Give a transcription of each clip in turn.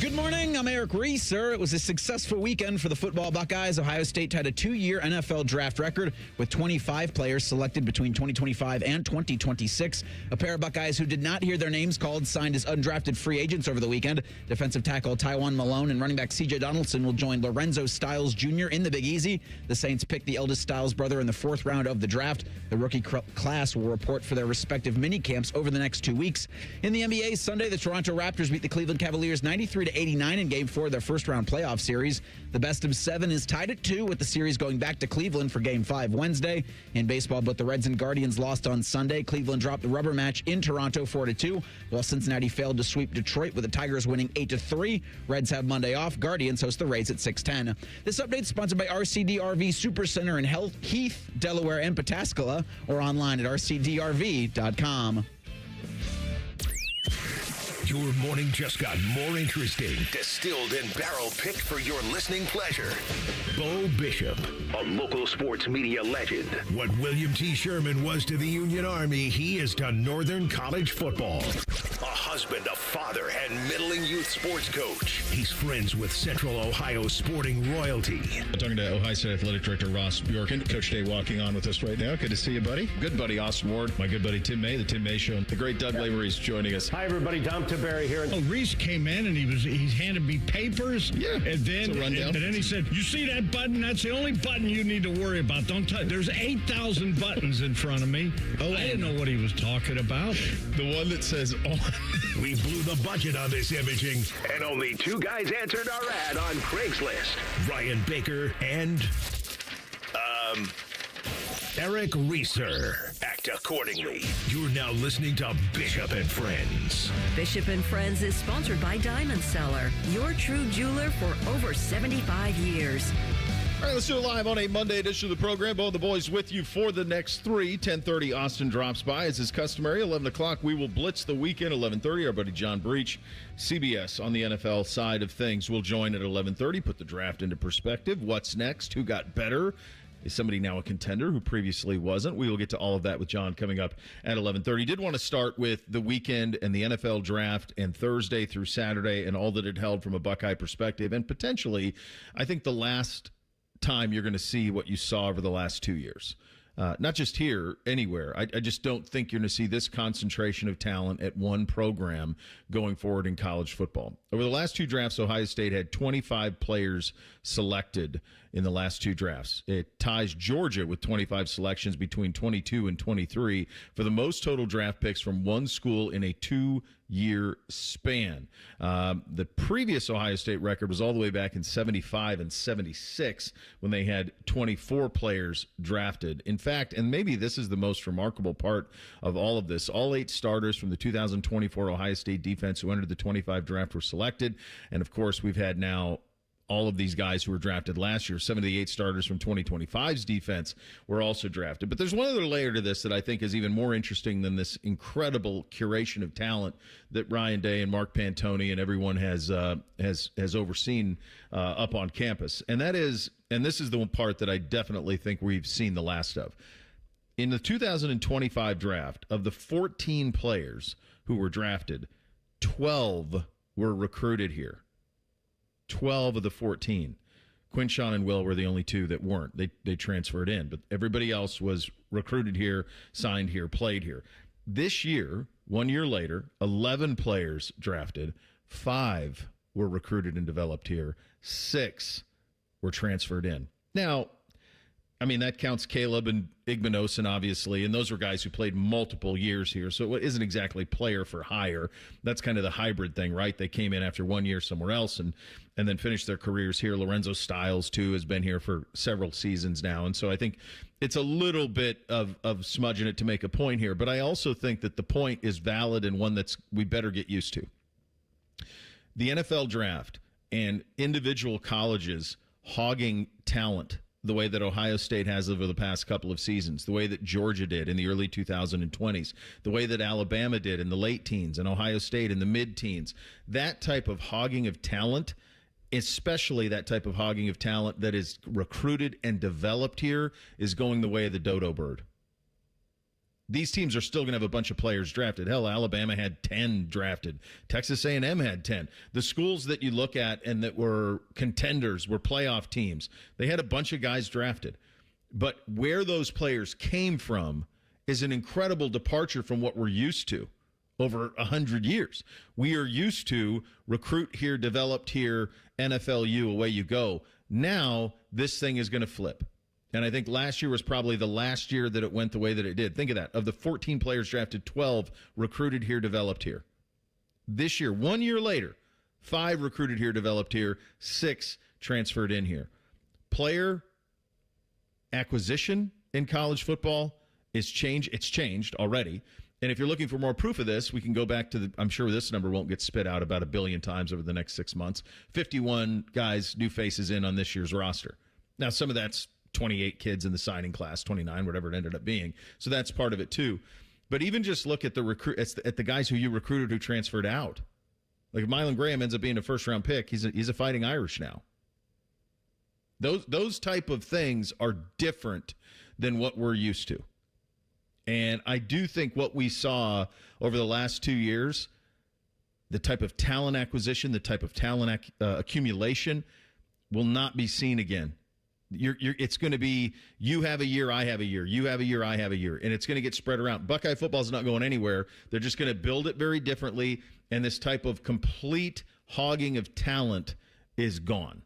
Good morning, I'm Eric Reeser. It was a successful weekend for the football Buckeyes. Ohio State had a 2-year NFL draft record with 25 players selected between 2025 and 2026. A pair of Buckeyes who did not hear their names called signed as undrafted free agents over the weekend. Defensive tackle Tywan Malone and running back C.J. Donaldson will join Lorenzo Styles Jr. in the Big Easy. The Saints picked the eldest Styles brother in the 4th round of the draft. The rookie class will report for their respective mini camps over the next 2 weeks. In the NBA Sunday, the Toronto Raptors beat the Cleveland Cavaliers 93-89 in Game 4 of their first-round playoff series. The best of 7 is tied at 2, with the series going back to Cleveland for Game 5 Wednesday. In baseball, both the Reds and Guardians lost on Sunday. Cleveland dropped the rubber match in Toronto 4-2, while Cincinnati failed to sweep Detroit, with the Tigers winning 8-3. Reds have Monday off. Guardians host the Rays at 6:10. This update is sponsored by RCD RV Supercenter in Heath, Delaware, and Pataskala, or online at rcdrv.com. Your morning just got more interesting. Distilled and barrel-picked for your listening pleasure. Bo Bishop, a local sports media legend. What William T. Sherman was to the Union Army, he is to Northern College football. A husband, a father, and middling youth sports coach. He's friends with Central Ohio sporting royalty. I'm talking to Ohio State Athletic Director Ross Bjorken. Coach Day walking on with us right now. Good to see you, buddy. Good buddy, Austin Ward. My good buddy, Tim May, the Tim May Show. The great Doug Lavery's joining us. Hi, everybody. Dom Barry here. Oh, Reese came in and he handed me papers. Yeah, and then rundown. And then he said, "You see that button? That's the only button you need to worry about. Don't touch. There's 8,000 buttons in front of me." Oh, I didn't know what he was talking about. The one that says on. We blew the budget on this imaging, and only 2 guys answered our ad on Craigslist. Ryan Baker and Eric Reeser. Act accordingly. You're now listening to Bishop and Friends. Bishop and Friends is sponsored by Diamond Seller, your true jeweler for over 75 years. All right, let's do it live on a Monday edition of the program. Bo and the boys with you for the next 3. 10:30, Austin drops by. As is customary, 11 o'clock, we will blitz the weekend. 11:30, our buddy John Breech, CBS on the NFL side of things, will join at 11:30, put the draft into perspective. What's next? Who got better? Is somebody now a contender who previously wasn't? We will get to all of that with John coming up at 11:30. Did want to start with the weekend and the NFL draft and Thursday through Saturday and all that it held from a Buckeye perspective. And potentially, I think the last time you're going to see what you saw over the last 2 years. Not just here, anywhere. I just don't think you're going to see this concentration of talent at one program going forward in college football. Over the last 2 drafts, Ohio State had 25 players selected in the last 2 drafts. It ties Georgia with 25 selections between 22 and 23 for the most total draft picks from one school in a 2-year span. The previous Ohio State record was all the way back in 75 and 76 when they had 24 players drafted. In fact, and maybe this is the most remarkable part of all of this, all 8 starters from the 2024 Ohio State defense who entered the 25 draft were selected. And, of course, we've had now all of these guys who were drafted last year. 7 of the 8 starters from 2025's defense were also drafted. But there's one other layer to this that I think is even more interesting than this incredible curation of talent that Ryan Day and Mark Pantoni and everyone has overseen up on campus. And that is, and this is the one part that I definitely think we've seen the last of. In the 2025 draft, of the 14 players who were drafted, 12 were recruited here. 12 of the 14. Quinshawn and Will were the only 2 that weren't. They transferred in, but everybody else was recruited here, signed here, played here. This year, 1 year later, 11 players drafted. 5 were recruited and developed here. 6 were transferred in. Now, I mean, that counts Caleb and Igmanosin, obviously, and those were guys who played multiple years here, so it isn't exactly player for hire. That's kind of the hybrid thing, right? They came in after 1 year somewhere else and then finished their careers here. Lorenzo Styles, too, has been here for several seasons now, and so I think it's a little bit of smudging it to make a point here, but I also think that the point is valid and one that's we better get used to. The NFL draft and individual colleges hogging talent the way that Ohio State has over the past couple of seasons, the way that Georgia did in the early 2020s, the way that Alabama did in the late teens and Ohio State in the mid-teens. That type of hogging of talent, especially that type of hogging of talent that is recruited and developed here, is going the way of the dodo bird. These teams are still going to have a bunch of players drafted. Hell, Alabama had 10 drafted. Texas A&M had 10. The schools that you look at and that were contenders, were playoff teams, they had a bunch of guys drafted. But where those players came from is an incredible departure from what we're used to over 100 years. We are used to recruit here, developed here, NFLU, away you go. Now, this thing is going to flip. And I think last year was probably the last year that it went the way that it did. Think of that. Of the 14 players drafted, 12 recruited here, developed here. This year, 1 year later, 5 recruited here, developed here, 6 transferred in here. Player acquisition in college football is changed. It's changed already. And if you're looking for more proof of this, we can go back to I'm sure this number won't get spit out about 1 billion times over the next 6 months. 51 guys, new faces in on this year's roster. Now, some of that's 28 kids in the signing class, 29, whatever it ended up being. So that's part of it too. But even just look at the guys who you recruited who transferred out. Like if Mylan Graham ends up being a first-round pick, he's a Fighting Irish now. Those type of things are different than what we're used to. And I do think what we saw over the last 2 years, the type of talent acquisition, the type of talent accumulation, will not be seen again. It's going to be you have a year, I have a year. You have a year, I have a year. And it's going to get spread around. Buckeye football is not going anywhere. They're just going to build it very differently. And this type of complete hogging of talent is gone.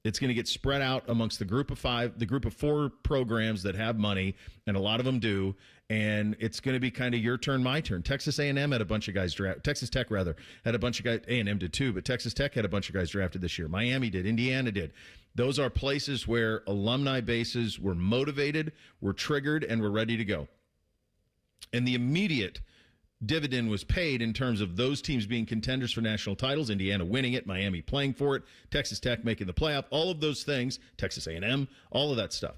It's going to get spread out amongst the group of 5, the group of 4 programs that have money, and a lot of them do. And it's going to be kind of your turn, my turn. Texas A&M had a bunch of guys drafted. Texas Tech, rather, had a bunch of guys. A&M did too, but Texas Tech had a bunch of guys drafted this year. Miami did. Indiana did. Those are places where alumni bases were motivated, were triggered, and were ready to go. And the immediate dividend was paid in terms of those teams being contenders for national titles, Indiana winning it, Miami playing for it, Texas Tech making the playoff, all of those things, Texas A&M, all of that stuff.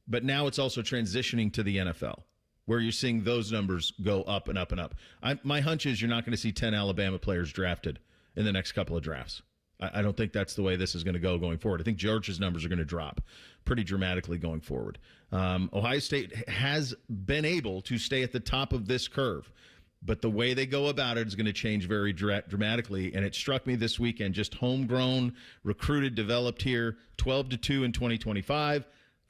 But now it's also transitioning to the NFL, where you're seeing those numbers go up and up and up. My hunch is you're not going to see 10 Alabama players drafted in the next couple of drafts. I don't think that's the way this is going to go going forward. I think Georgia's numbers are going to drop pretty dramatically going forward. Ohio State has been able to stay at the top of this curve, but the way they go about it is going to change very dramatically. And it struck me this weekend, just homegrown, recruited, developed here, 12-2 in 2025,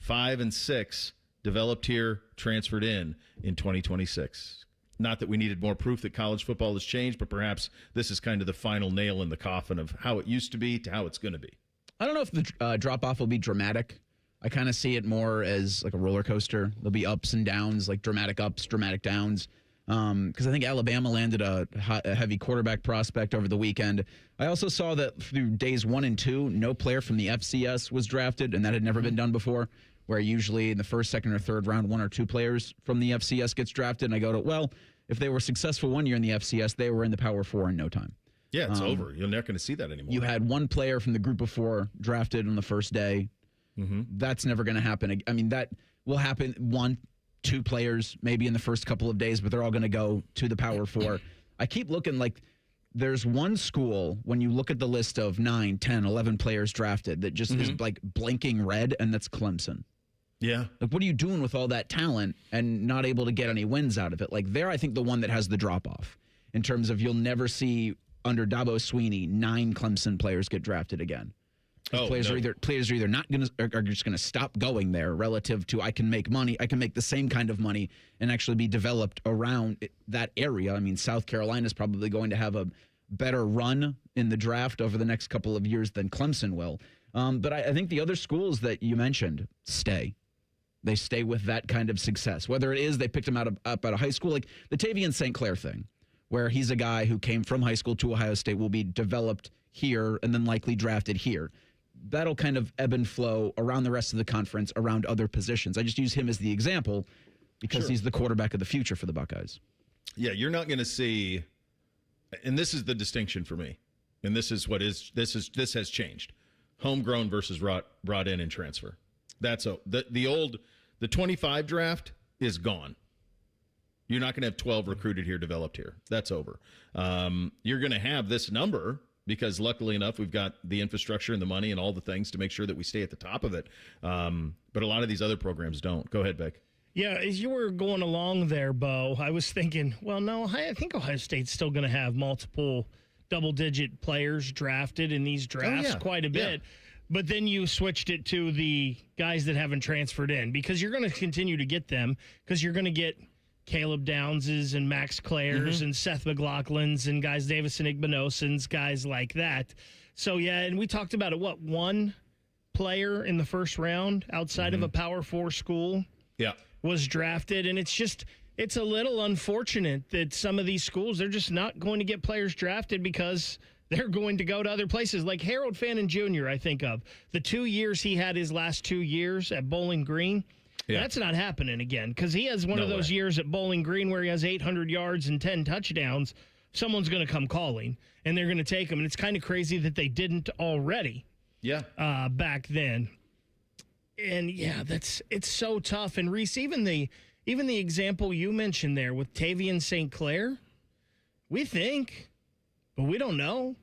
5-6 developed here, transferred in 2026. Not that we needed more proof that college football has changed, but perhaps this is kind of the final nail in the coffin of how it used to be to how it's going to be. I don't know if the drop-off will be dramatic. I kind of see it more as like a roller coaster. There'll be ups and downs, like dramatic ups, dramatic downs. Because I think Alabama landed a heavy quarterback prospect over the weekend. I also saw that through days 1 and 2, no player from the FCS was drafted, and that had never been done before, where usually in the first, second, or third round, 1 or 2 players from the FCS gets drafted. And I go to, well, if they were successful 1 year in the FCS, they were in the Power 4 in no time. Yeah, it's over. You're not going to see that anymore. You had 1 player from the group of 4 drafted on the first day. Mm-hmm. That's never going to happen. I mean, that will happen 1, 2 players maybe in the first couple of days, but they're all going to go to the Power 4. I keep looking like there's one school when you look at the list of 9, 10, 11 players drafted that just is like blinking red, and that's Clemson. Yeah. Like, what are you doing with all that talent and not able to get any wins out of it? Like, they're, I think, the one that has the drop-off in terms of you'll never see under Dabo Sweeney 9 Clemson players get drafted again. Players are either not going to, are just going to stop going there relative to I can make money, I can make the same kind of money and actually be developed around that area. I mean, South Carolina is probably going to have a better run in the draft over the next couple of years than Clemson will. But I think the other schools that you mentioned stay. They stay with that kind of success. Whether it is they picked him up out of high school, like the Tavian St. Clair thing, where he's a guy who came from high school to Ohio State, will be developed here and then likely drafted here. That'll kind of ebb and flow around the rest of the conference, around other positions. I just use him as the example because he's the quarterback of the future for the Buckeyes. Yeah, you're not going to see, and this is the distinction for me, and this has changed. Homegrown versus brought in and transfer. That's the 25 draft is gone. You're not going to have 12 recruited here, developed here. That's over. You're going to have this number because luckily enough, we've got the infrastructure and the money and all the things to make sure that we stay at the top of it. But a lot of these other programs don't. Go ahead, Beck. Yeah, as you were going along there, Bo, I was thinking, well, no, I think Ohio State's still going to have multiple double-digit players drafted in these drafts quite a bit. Yeah. But then you switched it to the guys that haven't transferred in because you're going to continue to get them because you're going to get Caleb Downses and Max Clares and Seth McLaughlin's and guys Davison Igbenoson's, guys like that. So, yeah, and we talked about it, one player in the first round outside of a Power 4 school was drafted, and it's a little unfortunate that some of these schools, they're just not going to get players drafted because they're going to go to other places. Like Harold Fannin Jr., I think of. The 2 years he had his last 2 years at Bowling Green, that's not happening again because he has one of those years at Bowling Green where he has 800 yards and 10 touchdowns. Someone's going to come calling, and they're going to take him. And it's kind of crazy that they didn't already back then. And, it's so tough. And, Reese, even the example you mentioned there with Tavian St. Clair, we think, but we don't know.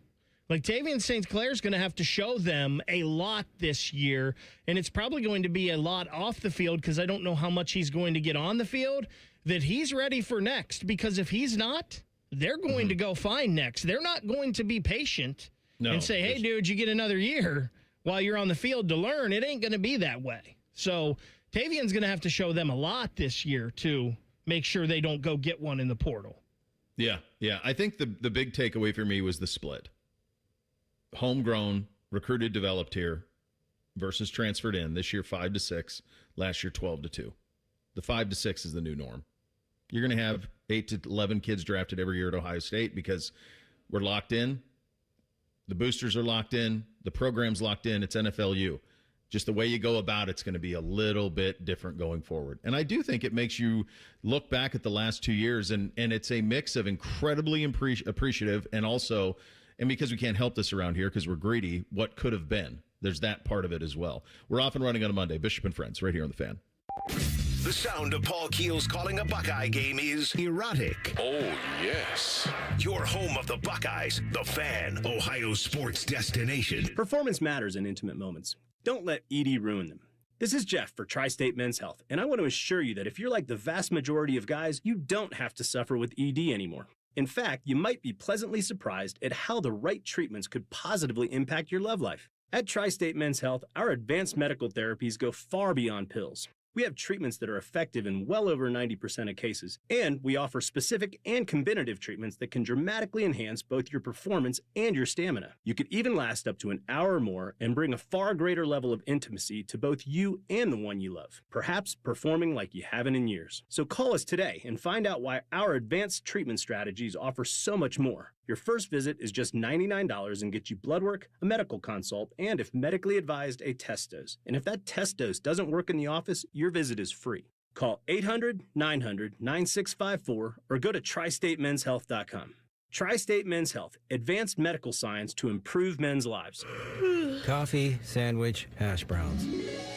Like, Tavian St. Clair's going to have to show them a lot this year, and it's probably going to be a lot off the field because I don't know how much he's going to get on the field, that he's ready for next. Because if he's not, they're going to go find next. They're not going to be patient and say, hey, dude, you get another year while you're on the field to learn. It ain't going to be that way. So Tavian's going to have to show them a lot this year to make sure they don't go get one in the portal. Yeah. I think the big takeaway for me was the split. Homegrown, recruited, developed here versus transferred in. This year, 5 to 6. Last year, 12 to 2. The 5 to 6 is the new norm. You're going to have 8 to 11 kids drafted every year at Ohio State because we're locked in. The boosters are locked in. The program's locked in. It's NFLU. Just the way you go about it's going to be a little bit different going forward. And I do think it makes you look back at the last 2 years, and it's a mix of incredibly appreciative and also, and because we can't help this around here because we're greedy, what could have been. There's that part of it as well. We're off and running on a Monday. Bishop and Friends right here on The Fan. The sound of Paul Keels calling a Buckeye game is erotic. Oh, yes. Your home of the Buckeyes, The Fan, Ohio sports destination. Performance matters in intimate moments. Don't let ED ruin them. This is Jeff for Tri-State Men's Health, and I want to assure you that if you're like the vast majority of guys, you don't have to suffer with ED anymore. In fact, you might be pleasantly surprised at how the right treatments could positively impact your love life. At Tri-State Men's Health, our advanced medical therapies go far beyond pills. We have treatments that are effective in well over 90% of cases, and we offer specific and combinative treatments that can dramatically enhance both your performance and your stamina. You could even last up to an hour or more and bring a far greater level of intimacy to both you and the one you love, perhaps performing like you haven't in years. So call us today and find out why our advanced treatment strategies offer so much more. Your first visit is just $99 and gets you blood work, a medical consult, and if medically advised, a test dose. And if that test dose doesn't work in the office, your visit is free. Call 800-900-9654 or go to tristatemenshealth.com. Tri-State Men's Health, advanced medical science to improve men's lives. Coffee, sandwich, hash browns.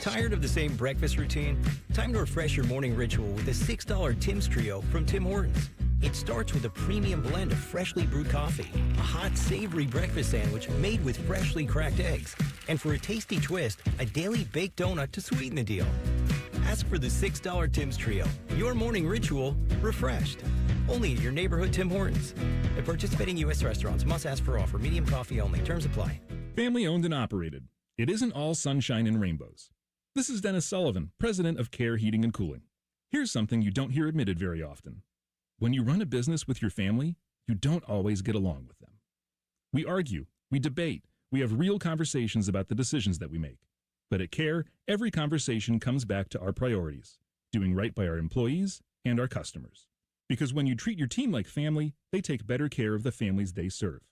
Tired of the same breakfast routine? Time to refresh your morning ritual with a $6 Tim's Trio from Tim Hortons. It starts with a premium blend of freshly brewed coffee, a hot, savory breakfast sandwich made with freshly cracked eggs, and for a tasty twist, a daily baked donut to sweeten the deal. Ask for the $6 Tim's Trio. Your morning ritual refreshed. Only at your neighborhood Tim Hortons. At participating U.S. restaurants, must ask for offer. Medium coffee only. Terms apply. Family owned and operated. It isn't all sunshine and rainbows. This is Dennis Sullivan, president of Care Heating and Cooling. Here's something you don't hear admitted very often. When you run a business with your family, you don't always get along with them. We argue, we debate, we have real conversations about the decisions that we make. But at Care, every conversation comes back to our priorities, doing right by our employees and our customers. Because when you treat your team like family, they take better care of the families they serve.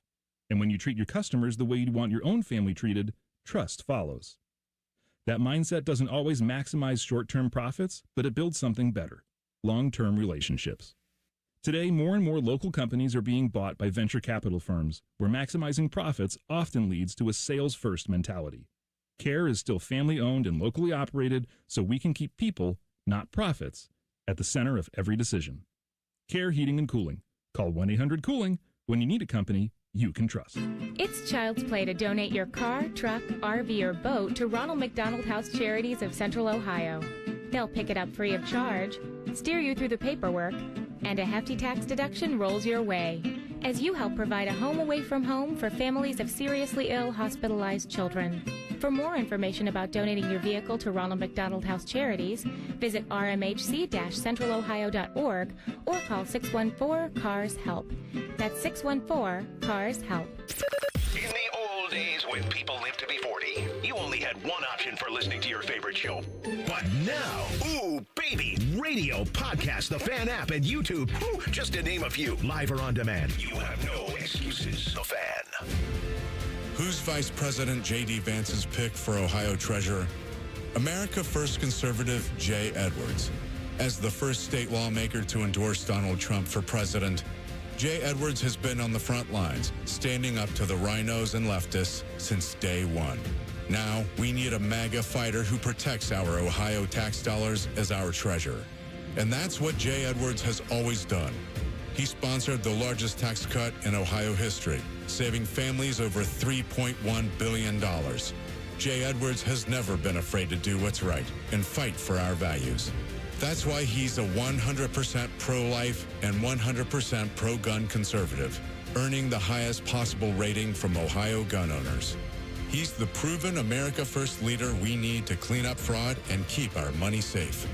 And when you treat your customers the way you want your own family treated, trust follows. That mindset doesn't always maximize short-term profits, but it builds something better, long-term relationships. Today, more and more local companies are being bought by venture capital firms, where maximizing profits often leads to a sales-first mentality. Care is still family-owned and locally operated, so we can keep people, not profits, at the center of every decision. Care Heating and Cooling. Call 1-800-COOLING when you need a company you can trust. It's child's play to donate your car, truck, RV, or boat to Ronald McDonald House Charities of Central Ohio. They'll pick it up free of charge, steer you through the paperwork, and a hefty tax deduction rolls your way as you help provide a home away from home for families of seriously ill hospitalized children. For more information about donating your vehicle to Ronald McDonald House Charities, visit rmhc-centralohio.org or call 614-CARS-HELP. That's 614-CARS-HELP. In the old days when people lived to be 40, you only had one option for listening to your favorite show. But now, ooh, baby, radio, podcast, the Fan app, and YouTube, ooh, just to name a few, live or on demand. You have no excuses. The Fan. Who's Vice President J.D. Vance's pick for Ohio Treasurer? America First conservative Jay Edwards. As the first state lawmaker to endorse Donald Trump for president, Jay Edwards has been on the front lines, standing up to the rhinos and leftists since day one. Now, we need a MAGA fighter who protects our Ohio tax dollars as our treasurer. And that's what Jay Edwards has always done. He sponsored the largest tax cut in Ohio history, saving families over $3.1 billion. Jay Edwards has never been afraid to do what's right and fight for our values. That's why he's a 100% pro-life and 100% pro-gun conservative, earning the highest possible rating from Ohio gun owners. He's the proven America First leader we need to clean up fraud and keep our money safe.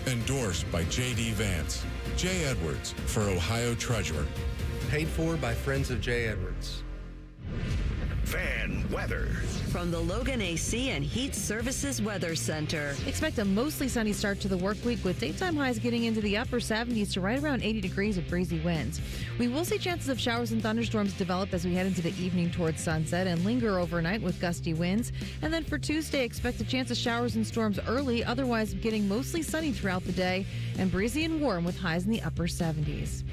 Endorsed by J.D. Vance. Jay Edwards for Ohio Treasurer. Paid for by Friends of Jay Edwards. Fan weather. From the Logan AC and Heat Services Weather Center. Expect a mostly sunny start to the work week with daytime highs getting into the upper 70s to right around 80 degrees with breezy winds. We will see chances of showers and thunderstorms develop as we head into the evening towards sunset and linger overnight with gusty winds. And then for Tuesday, expect a chance of showers and storms early, otherwise getting mostly sunny throughout the day and breezy and warm with highs in the upper 70s.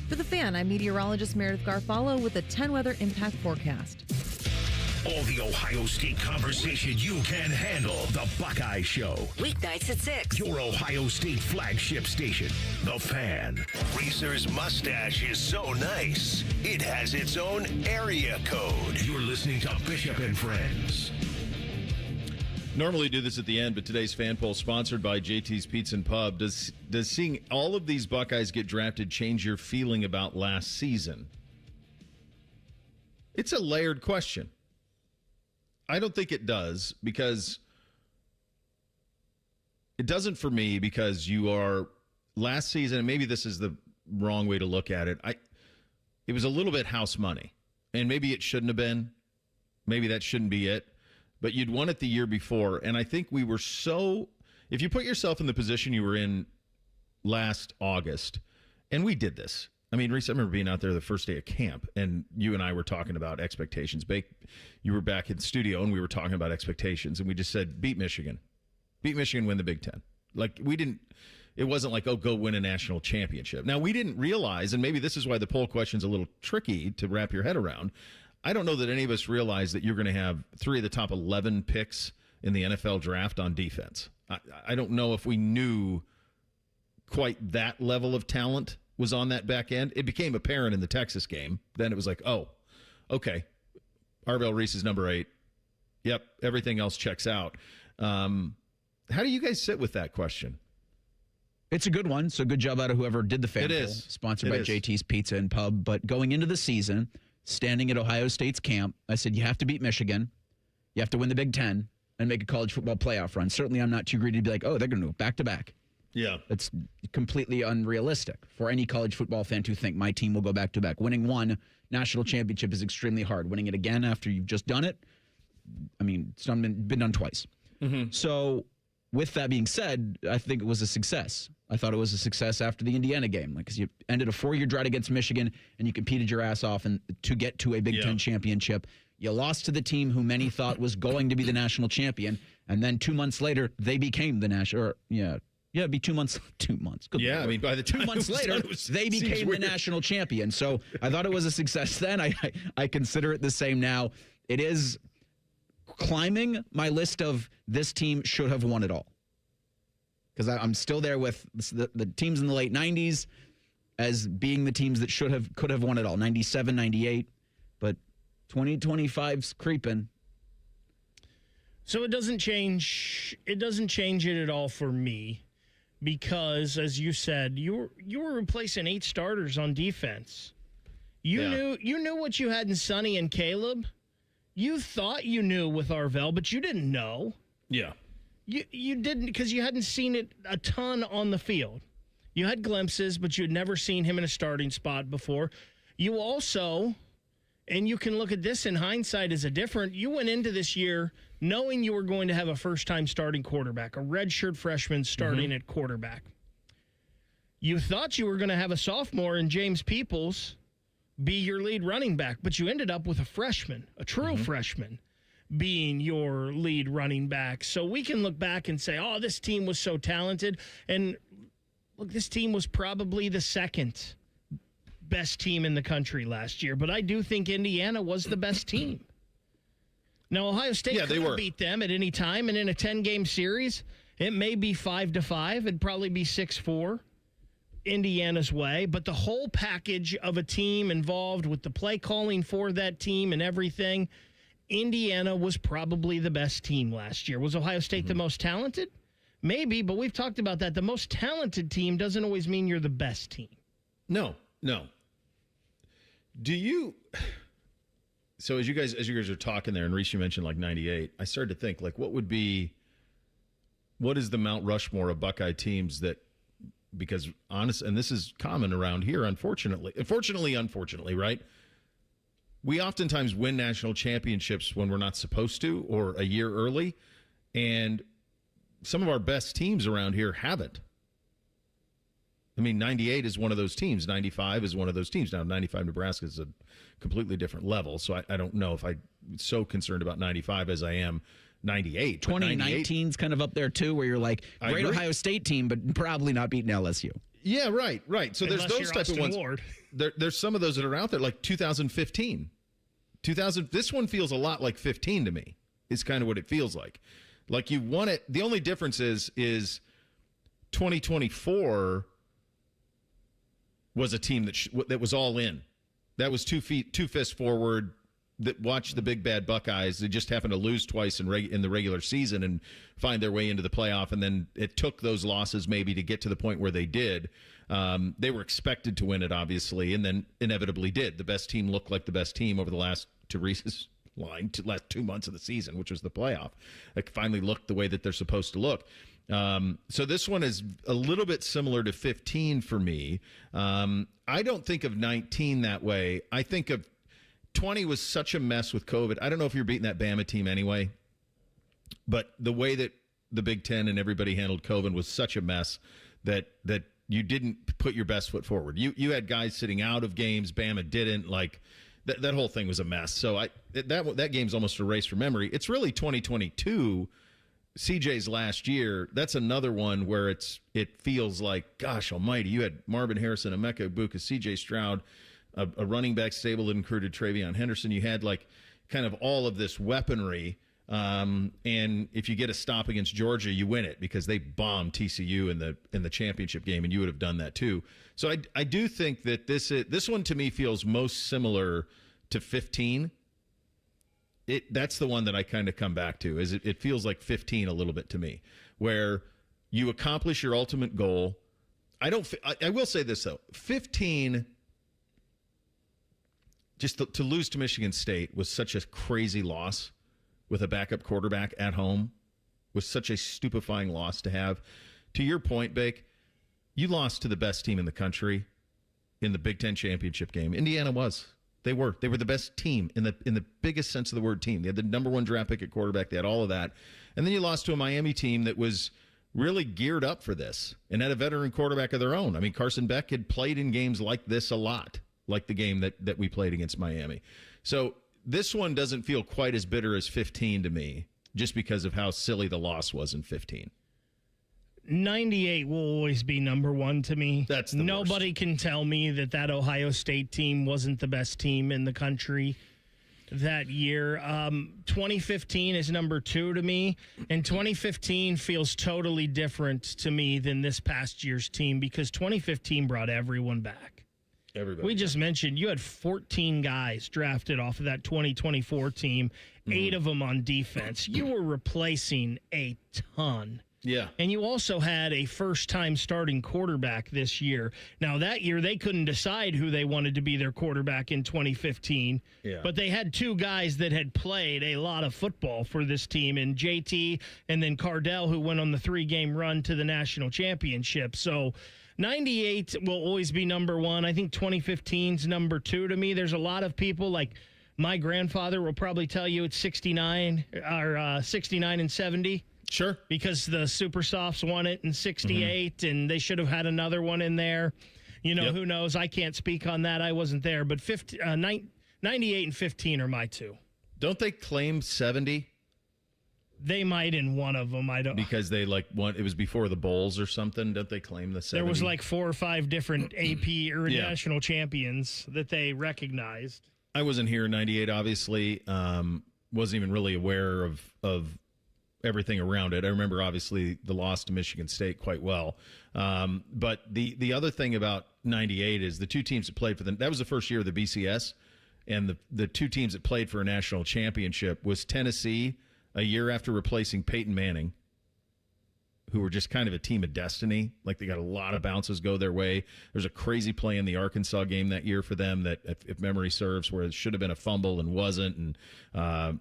For The Fan, I'm meteorologist Meredith Garfalo with a 10 weather impact forecast. All the Ohio State conversation you can handle. The Buckeye Show. Weeknights at 6. Your Ohio State flagship station. The Fan. Reese's mustache is so nice, it has its own area code. You're listening to Bishop and Friends. Normally do this at the end, but today's fan poll sponsored by JT's Pizza and Pub. Does seeing all of these Buckeyes get drafted change your feeling about last season? It's a layered question. I don't think it does, because it doesn't for me, because you are last season, and maybe this is the wrong way to look at it. It was a little bit house money, and maybe it shouldn't have been. Maybe that shouldn't be it, but you'd won it the year before. And I think we were so, if you put yourself in the position you were in last August, and we did this. I mean, Reese, I remember being out there the first day of camp, and you and I were talking about expectations. You were back in the studio, and we were talking about expectations, and we just said, beat Michigan. Beat Michigan, win the Big Ten. Like, it wasn't like, oh, go win a national championship. Now, we didn't realize, and maybe this is why the poll question's a little tricky to wrap your head around. I don't know that any of us realized that you're going to have 3 of the top 11 picks in the NFL draft on defense. I don't know if we knew quite that level of talent was on that back end. It became apparent in the Texas game. Then it was like, oh, okay. Arvell Reese is number 8. Yep, everything else checks out. How do you guys sit with that question? It's a good one. So good job out of whoever did the fan poll. Sponsored by JT's Pizza and Pub. But going into the season, standing at Ohio State's camp, I said, you have to beat Michigan. You have to win the Big Ten and make a college football playoff run. Certainly I'm not too greedy to be like, oh, they're going to go back-to-back. Yeah. It's completely unrealistic for any college football fan to think my team will go back-to-back. Winning one national championship is extremely hard. Winning it again after you've just done it, I mean, it's been done twice. Mm-hmm. So with that being said, I think it was a success. I thought it was a success after the Indiana game, because you ended a 4-year drought against Michigan, and you competed your ass off to get to a Big Ten championship. You lost to the team who many thought was going to be the national champion, and then 2 months later, they became the national. It'd be 2 months. 2 months. Good Lord. I mean, by the time 2 months later, they became the national champion. So I thought it was a success then. I consider it the same now. It is climbing my list of this team should have won it all. Because I'm still there with the teams in the late 90s as being the teams that could have won it all. 97, 98. But 2025's creeping. So it doesn't change it at all for me. because, as you said, you were replacing 8 starters on defense. You knew what you had in Sonny and Caleb. You thought you knew with Arvell, but you didn't know. Yeah. You didn't, because you hadn't seen it a ton on the field. You had glimpses, but you had never seen him in a starting spot before. You also, and you can look at this in hindsight as a different, you went into this year knowing you were going to have a first-time starting quarterback, a redshirt freshman starting at quarterback. You thought you were going to have a sophomore in James Peoples be your lead running back, but you ended up with a freshman, a true freshman, being your lead running back. So we can look back and say, oh, this team was so talented. And look, this team was probably the second best team in the country last year, but I do think Indiana was the best team. Now, Ohio State could have beat them at any time, and in a 10-game series, it may be 5-5. It'd probably be 6-4 Indiana's way, but the whole package of a team involved with the play calling for that team and everything, Indiana was probably the best team last year. Was Ohio State the most talented? Maybe, but we've talked about that. The most talented team doesn't always mean you're the best team. No. Do you? So as you guys are talking there, and Reese, you mentioned like 98. I started to think like, what is the Mount Rushmore of Buckeye teams that? Because and this is common around here, unfortunately, right? We oftentimes win national championships when we're not supposed to, or a year early, and some of our best teams around here haven't. I mean, 98 is one of those teams. 95 is one of those teams. Now, 95 Nebraska is a completely different level, so I don't know if I'm so concerned about 95 as I am 98. 2019's kind of up there, too, where you're like, great Ohio State team, but probably not beating LSU. Yeah, right. So unless there's those type of ones. There's some of those that are out there, like 2015. This one feels a lot like 15 to me. Is kind of what it feels like. Like you won it. The only difference is 2024 was a team that was all in. That was 2 fists forward. That watched the big bad Buckeyes. They just happened to lose twice in the regular season and find their way into the playoff. And then it took those losses maybe to get to the point where they did. They were expected to win it, obviously, and then inevitably did. The best team looked like the best team over the last, to Reese's line, last 2 months of the season, which was the playoff. It finally looked the way that they're supposed to look. So this one is a little bit similar to 15 for me. I don't think of 19 that way. I think of 20 was such a mess with COVID. I don't know if you're beating that Bama team anyway, but the way that the Big Ten and everybody handled COVID was such a mess that you didn't put your best foot forward. You had guys sitting out of games. Bama didn't. Like that whole thing was a mess. So that game's almost erased from memory. It's really 2022, CJ's last year. That's another one where it feels like, gosh almighty, you had Marvin Harrison, Emeka Egbuka, CJ Stroud, a running back stable that included Travion Henderson. You had like kind of all of this weaponry. And if you get a stop against Georgia, you win it because they bombed TCU in the championship game, and you would have done that too. So I do think that this one to me feels most similar to 15. That's the one that I kind of come back to. Is it feels like 15 a little bit to me, where you accomplish your ultimate goal. I will say this though, 15. Just to lose to Michigan State was such a crazy loss with a backup quarterback at home, was such a stupefying loss to have. To your point, Bake, you lost to the best team in the country in the Big Ten championship game. Indiana was. They were the best team in the biggest sense of the word team. They had the number 1 draft pick at quarterback. They had all of that. And then you lost to a Miami team that was really geared up for this and had a veteran quarterback of their own. I mean, Carson Beck had played in games like this a lot, like the game that we played against Miami. So this one doesn't feel quite as bitter as 15 to me, just because of how silly the loss was in 15. 98 will always be number 1 to me. That's the Nobody worst. can tell me that Ohio State team wasn't the best team in the country that year. 2015 is number 2 to me, and 2015 feels totally different to me than this past year's team because 2015 brought everyone back. Everybody. We just mentioned you had 14 guys drafted off of that 2024 team, 8 of them on defense. You were replacing a ton. Yeah. And you also had a first-time starting quarterback this year. Now, that year, they couldn't decide who they wanted to be their quarterback in 2015. Yeah. But they had two guys that had played a lot of football for this team, and JT and then Cardell, who went on the 3-game run to the national championship. So 98 will always be number one. I think 2015's number two to me. There's a lot of people, like my grandfather will probably tell you it's 69 or 69 and 70. Sure. Because the Super Softs won it in 68, and they should have had another one in there. Who knows? I can't speak on that. I wasn't there. But 98 and 15 are my two. Don't they claim 70? They might in one of them. I don't. Because they it was before the bowls or something. Don't they claim the 70? There was like 4 or 5 different AP or national champions that they recognized. I wasn't here in 98, obviously. Wasn't even really aware of everything around it. I remember, obviously, the loss to Michigan State quite well. But the other thing about 98 is the two teams that played for them. That was the first year of the BCS, and the two teams that played for a national championship was Tennessee a year after replacing Peyton Manning, who were just kind of a team of destiny. Like, they got a lot of bounces go their way. There's a crazy play in the Arkansas game that year for them that, if memory serves, where it should have been a fumble and wasn't. And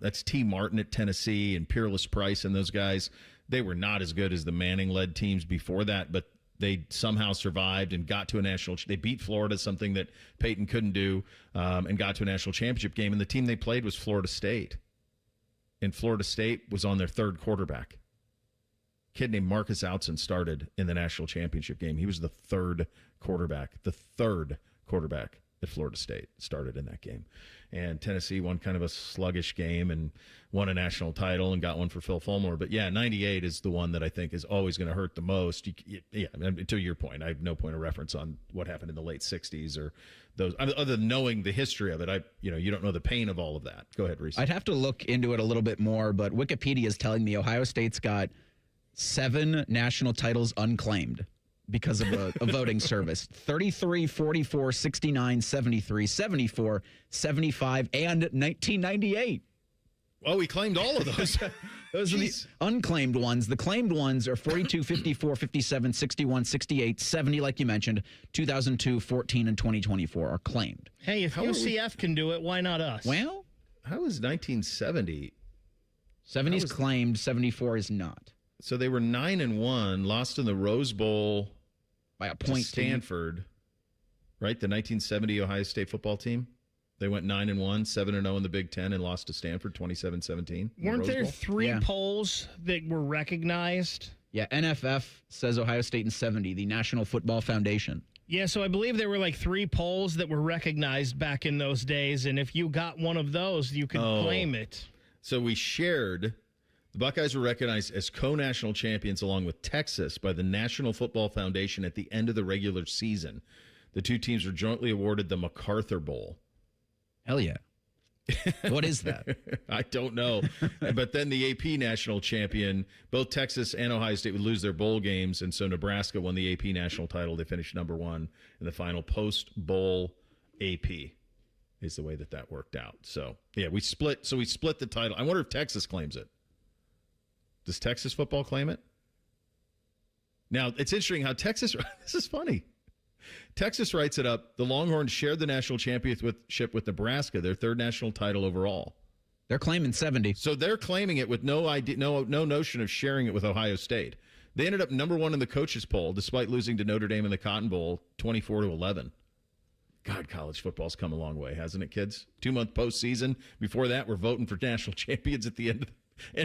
that's T. Martin at Tennessee and Peerless Price and those guys. They were not as good as the Manning-led teams before that, but they somehow survived and got to a national. They beat Florida, something that Peyton couldn't do, and got to a national championship game. And the team they played was Florida State. And Florida State was on their third quarterback. Kid named Marcus Outson started in the national championship game. He was the third quarterback at Florida State started in that game. And Tennessee won kind of a sluggish game and won a national title and got one for Phil Fulmore. But, 98 is the one that I think is always going to hurt the most. To your point, I have no point of reference on what happened in the late 60s or those. Other than knowing the history of it, you don't know the pain of all of that. Go ahead, Reese. I'd have to look into it a little bit more, but Wikipedia is telling me Ohio State's got 7 national titles unclaimed because of a voting service. 33, 44, 69, 73, 74, 75, and 1998. Well, we claimed all of those. Those are the unclaimed ones. The claimed ones are 42, 54, 57, 61, 68, 70, like you mentioned. 2002, 14, and 2024 are claimed. Hey, if UCF can do it, why not us? Well, how is 1970? 70 is claimed, 74 is not. So they were 9-1, lost in the Rose Bowl by a point to Stanford, right? The 1970 Ohio State football team. They went 9-1, 7-0 in the Big Ten, and lost to Stanford 27-17. Weren't there 3 polls that were recognized? Yeah, NFF says Ohio State in 70, the National Football Foundation. Yeah, so I believe there were like 3 polls that were recognized back in those days, and if you got one of those, you could claim it. So we shared. The Buckeyes were recognized as co-national champions along with Texas by the National Football Foundation at the end of the regular season. The two teams were jointly awarded the MacArthur Bowl. Hell yeah. What is that? I don't know. But then the AP national champion, both Texas and Ohio State would lose their bowl games, and so Nebraska won the AP national title. They finished number 1 in the final post-bowl AP is the way that worked out. So, we split the title. I wonder if Texas claims it. Does Texas football claim it? Now, it's interesting how Texas, this is funny. Texas writes it up. The Longhorns shared the national championship with Nebraska, their third national title overall. They're claiming 70. So they're claiming it with no idea, no notion of sharing it with Ohio State. They ended up number 1 in the coaches poll, despite losing to Notre Dame in the Cotton Bowl, 24-11. God, college football's come a long way, hasn't it, kids? 2-month postseason. Before that, we're voting for national champions at the end of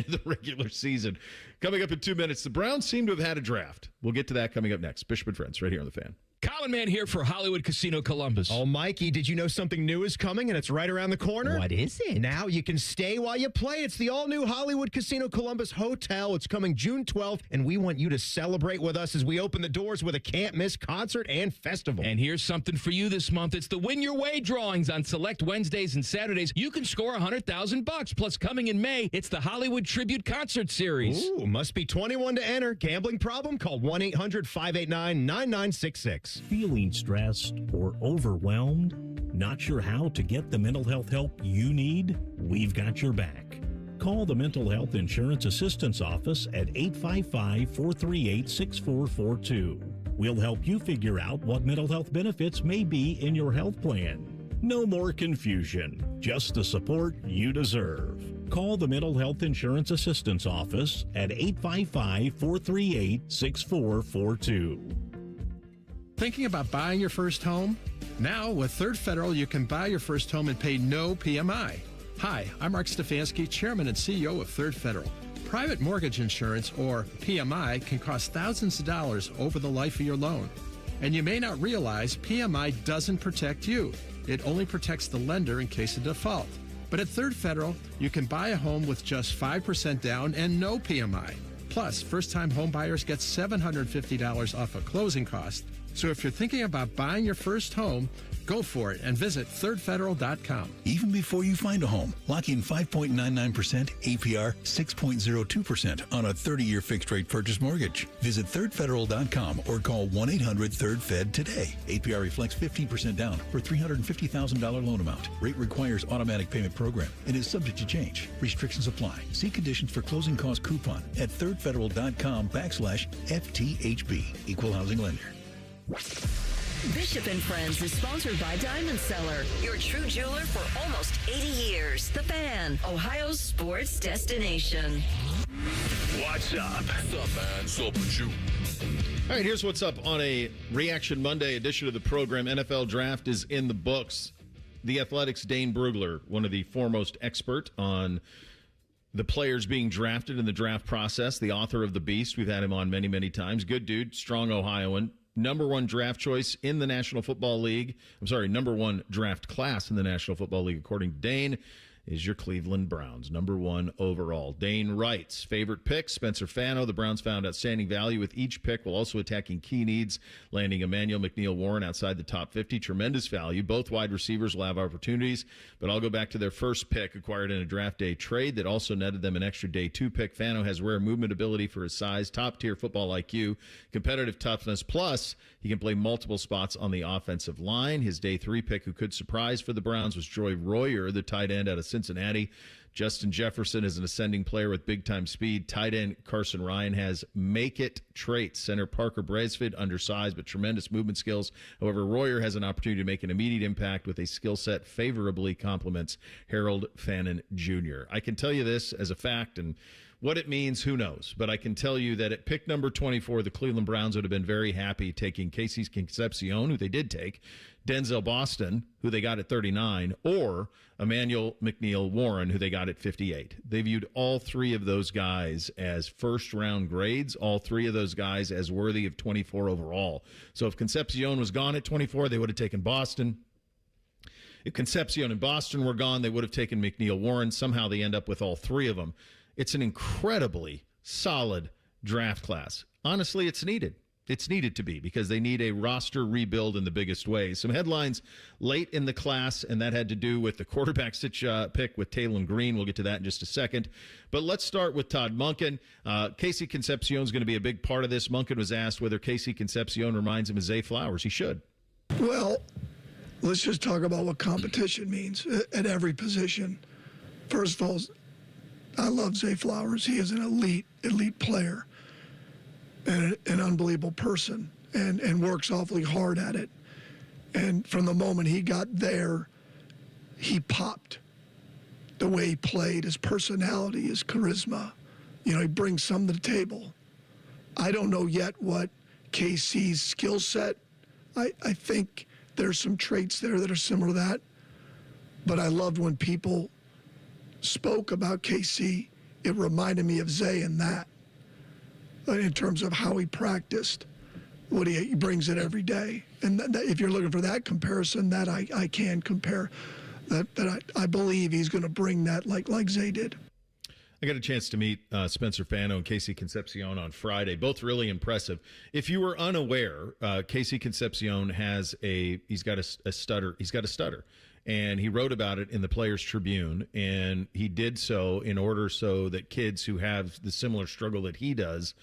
the regular season. Coming up in 2 minutes, the Browns seem to have had a draft. We'll get to that coming up next. Bishop and Friends, right here on The Fan. Colin Mann here for Hollywood Casino Columbus. Oh, Mikey, did you know something new is coming and it's right around the corner? What is it? Now you can stay while you play. It's the all-new Hollywood Casino Columbus Hotel. It's coming June 12th, and we want you to celebrate with us as we open the doors with a can't-miss concert and festival. And here's something for you this month. It's the Win Your Way drawings on select Wednesdays and Saturdays. You can score $100,000. Plus, coming in May, it's the Hollywood Tribute Concert Series. Ooh, must be 21 to enter. Gambling problem? Call 1-800-589-9966. Feeling stressed or overwhelmed? Not sure how to get the mental health help you need? We've got your back. Call the Mental Health Insurance Assistance Office at 855-438-6442. We'll help you figure out what mental health benefits may be in your health plan. No more confusion, just the support you deserve. Call the Mental Health Insurance Assistance Office at 855-438-6442. Thinking about buying your first home? Now, with Third Federal, you can buy your first home and pay no PMI. Hi, I'm Mark Stefanski, Chairman and CEO of Third Federal. Private mortgage insurance, or PMI, can cost thousands of dollars over the life of your loan. And you may not realize PMI doesn't protect you. It only protects the lender in case of default. But at Third Federal, you can buy a home with just 5% down and no PMI. Plus, first-time home buyers get $750 off a closing cost. So if you're thinking about buying your first home, go for it and visit thirdfederal.com. Even before you find a home, lock in 5.99% APR, 6.02% on a 30-year fixed-rate purchase mortgage. Visit thirdfederal.com or call 1-800-3rd-FED today. APR reflects 15% down for $350,000 loan amount. Rate requires automatic payment program and is subject to change. Restrictions apply. See conditions for closing cost coupon at thirdfederal.com/FTHB. Equal housing lender. Bishop and Friends is sponsored by Diamond Seller, your true jeweler for almost 80 years. The Fan, Ohio's sports destination. What's up? What's up, man? What's up with you? All right, here's what's up on a Reaction Monday edition of the program. NFL Draft is in the books. The Athletic's Dane Brugler, one of the foremost expert on the players being drafted in the draft process, the author of The Beast. We've had him on many, many times. Good dude, strong Ohioan. Number one draft choice in the National Football League. Number one draft class in the National Football League, according to Dane, is your Cleveland Browns, number one overall. Dane writes, favorite pick, Spencer Fano. The Browns found outstanding value with each pick while also attacking key needs, landing Emmanuel McNeil-Warren outside the top 50. Tremendous value. Both wide receivers will have opportunities, but I'll go back to their first pick, acquired in a draft day trade that also netted them an extra day 2 pick. Fano has rare movement ability for his size, top-tier football IQ, competitive toughness, plus he can play multiple spots on the offensive line. His day 3 pick, who could surprise for the Browns, was Joy Royer, the tight end out of Cincinnati. Justin Jefferson is an ascending player with big-time speed. Tight end Carson Ryan has make-it traits. Center Parker Braesford, undersized but tremendous movement skills. However, Royer has an opportunity to make an immediate impact with a skill set favorably complements Harold Fannin Jr. I can tell you this as a fact, and what it means, who knows? But I can tell you that at pick number 24, the Cleveland Browns would have been very happy taking Casey Concepcion, who they did take, Denzel Boston, who they got at 39, or Emmanuel McNeil-Warren, who they got at 58. They viewed all three of those guys as first-round grades, all three of those guys as worthy of 24 overall. So if Concepcion was gone at 24, they would have taken Boston. If Concepcion and Boston were gone, they would have taken McNeil-Warren. Somehow they end up with all three of them. It's an incredibly solid draft class. Honestly, it's needed. It's needed to be because they need a roster rebuild in the biggest way. Some headlines late in the class, and that had to do with the quarterback pick with Taylon Green. We'll get to that in just a second. But let's start with Todd Monken. Casey Concepcion is going to be a big part of this. Monken was asked whether Casey Concepcion reminds him of Zay Flowers. He should. Well, let's just talk about what competition means at every position. First of all, I love Zay Flowers. He is an elite player and an unbelievable person and works awfully hard at it. And from the moment he got there, he popped. The way he played, his personality, his charisma. You know, he brings something to the table. I don't know yet what KC's skill set. I think there's some traits there that are similar to that. But I loved when people spoke about KC, it reminded me of Zay in that, in terms of how he practiced, what he brings it every day. And that if you're looking for that comparison, that I can compare, that I believe he's going to bring that like Zay did. I got a chance to meet Spencer Fano and Casey Concepcion on Friday. Both really impressive. If you were unaware, Casey Concepcion he's got a stutter. He's got a stutter. And he wrote about it in the Players Tribune, and he did so in order so that kids who have the similar struggle that he does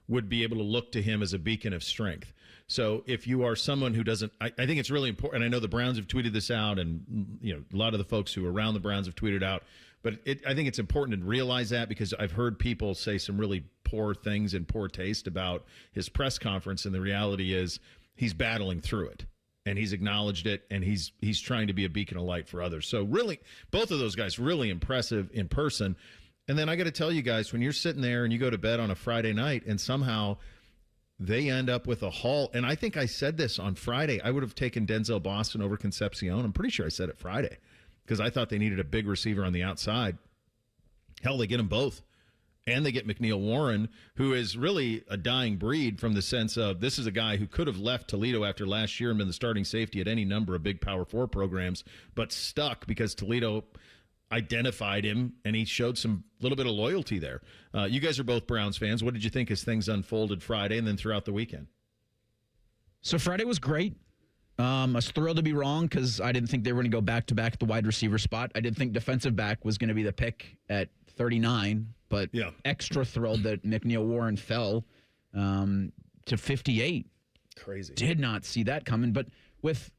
would be able to look to him as a beacon of strength. So if you are someone who doesn't, I think it's really important. I know the Browns have tweeted this out, and a lot of the folks who are around the Browns have tweeted out. But I think it's important to realize that, because I've heard people say some really poor things and poor taste about his press conference, and the reality is he's battling through it, and he's acknowledged it, and he's trying to be a beacon of light for others. So really, both of those guys really impressive in person. And then I got to tell you guys, when you're sitting there and you go to bed on a Friday night and somehow they end up with a haul, and I think I said this on Friday, I would have taken Denzel Boston over Concepcion. I'm pretty sure I said it Friday, because I thought they needed a big receiver on the outside. Hell, they get them both. And they get McNeil Warren, who is really a dying breed, from the sense of this is a guy who could have left Toledo after last year and been the starting safety at any number of big Power 4 programs, but stuck because Toledo identified him, and he showed some little bit of loyalty there. You guys are both Browns fans. What did you think as things unfolded Friday and then throughout the weekend? So Friday was great. I was thrilled to be wrong, because I didn't think they were going to go back-to-back at the wide receiver spot. I didn't think defensive back was going to be the pick at 39, but extra thrilled that McNeil Warren fell to 58. Crazy. Did not see that coming, but with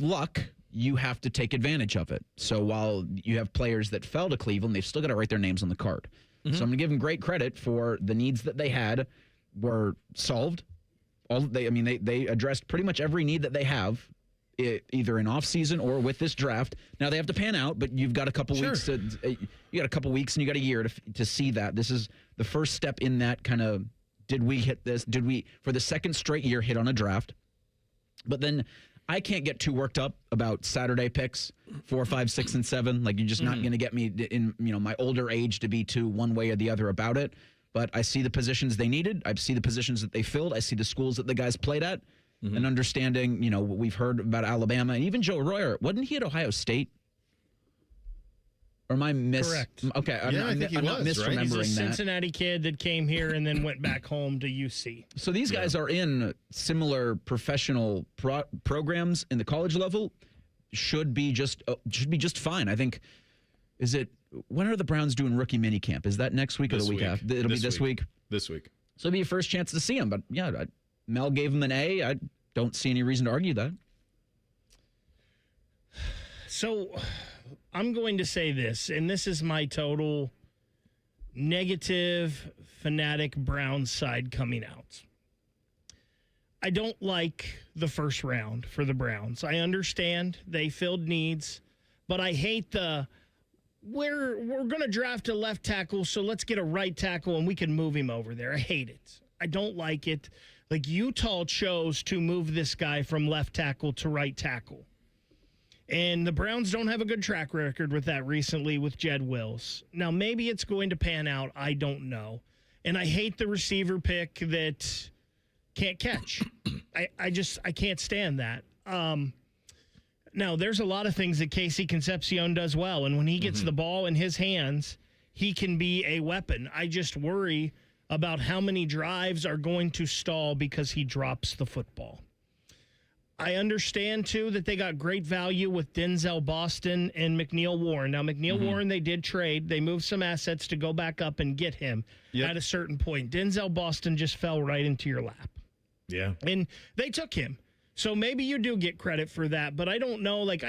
luck, you have to take advantage of it. So while you have players that fell to Cleveland, they've still got to write their names on the card. So I'm going to give them great credit for the needs that they had were solved. They addressed pretty much every need that they have, either in off season or with this draft. Now they have to pan out, but you've got a couple weeks. You got a couple weeks and you got a year to see that. This is the first step in that kind of. Did we hit this? Did we, for the second straight year, hit on a draft? But then I can't get too worked up about Saturday picks, 4, 5, 6, and 7. Like, you're just not going to get me in my older age to be too one way or the other about it. But I see the positions they needed. I see the positions that they filled. I see the schools that the guys played at. And understanding, what we've heard about Alabama. And even Joe Royer, wasn't he at Ohio State? Or am I Correct. Okay, I'm not misremembering He's a that. Cincinnati kid that came here and then went back home to UC. So these guys are in similar professional programs in the college level. Should be just fine. I think. When are the Browns doing rookie minicamp? Is that next week or the week after? It'll be this week. This week. So it'll be your first chance to see him. But yeah, Mel gave him an A. I don't see any reason to argue that. So I'm going to say this, and this is my total negative, fanatic Browns side coming out. I don't like the first round for the Browns. I understand they filled needs, but I hate we're going to draft a left tackle, so let's get a right tackle and we can move him over there. I hate it. I don't like it. Like, Utah chose to move this guy from left tackle to right tackle. And the Browns don't have a good track record with that recently with Jed Wills. Now, maybe it's going to pan out. I don't know. And I hate the receiver pick that can't catch. I can't stand that. Now, there's a lot of things that Casey Concepcion does well. And when he gets the ball in his hands, he can be a weapon. I just worry about how many drives are going to stall because he drops the football. I understand, too, that they got great value with Denzel Boston and McNeil Warren. Now, McNeil Warren, they did trade. They moved some assets to go back up and get him at a certain point. Denzel Boston just fell right into your lap. Yeah. And they took him. So maybe you do get credit for that, but I don't know. Like,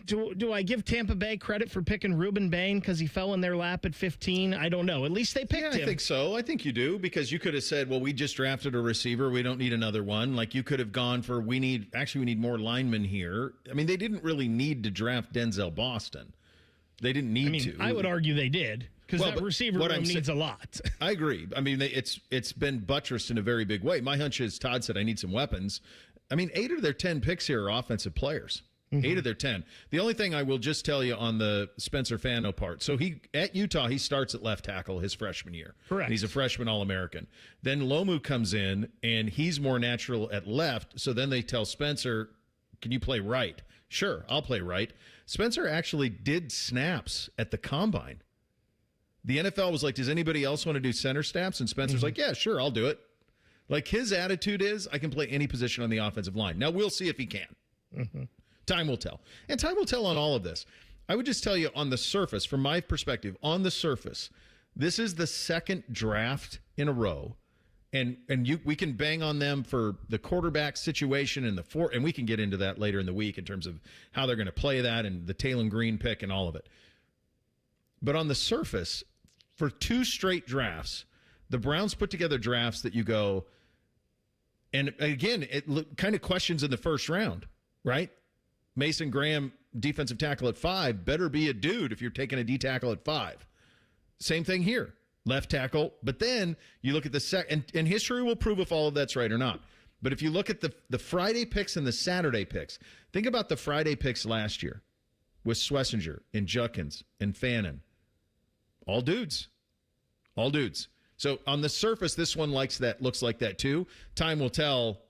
do I give Tampa Bay credit for picking Reuben Bain because he fell in their lap at 15? I don't know. At least they picked him. I think so. I think you do, because you could have said, well, we just drafted a receiver. We don't need another one. Like, you could have gone for, we need more linemen here. I mean, they didn't really need to draft Denzel Boston. They didn't need to. I would argue they did, because that receiver room needs a lot. I agree. I mean, it's been buttressed in a very big way. My hunch is, Todd said, I need some weapons. I mean, 8 of their 10 picks here are offensive players. 8 of their 10. The only thing I will just tell you on the Spencer Fano part. So at Utah, he starts at left tackle his freshman year. Correct. And he's a freshman All-American. Then Lomu comes in, and he's more natural at left. So then they tell Spencer, can you play right? Sure, I'll play right. Spencer actually did snaps at the combine. The NFL was like, does anybody else want to do center snaps? And Spencer's like, yeah, sure, I'll do it. Like, his attitude is, I can play any position on the offensive line. Now, we'll see if he can. Time will tell. And time will tell on all of this. I would just tell you, on the surface, from my perspective, on the surface, this is the second draft in a row And we can bang on them for the quarterback situation and and we can get into that later in the week in terms of how they're going to play that and the Taylor Green pick and all of it. But on the surface, for 2 straight drafts, the Browns put together drafts that you go, and again, it kind of questions in the first round, right? Mason Graham, defensive tackle at 5, better be a dude if you're taking a D tackle at 5. Same thing here. Left tackle, but then you look at the second, and history will prove if all of that's right or not. But if you look at the Friday picks and the Saturday picks, think about the Friday picks last year with Schlesinger and Judkins and Fannin. All dudes. So on the surface, this one looks like that too. Time will tell,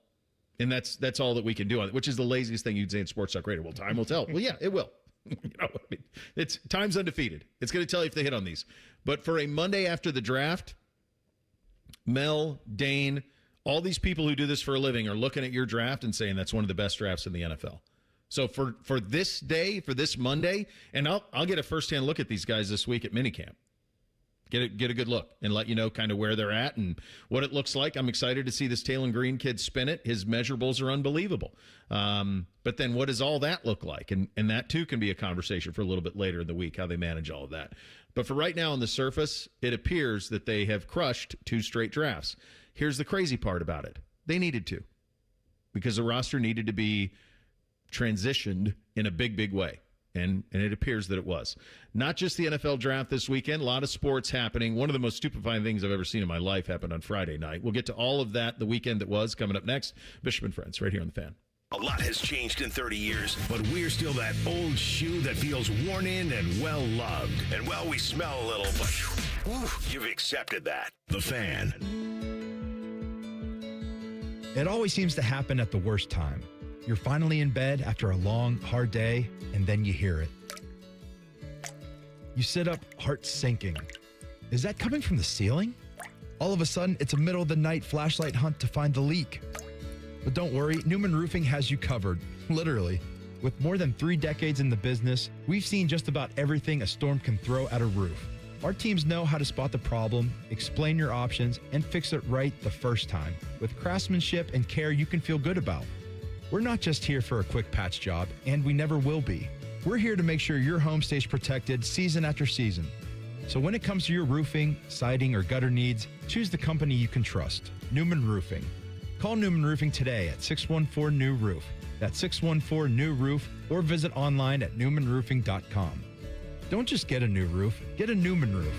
and that's all that we can do on it, which is the laziest thing you'd say in Sports Talk Radio. Well, time will tell. Well, yeah, it will. It's time's undefeated. It's going to tell you if they hit on these. But for a Monday after the draft, Mel, Dane, all these people who do this for a living are looking at your draft and saying that's one of the best drafts in the NFL. So for this day, for this Monday, and I'll get a firsthand look at these guys this week at minicamp. Get a good look and let you know kind of where they're at and what it looks like. I'm excited to see this Taylor Green kid spin it. His measurables are unbelievable. But then what does all that look like? And that, too, can be a conversation for a little bit later in the week, how they manage all of that. But for right now on the surface, it appears that they have crushed 2 straight drafts. Here's the crazy part about it. They needed to, because the roster needed to be transitioned in a big, big way. And it appears that it was. Not just the NFL draft this weekend, a lot of sports happening. One of the most stupefying things I've ever seen in my life happened on Friday night. We'll get to all of that the weekend that was coming up next. Bishop and Friends, right here on The Fan. A lot has changed in 30 years, but we're still that old shoe that feels worn in and well-loved. And, well, we smell a little, but you've accepted that. The Fan. It always seems to happen at the worst time. You're finally in bed after a long, hard day, and then you hear it. You sit up, heart sinking. Is that coming from the ceiling? All of a sudden, it's a middle-of-the-night flashlight hunt to find the leak. But don't worry, Newman Roofing has you covered, literally. With more than 3 decades in the business, we've seen just about everything a storm can throw at a roof. Our teams know how to spot the problem, explain your options, and fix it right the first time, with craftsmanship and care you can feel good about. We're not just here for a quick patch job, and we never will be. We're here to make sure your home stays protected season after season. So when it comes to your roofing, siding, or gutter needs, choose the company you can trust, Newman Roofing. Call Newman Roofing today at 614-NEW-ROOF. That's 614-NEW-ROOF, or visit online at newmanroofing.com. Don't just get a new roof, get a Newman roof.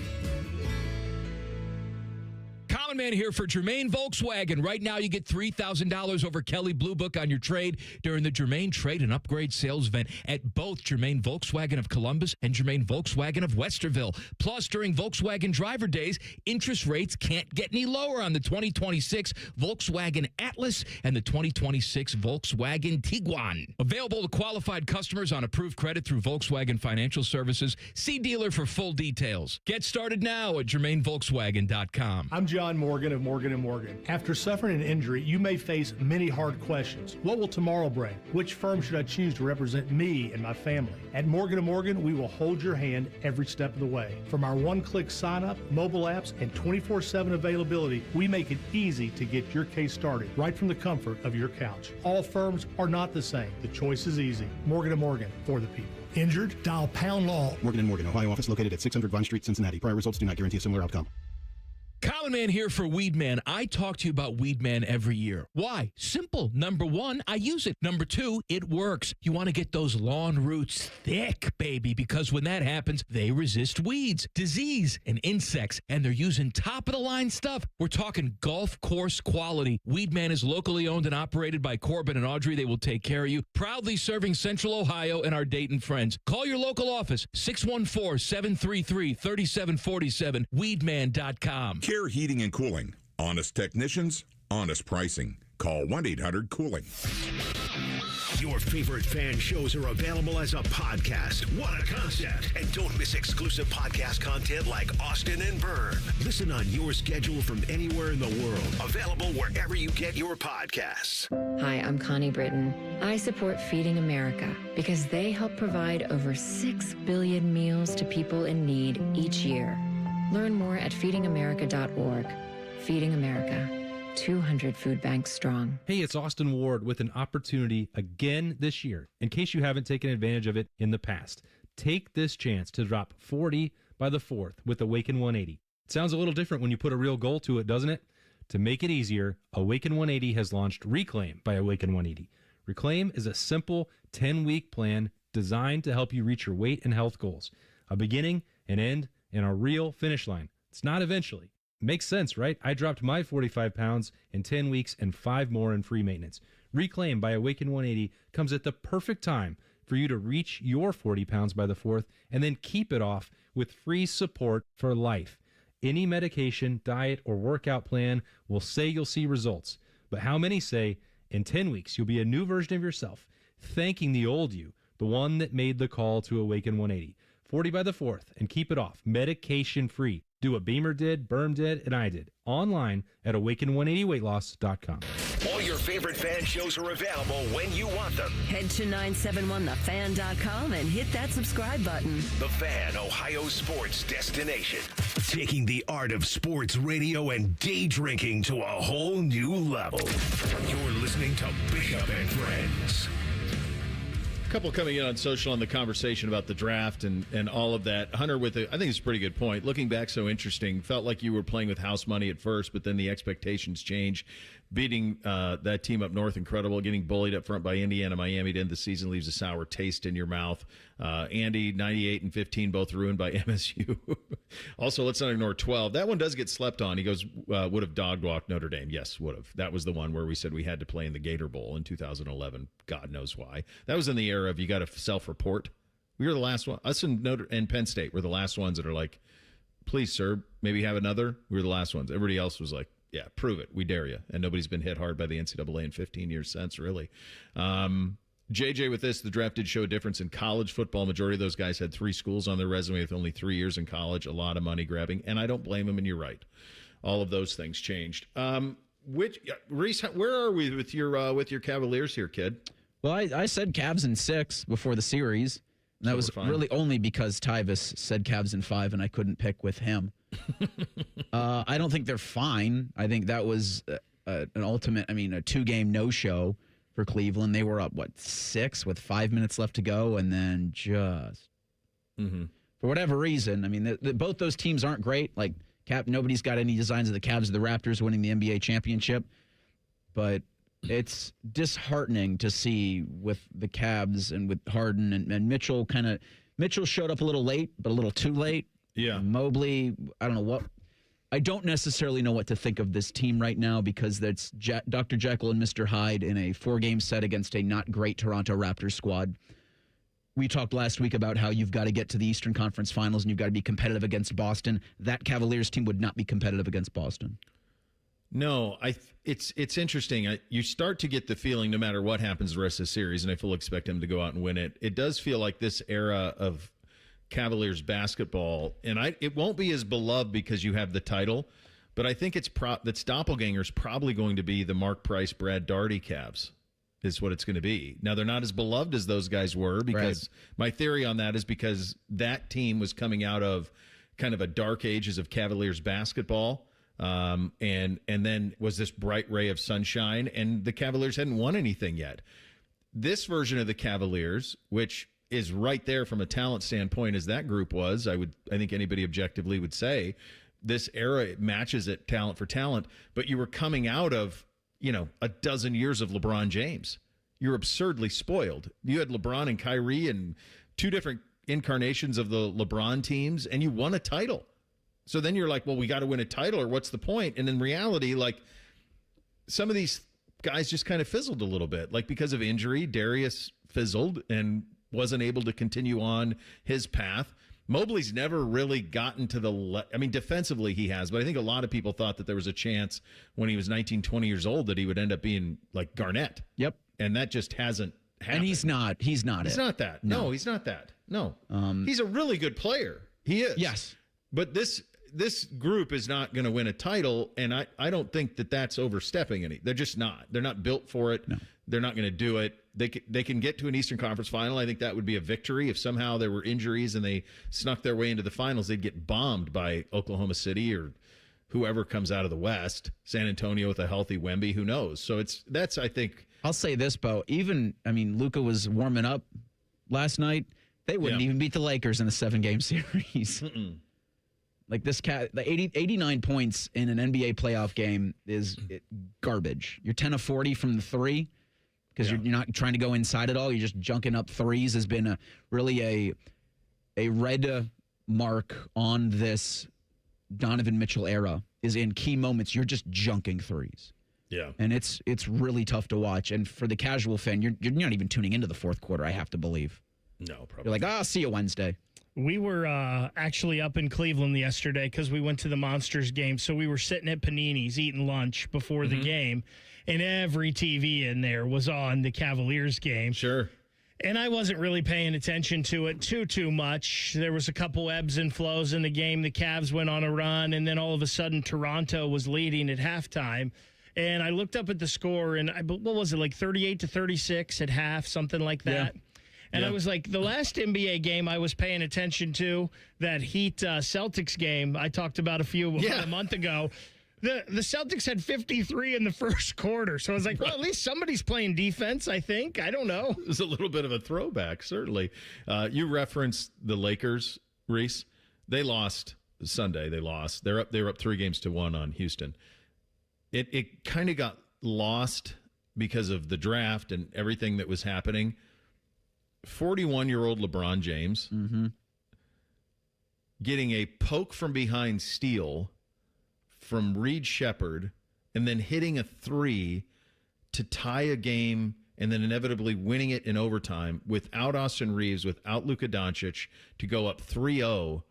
Common Man here for Germain Volkswagen. Right now, you get $3,000 over Kelly Blue Book on your trade during the Germain Trade and Upgrade Sales Event at both Germain Volkswagen of Columbus and Germain Volkswagen of Westerville. Plus, during Volkswagen Driver Days, interest rates can't get any lower on the 2026 Volkswagen Atlas and the 2026 Volkswagen Tiguan. Available to qualified customers on approved credit through Volkswagen Financial Services. See dealer for full details. Get started now at GermainVolkswagen.com. I'm John Morgan of Morgan & Morgan. After suffering an injury, you may face many hard questions. What will tomorrow bring? Which firm should I choose to represent me and my family? At Morgan & Morgan, we will hold your hand every step of the way. From our one-click sign-up, mobile apps, and 24/7 availability, we make it easy to get your case started right from the comfort of your couch. All firms are not the same. The choice is easy. Morgan & Morgan, for the people. Injured? Dial # law. Morgan & Morgan, Ohio office located at 600 Vine Street, Cincinnati. Prior results do not guarantee a similar outcome. Common Man here for Weed Man. I talk to you about Weed Man every year. Why? Simple. Number 1, I use it. Number 2, it works. You want to get those lawn roots thick, baby, because when that happens, they resist weeds, disease, and insects, and they're using top-of-the-line stuff. We're talking golf course quality. Weed Man is locally owned and operated by Corbin and Audrey. They will take care of you. Proudly serving Central Ohio and our Dayton friends. Call your local office, 614-733-3747, weedman.com. Care Heating and Cooling. Honest technicians, honest pricing. Call 1-800-COOLING. Your favorite fan shows are available as a podcast. What a concept. And don't miss exclusive podcast content like Austin and Byrne. Listen on your schedule from anywhere in the world. Available wherever you get your podcasts. Hi, I'm Connie Britton. I support Feeding America because they help provide over 6 billion meals to people in need each year. Learn more at feedingamerica.org. Feeding America. 200 food banks strong. Hey, it's Austin Ward with an opportunity again this year. In case you haven't taken advantage of it in the past, take this chance to drop 40 by the 4th with Awaken 180. It sounds a little different when you put a real goal to it, doesn't it? To make it easier, Awaken 180 has launched Reclaim by Awaken 180. Reclaim is a simple 10-week plan designed to help you reach your weight and health goals. A beginning, an end, and a real finish line. It's not eventually. Makes sense, right? I dropped my 45 pounds in 10 weeks and 5 more in free maintenance. Reclaim by Awaken 180 comes at the perfect time for you to reach your 40 pounds by the 4th and then keep it off with free support for life. Any medication, diet, or workout plan will say you'll see results. But how many say in 10 weeks you'll be a new version of yourself, thanking the old you, the one that made the call to Awaken 180. 40 by the 4th and keep it off, medication free. Do what Beamer did, Berm did, and I did. Online at awaken180weightloss.com. All your favorite fan shows are available when you want them. Head to 971thefan.com and hit that subscribe button. The Fan, Ohio sports destination. Taking the art of sports radio and day drinking to a whole new level. You're listening to Bishop and Friends. Couple coming in on social on the conversation about the draft and all of that. Hunter, I think it's a pretty good point. Looking back, so interesting. Felt like you were playing with house money at first, but then the expectations change. Beating that team up north, incredible. Getting bullied up front by Indiana, Miami to end the season leaves a sour taste in your mouth. Andy, 98 and 15, both ruined by MSU. Also, let's not ignore 12. That one does get slept on. He goes, would have dog walked Notre Dame. Yes, would have. That was the one where we said we had to play in the Gator Bowl in 2011. God knows why. That was in the era of you got to self-report. We were the last one. Us and Penn State were the last ones that are like, please, sir, maybe have another. We were the last ones. Everybody else was like, yeah, prove it. We dare you. And nobody's been hit hard by the NCAA in 15 years since, really. JJ with this, the draft did show a difference in college football. Majority of those guys had 3 schools on their resume with only 3 years in college, a lot of money grabbing. And I don't blame them, and you're right. All of those things changed. Reese, where are we with your Cavaliers here, kid? Well, I said Cavs in 6 before the series. And that was really only because Tyvus said Cavs in 5, and I couldn't pick with him. I don't think they're fine. I think that was a 2-game no-show for Cleveland. They were up, 6 with 5 minutes left to go, and then just for whatever reason, both those teams aren't great. Like, nobody's got any designs of the Cavs or the Raptors winning the NBA championship, but it's disheartening to see with the Cavs and with Harden and Mitchell. Mitchell showed up a little late, but a little too late. Yeah. Mobley, I don't know what. I don't necessarily know what to think of this team right now because that's Dr. Jekyll and Mr. Hyde in a 4-game set against a not great Toronto Raptors squad. We talked last week about how you've got to get to the Eastern Conference Finals and you've got to be competitive against Boston. That Cavaliers team would not be competitive against Boston. No, it's interesting. You start to get the feeling no matter what happens the rest of the series, and I fully expect them to go out and win it. It does feel like this era of Cavaliers basketball, and it won't be as beloved because you have the title, but I think that's Doppelganger's probably going to be the Mark Price, Brad Daugherty Cavs is what it's going to be. Now, they're not as beloved as those guys were because my theory on that is because that team was coming out of kind of a dark ages of Cavaliers basketball. And then was this bright ray of sunshine, and the Cavaliers hadn't won anything yet. This version of the Cavaliers, which is right there from a talent standpoint as that group was, I think anybody objectively would say this era matches it talent for talent, but you were coming out of, a dozen years of LeBron James. You're absurdly spoiled. You had LeBron and Kyrie and 2 different incarnations of the LeBron teams, and you won a title. So then you're like, well, we got to win a title, or what's the point? And in reality, like, some of these guys just kind of fizzled a little bit. Like, because of injury, Darius fizzled and wasn't able to continue on his path. Mobley's never really gotten to defensively he has, but I think a lot of people thought that there was a chance when he was 19, 20 years old that he would end up being like Garnett. Yep. And that just hasn't happened. And he's not He's not that. No, he's not that. No. He's a really good player. He is. Yes. But this group is not going to win a title, and I don't think that that's overstepping any. They're just not. They're not built for it. No. They're not going to do it. They can get to an Eastern Conference final. I think that would be a victory. If somehow there were injuries and they snuck their way into the finals, they'd get bombed by Oklahoma City or whoever comes out of the West. San Antonio with a healthy Wemby, who knows? So that's I think. I'll say this, Bo. Luka was warming up last night. They wouldn't even beat the Lakers in a 7-game series. Like this cat, the 89 points in an NBA playoff game is garbage. You're 10 of 40 from the three because you're not trying to go inside at all. You're just junking up threes. Has been really a red mark on this Donovan Mitchell era. Is in key moments you're just junking threes. Yeah, and it's really tough to watch. And for the casual fan, you're not even tuning into the fourth quarter. I have to believe. No, probably. You're like, I'll see you Wednesday. We were actually up in Cleveland yesterday because we went to the Monsters game. So we were sitting at Panini's eating lunch before the game, and every TV in there was on the Cavaliers game. Sure. And I wasn't really paying attention to it too much. There was a couple ebbs and flows in the game. The Cavs went on a run, and then all of a sudden Toronto was leading at halftime. And I looked up at the score, and what was it, like 38-36 at half, something like that? Yeah. And I was like, the last NBA game I was paying attention to, that Heat Celtics game I talked about a month ago, the Celtics had 53 in the first quarter. So I was like, well, at least somebody's playing defense, I think. I don't know. It was a little bit of a throwback, certainly. You referenced the Lakers, Reese. They lost Sunday. They lost. They're up 3-1 on Houston. It kind of got lost because of the draft and everything that was happening. 41-year-old LeBron James getting a poke from behind steal from Reed Shepherd and then hitting a three to tie a game and then inevitably winning it in overtime without Austin Reeves, without Luka Doncic, to go up 3-0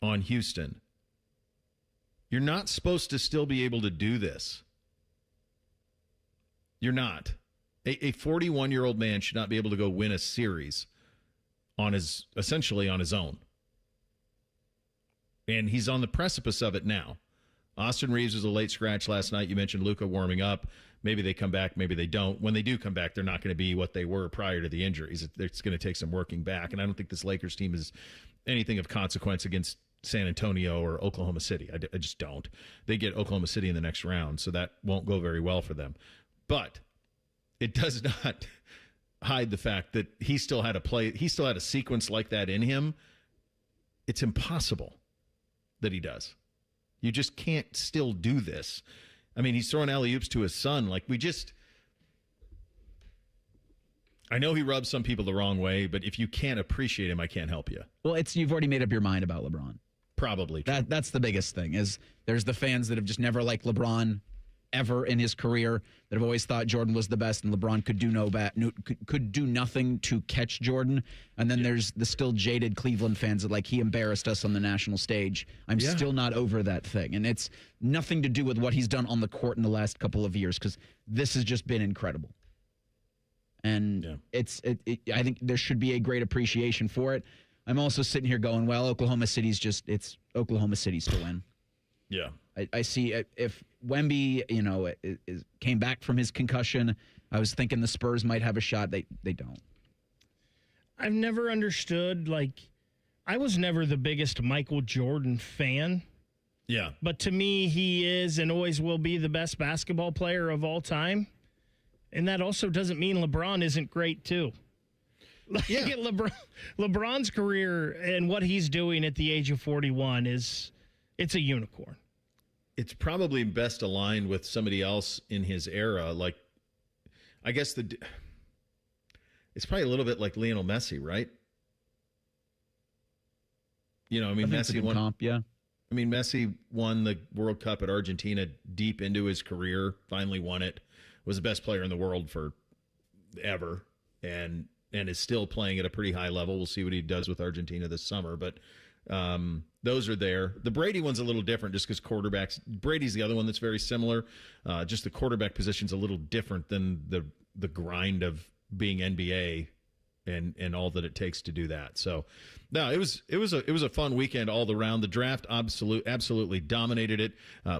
on Houston. You're not supposed to still be able to do this. You're not. A 41-year-old man should not be able to go win a series essentially on his own. And he's on the precipice of it now. Austin Reeves was a late scratch last night. You mentioned Luka warming up. Maybe they come back, maybe they don't. When they do come back, they're not going to be what they were prior to the injuries. It's going to take some working back. And I don't think this Lakers team is anything of consequence against San Antonio or Oklahoma City. I just don't. They get Oklahoma City in the next round, so that won't go very well for them. But it does not hide the fact that he still had a sequence like that in him. It's impossible that he does. You just can't still do this. I mean, he's throwing alley-oops to his son. I know he rubs some people the wrong way, but if you can't appreciate him, I can't help you. Well, you've already made up your mind about LeBron. Probably. That's the biggest thing, is there's the fans that have just never liked LeBron ever in his career, that have always thought Jordan was the best and LeBron could do nothing to catch Jordan. And then there's the still jaded Cleveland fans that he embarrassed us on the national stage. I'm still not over that thing. And it's nothing to do with what he's done on the court in the last couple of years, because this has just been incredible. And I think there should be a great appreciation for it. I'm also sitting here going, well, Oklahoma City's it's Oklahoma City's to win. Yeah. I see if Wemby, came back from his concussion, I was thinking the Spurs might have a shot. They don't. I've never understood, I was never the biggest Michael Jordan fan. Yeah. But to me, he is and always will be the best basketball player of all time. And that also doesn't mean LeBron isn't great, too. LeBron's career and what he's doing at the age of 41 it's a unicorn. It's probably best aligned with somebody else in his era. I guess it's probably a little bit like Lionel Messi, right? Messi won. Comp, yeah. Messi won the World Cup at Argentina deep into his career, finally won it, was the best player in the world for ever, and is still playing at a pretty high level. We'll see what he does with Argentina this summer, but those are there. The Brady one's a little different just because quarterbacks. Brady's the other one that's very similar. Just the quarterback position's a little different than the grind of being NBA and all that it takes to do that. So, no, it was a fun weekend all around. The draft absolutely dominated it.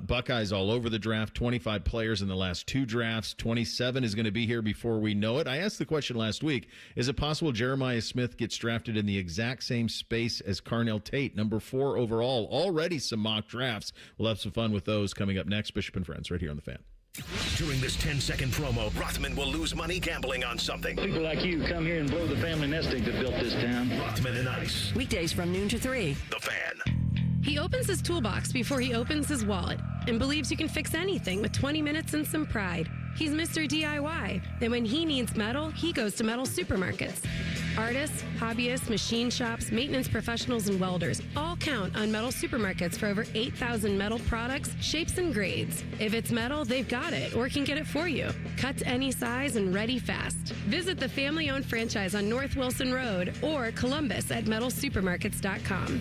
Buckeyes all over the draft. 25 players in the last 2 drafts. 27 is going to be here before we know it. I asked the question last week: is it possible Jeremiah Smith gets drafted in the exact same space as Carnell Tate, number 4 overall? Already some mock drafts. We'll have some fun with those coming up next. Bishop and Friends, right here on The Fan. During this 10-second promo, Rothman will lose money gambling on something. People like you come here and blow the family nest egg that built this town. Rothman and Ice. Weekdays from noon to 3. The Fan. He opens his toolbox before he opens his wallet and believes you can fix anything with 20 minutes and some pride. He's Mr. DIY. And when he needs metal, he goes to metal supermarkets. Artists, hobbyists, machine shops, maintenance professionals, and welders all count on metal supermarkets for over 8,000 metal products, shapes, and grades. If it's metal, they've got it or can get it for you. Cut to any size and ready fast. Visit the family-owned franchise on North Wilson Road or Columbus at metalsupermarkets.com.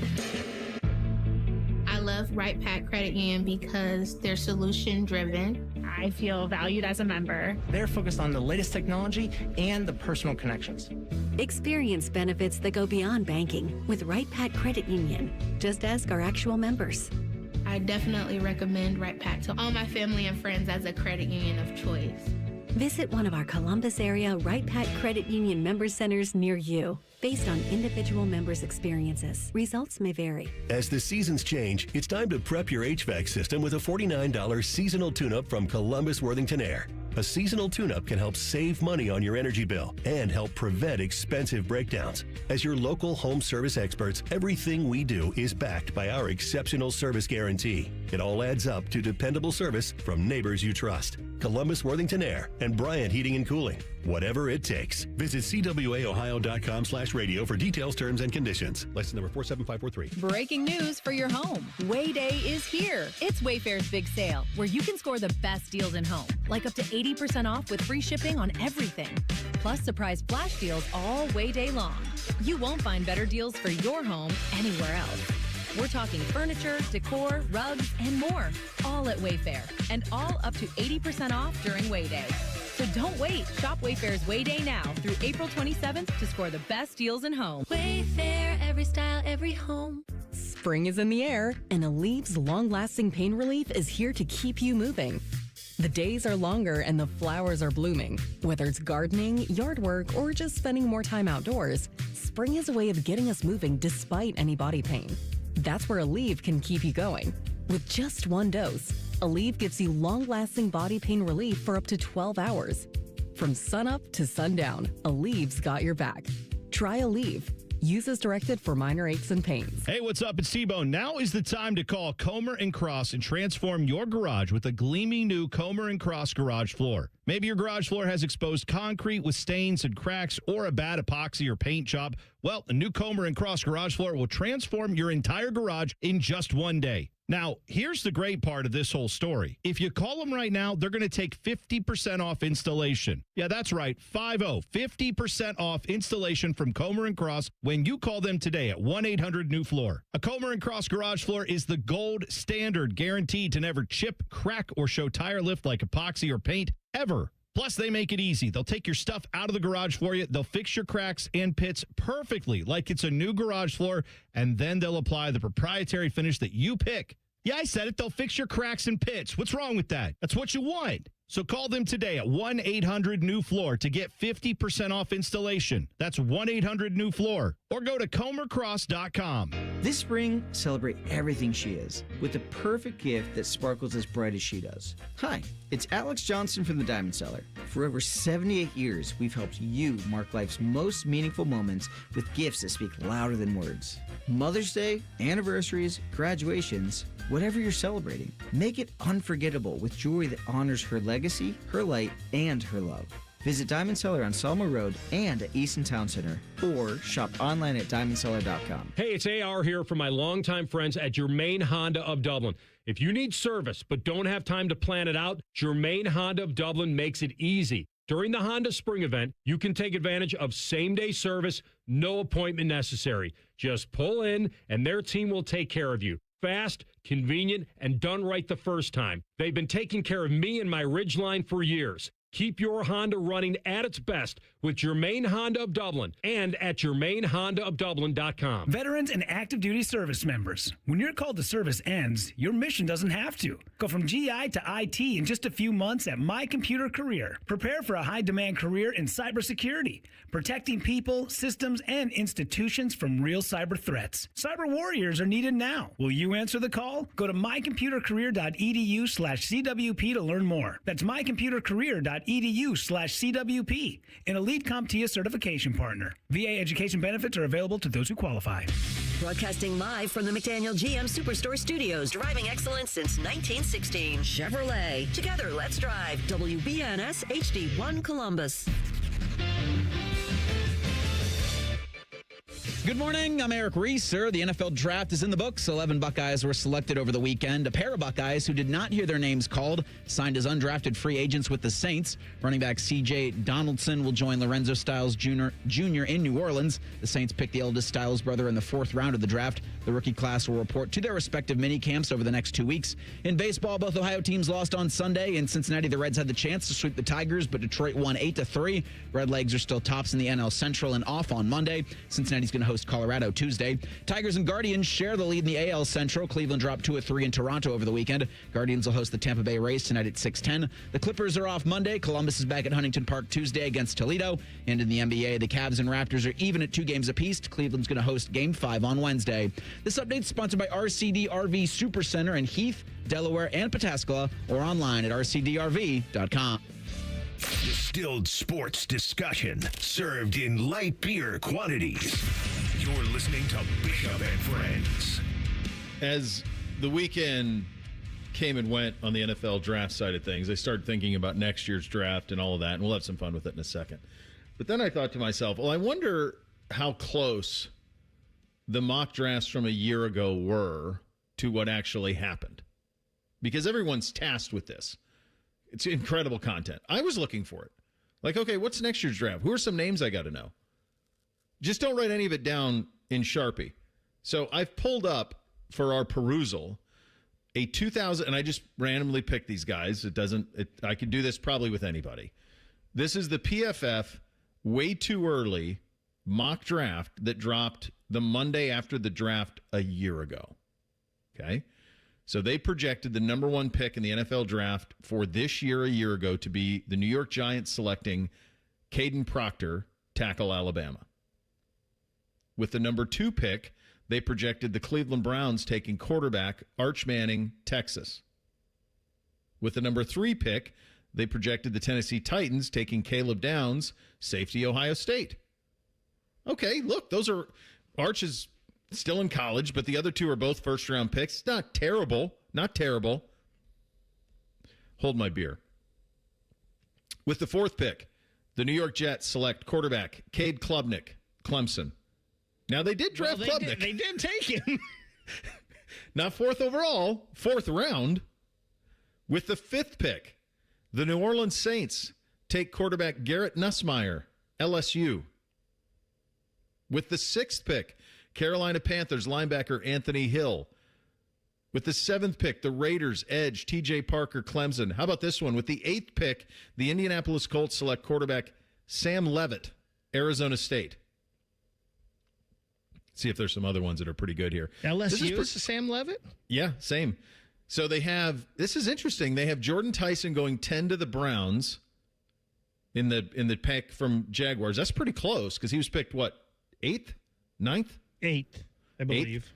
I love Right Pack Credit Union because they're solution driven. I feel valued as a member. They're focused on the latest technology and the personal connections. Experience benefits that go beyond banking with Right Pack Credit Union. Just ask our actual members. I definitely recommend Right Pack to all my family and friends as a credit union of choice. Visit one of our Columbus area Right Pack Credit Union member centers near you. Based on individual members' experiences, results may vary. As the seasons change, it's time to prep your HVAC system with a $49 seasonal tune-up from Columbus Worthington Air. A seasonal tune-up can help save money on your energy bill and help prevent expensive breakdowns. As your local home service experts, everything we do is backed by our exceptional service guarantee. It all adds up to dependable service from neighbors you trust. Columbus Worthington Air and Bryant Heating and Cooling. Whatever it takes. Visit cwaohio.com/radio for details, terms, and conditions. License number 47543. Breaking news for your home. Way Day is here. It's Wayfair's big sale, where you can score the best deals in home, like up to 80% off with free shipping on everything. Plus surprise flash deals all Way Day long. You won't find better deals for your home anywhere else. We're talking furniture, decor, rugs, and more, all at Wayfair, and all up to 80% off during Way Day. So don't wait. Shop Wayfair's Way Day now through April 27th to score the best deals in home. Wayfair, every style, every home. Spring is in the air, and Alev's long-lasting pain relief is here to keep you moving. The days are longer and the flowers are blooming. Whether it's gardening, yard work, or just spending more time outdoors, spring is a way of getting us moving despite any body pain. That's where Aleve can keep you going. With just 1 dose, Aleve gives you long-lasting body pain relief for up to 12 hours. From sunup to sundown, Aleve's got your back. Try Aleve. Use as directed for minor aches and pains. Hey, what's up? It's T-Bone. Now is the time to call Comer & Cross and transform your garage with a gleaming new Comer & Cross garage floor. Maybe your garage floor has exposed concrete with stains and cracks or a bad epoxy or paint job. Well, a new Comer & Cross garage floor will transform your entire garage in just 1 day. Now, here's the great part of this whole story. If you call them right now, they're going to take 50% off installation. Yeah, that's right, 50% off installation from Comer & Cross when you call them today at 1-800-NEW-FLOOR. A Comer & Cross garage floor is the gold standard, guaranteed to never chip, crack, or show tire lift like epoxy or paint ever. Plus, they make it easy. They'll take your stuff out of the garage for you. They'll fix your cracks and pits perfectly like it's a new garage floor, and then they'll apply the proprietary finish that you pick. Yeah, I said it. They'll fix your cracks and pits. What's wrong with that? That's what you want. So call them today at 1-800-NEW-FLOOR to get 50% off installation. That's 1-800-NEW-FLOOR. Or go to comercross.com. This spring, celebrate everything she is with the perfect gift that sparkles as bright as she does. Hi, it's Alex Johnson from the Diamond Cellar. For over 78 years, we've helped you mark life's most meaningful moments with gifts that speak louder than words. Mother's Day, anniversaries, graduations, whatever you're celebrating, make it unforgettable with jewelry that honors her legacy, her light, and her love. Visit Diamond Cellar on Selma Road and at Easton Town Center, or shop online at diamondcellar.com. Hey, it's AR here from my longtime friends at Germain Honda of Dublin. If you need service but don't have time to plan it out, Germain Honda of Dublin makes it easy. During the Honda Spring event, you can take advantage of same-day service, no appointment necessary. Just pull in, and their team will take care of you. Fast, convenient, and done right the first time. They've been taking care of me and my Ridgeline for years. Keep your Honda running at its best with Germain Honda of Dublin and at GermainHondaofDublin.com. Veterans and active duty service members, when your call to service ends, your mission doesn't have to. Go from GI to IT in just a few months at My Computer Career. Prepare for a high-demand career in cybersecurity, protecting people, systems, and institutions from real cyber threats. Cyber warriors are needed now. Will you answer the call? Go to mycomputercareer.edu/CWP to learn more. That's mycomputercareer.edu/CWP, an Elite CompTIA certification partner. VA education benefits are available to those who qualify. Broadcasting live from the McDaniel GM Superstore Studios, driving excellence since 1916. Chevrolet. Together, let's drive. WBNS HD1 Columbus. Good morning. I'm Eric Reeser. The NFL draft is in the books. 11 Buckeyes were selected over the weekend. A pair of Buckeyes who did not hear their names called signed as undrafted free agents with the Saints. Running back C.J. Donaldson will join Lorenzo Styles Jr. in New Orleans. The Saints picked the eldest Styles brother in the 4th round of the draft. The rookie class will report to their respective mini camps over the next 2 weeks. In baseball, both Ohio teams lost on Sunday. In Cincinnati, the Reds had the chance to sweep the Tigers, but Detroit won 8-3. Redlegs are still tops in the NL Central and off on Monday. Cincinnati's going to host Colorado Tuesday. Tigers and Guardians share the lead in the AL Central. Cleveland dropped 2-3 in Toronto over the weekend. Guardians will host the Tampa Bay Rays tonight at 6:10. The Clippers are off Monday. Columbus is back at Huntington Park Tuesday against Toledo. And in the NBA, the Cavs and Raptors are even at 2 games apiece. Cleveland's going to host Game 5 on Wednesday. This update is sponsored by RCD RV Supercenter in Heath, Delaware, and Pataskala, or online at rcdrv.com. Distilled sports discussion served in light beer quantities. You're listening to Bishop and Friends. As the weekend came and went on the NFL draft side of things, I started thinking about next year's draft and all of that, and we'll have some fun with it in a second. But then I thought to myself, well, I wonder how close the mock drafts from a year ago were to what actually happened. Because everyone's tasked with this. It's incredible content. I was looking for it. Like, okay, what's next year's draft? Who are some names I got to know? Just don't write any of it down in Sharpie. So I've pulled up for our perusal a 2000, and I just randomly picked these guys. I could do this probably with anybody. This is the PFF way too early mock draft that dropped the Monday after the draft a year ago. Okay? So they projected the number 1 pick in the NFL draft for this year a year ago to be the New York Giants selecting Caden Proctor, tackle Alabama. With the number 2 pick, they projected the Cleveland Browns taking quarterback Arch Manning, Texas. With the number 3 pick, they projected the Tennessee Titans taking Caleb Downs, safety, Ohio State. Okay, look, those are Arch is still in college, but the other 2 are both first-round picks. Not terrible. Not terrible. Hold my beer. With the 4th pick, the New York Jets select quarterback Cade Klubnik, Clemson. Now, they did draft Klubnik. They did take him. Not 4th overall, 4th round. With the 5th pick, the New Orleans Saints take quarterback Garrett Nussmeier, LSU. With the 6th pick, Carolina Panthers linebacker Anthony Hill. With the 7th pick, the Raiders edge TJ Parker, Clemson. How about this one? With the 8th pick, the Indianapolis Colts select quarterback Sam Leavitt, Arizona State. See if there's some other ones that are pretty good here. LSU is Sam Leavitt? Yeah, same. So they have, this is interesting, they have Jordan Tyson going 10 to the Browns in the pick from Jaguars. That's pretty close because he was picked, what, 8th? 9th? 8th, I believe. 8th?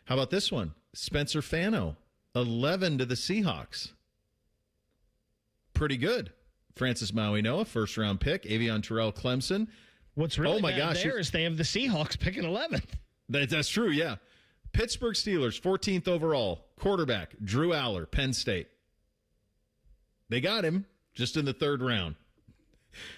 How about this one? Spencer Fano, 11 to the Seahawks. Pretty good. Francis Maui-Noah, first-round pick. Avion Terrell, Clemson. What's really bad there is they have the Seahawks picking 11th. That's true, yeah. Pittsburgh Steelers, 14th overall. Quarterback, Drew Aller, Penn State. They got him just in the 3rd round.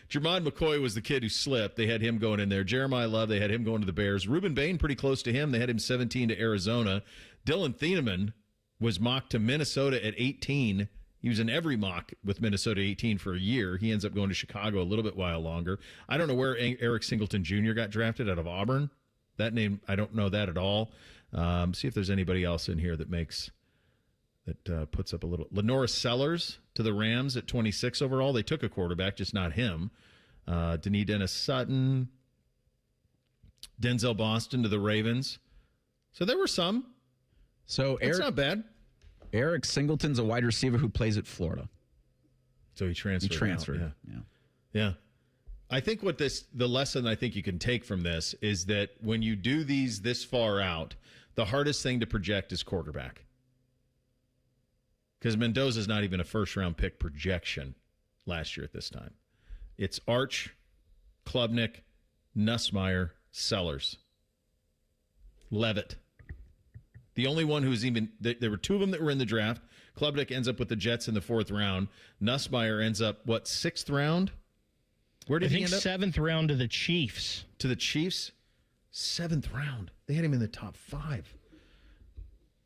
Jermon McCoy was the kid who slipped. They had him going in there. Jeremiah Love, they had him going to the Bears. Reuben Bain, pretty close to him. They had him 17 to Arizona. Dylan Thieneman was mocked to Minnesota at 18. He was in every mock with Minnesota 18 for a year. He ends up going to Chicago a little bit while longer. I don't know where Eric Singleton Jr. got drafted, out of Auburn. That name, I don't know that at all. See if there's anybody else in here that puts up a little. Lenora Sellers, to the Rams at 26 overall. They took a quarterback, just not him. Denis Dennis Sutton, Denzel Boston to the Ravens. So there were some. So That's not bad. Eric Singleton's a wide receiver who plays at Florida. So he transferred. Out. Yeah. I think the lesson I think you can take from this is that when you do these this far out, the hardest thing to project is quarterback. Because Mendoza's not even a first-round pick projection last year at this time. It's Arch, Klubnik, Nussmeier, Sellers, Levitt. The only one who's even – there were two of them that were in the draft. Klubnik ends up with the Jets in the 4th round. Nussmeier ends up, 6th round? Where did he end up? 7th round to the Chiefs. To the Chiefs? 7th round. They had him in the top 5.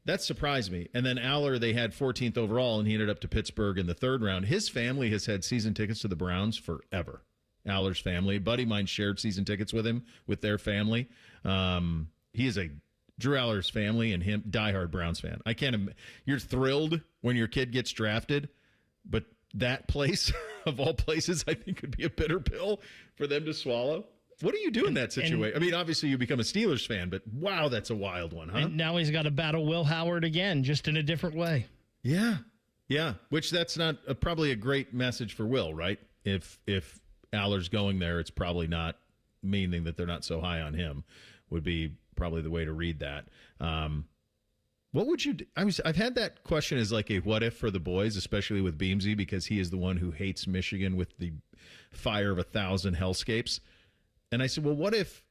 That surprised me. And then Aller, they had 14th overall, and he ended up to Pittsburgh in the 3rd round. His family has had season tickets to the Browns forever. Aller's family. A buddy of mine shared season tickets with him, with their family. He is a Drew Aller's family and him, diehard Browns fan. You're thrilled when your kid gets drafted, but that place, of all places, I think would be a bitter pill for them to swallow. What do you do in that situation? I mean, obviously you become a Steelers fan, but wow, that's a wild one, huh? And now he's got to battle Will Howard again, just in a different way. Yeah. Which that's not probably a great message for Will, right? If Aller's going there, it's probably not meaning that they're not so high on him. Would be probably the way to read that. What would you do? I've had that question as like a what if for the boys, especially with Beamsy, because he is the one who hates Michigan with the fire of 1,000 hellscapes. And I said, well, what if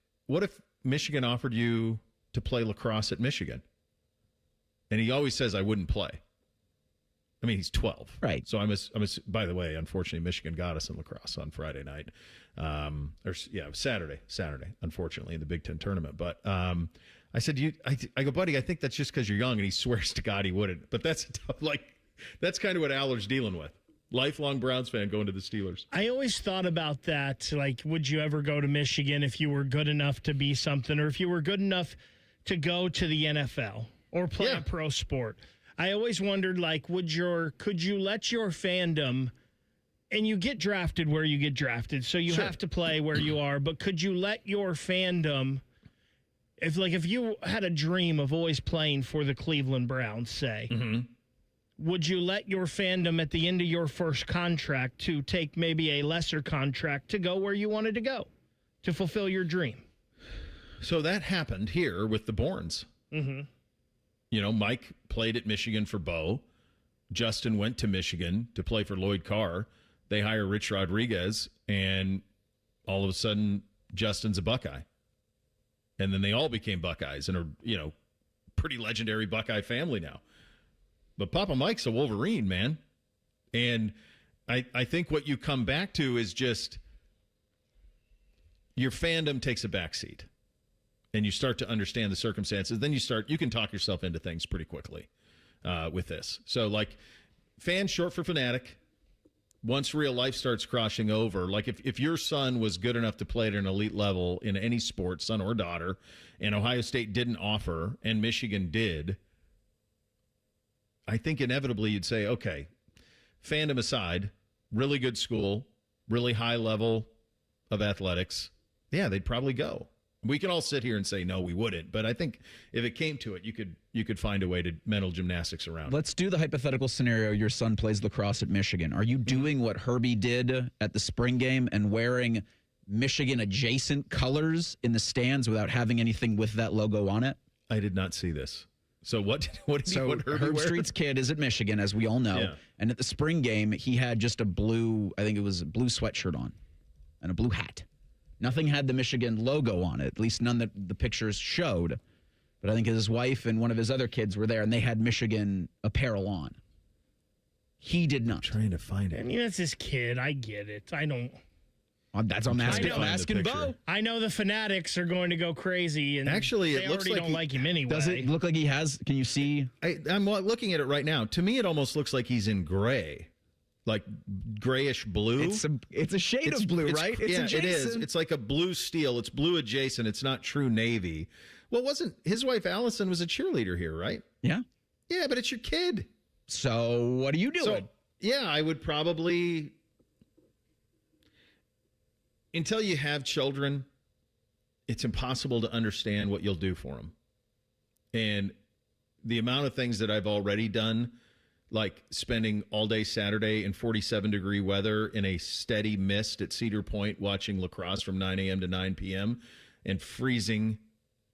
Michigan offered you to play lacrosse at Michigan? And he always says, I wouldn't play. I mean, he's 12. Right. So by the way, unfortunately, Michigan got us in lacrosse on Friday night. Saturday, unfortunately, in the Big Ten tournament. But I said, I go, buddy, I think that's just because you're young, and he swears to God he wouldn't. But that's kind of what Aller's dealing with. Lifelong Browns fan going to the Steelers. I always thought about that. Like, would you ever go to Michigan if you were good enough to be something, or if you were good enough to go to the NFL or play a pro sport? I always wondered, like, could you let your fandom, and you get drafted where you get drafted, so you have to play where you are, but could you let your fandom, if you had a dream of always playing for the Cleveland Browns, say, would you let your fandom at the end of your first contract to take maybe a lesser contract to go where you wanted to go, to fulfill your dream? So that happened here with the Bournes. Mm-hmm. You know, Mike played at Michigan for Bo. Justin went to Michigan to play for Lloyd Carr. They hire Rich Rodriguez, and all of a sudden, Justin's a Buckeye. And then they all became Buckeyes and are, pretty legendary Buckeye family now. But Papa Mike's a Wolverine, man. And I think what you come back to is just your fandom takes a backseat. And you start to understand the circumstances. Then you can talk yourself into things pretty quickly with this. So, like, fan short for fanatic. Once real life starts crossing over, like if your son was good enough to play at an elite level in any sport, son or daughter, and Ohio State didn't offer and Michigan did, I think inevitably you'd say, okay, fandom aside, really good school, really high level of athletics, yeah, they'd probably go. We can all sit here and say, no, we wouldn't. But I think if it came to it, you could find a way to mental gymnastics around it. Let's do the hypothetical scenario. Your son plays lacrosse at Michigan. Are you doing what Herbie did at the spring game and wearing Michigan-adjacent colors in the stands without having anything with that logo on it? I did not see this. So what Herb Street's kid is at Michigan, as we all know. Yeah. And at the spring game, he had just a blue sweatshirt on and a blue hat. Nothing had the Michigan logo on it, at least none that the pictures showed. But I think his wife and one of his other kids were there, and they had Michigan apparel on. He did not. I'm trying to find it. I mean, that's his kid. I get it. I don't. That's I'm asking Bo. I know the fanatics are going to go crazy, and actually, they already don't like him anyway. Does it look like he has? Can you see? I'm looking at it right now. To me, it almost looks like he's in gray. Like grayish blue. It's a shade of blue, right? It's adjacent. It is. It's like a blue steel. It's blue adjacent. It's not true navy. Well, his wife Allison was a cheerleader here, right? Yeah. Yeah, but it's your kid. So what are you doing? Yeah, I would probably, until you have children, it's impossible to understand what you'll do for them. And the amount of things that I've already done, like spending all day Saturday in 47-degree weather in a steady mist at Cedar Point watching lacrosse from 9 a.m. to 9 p.m. and freezing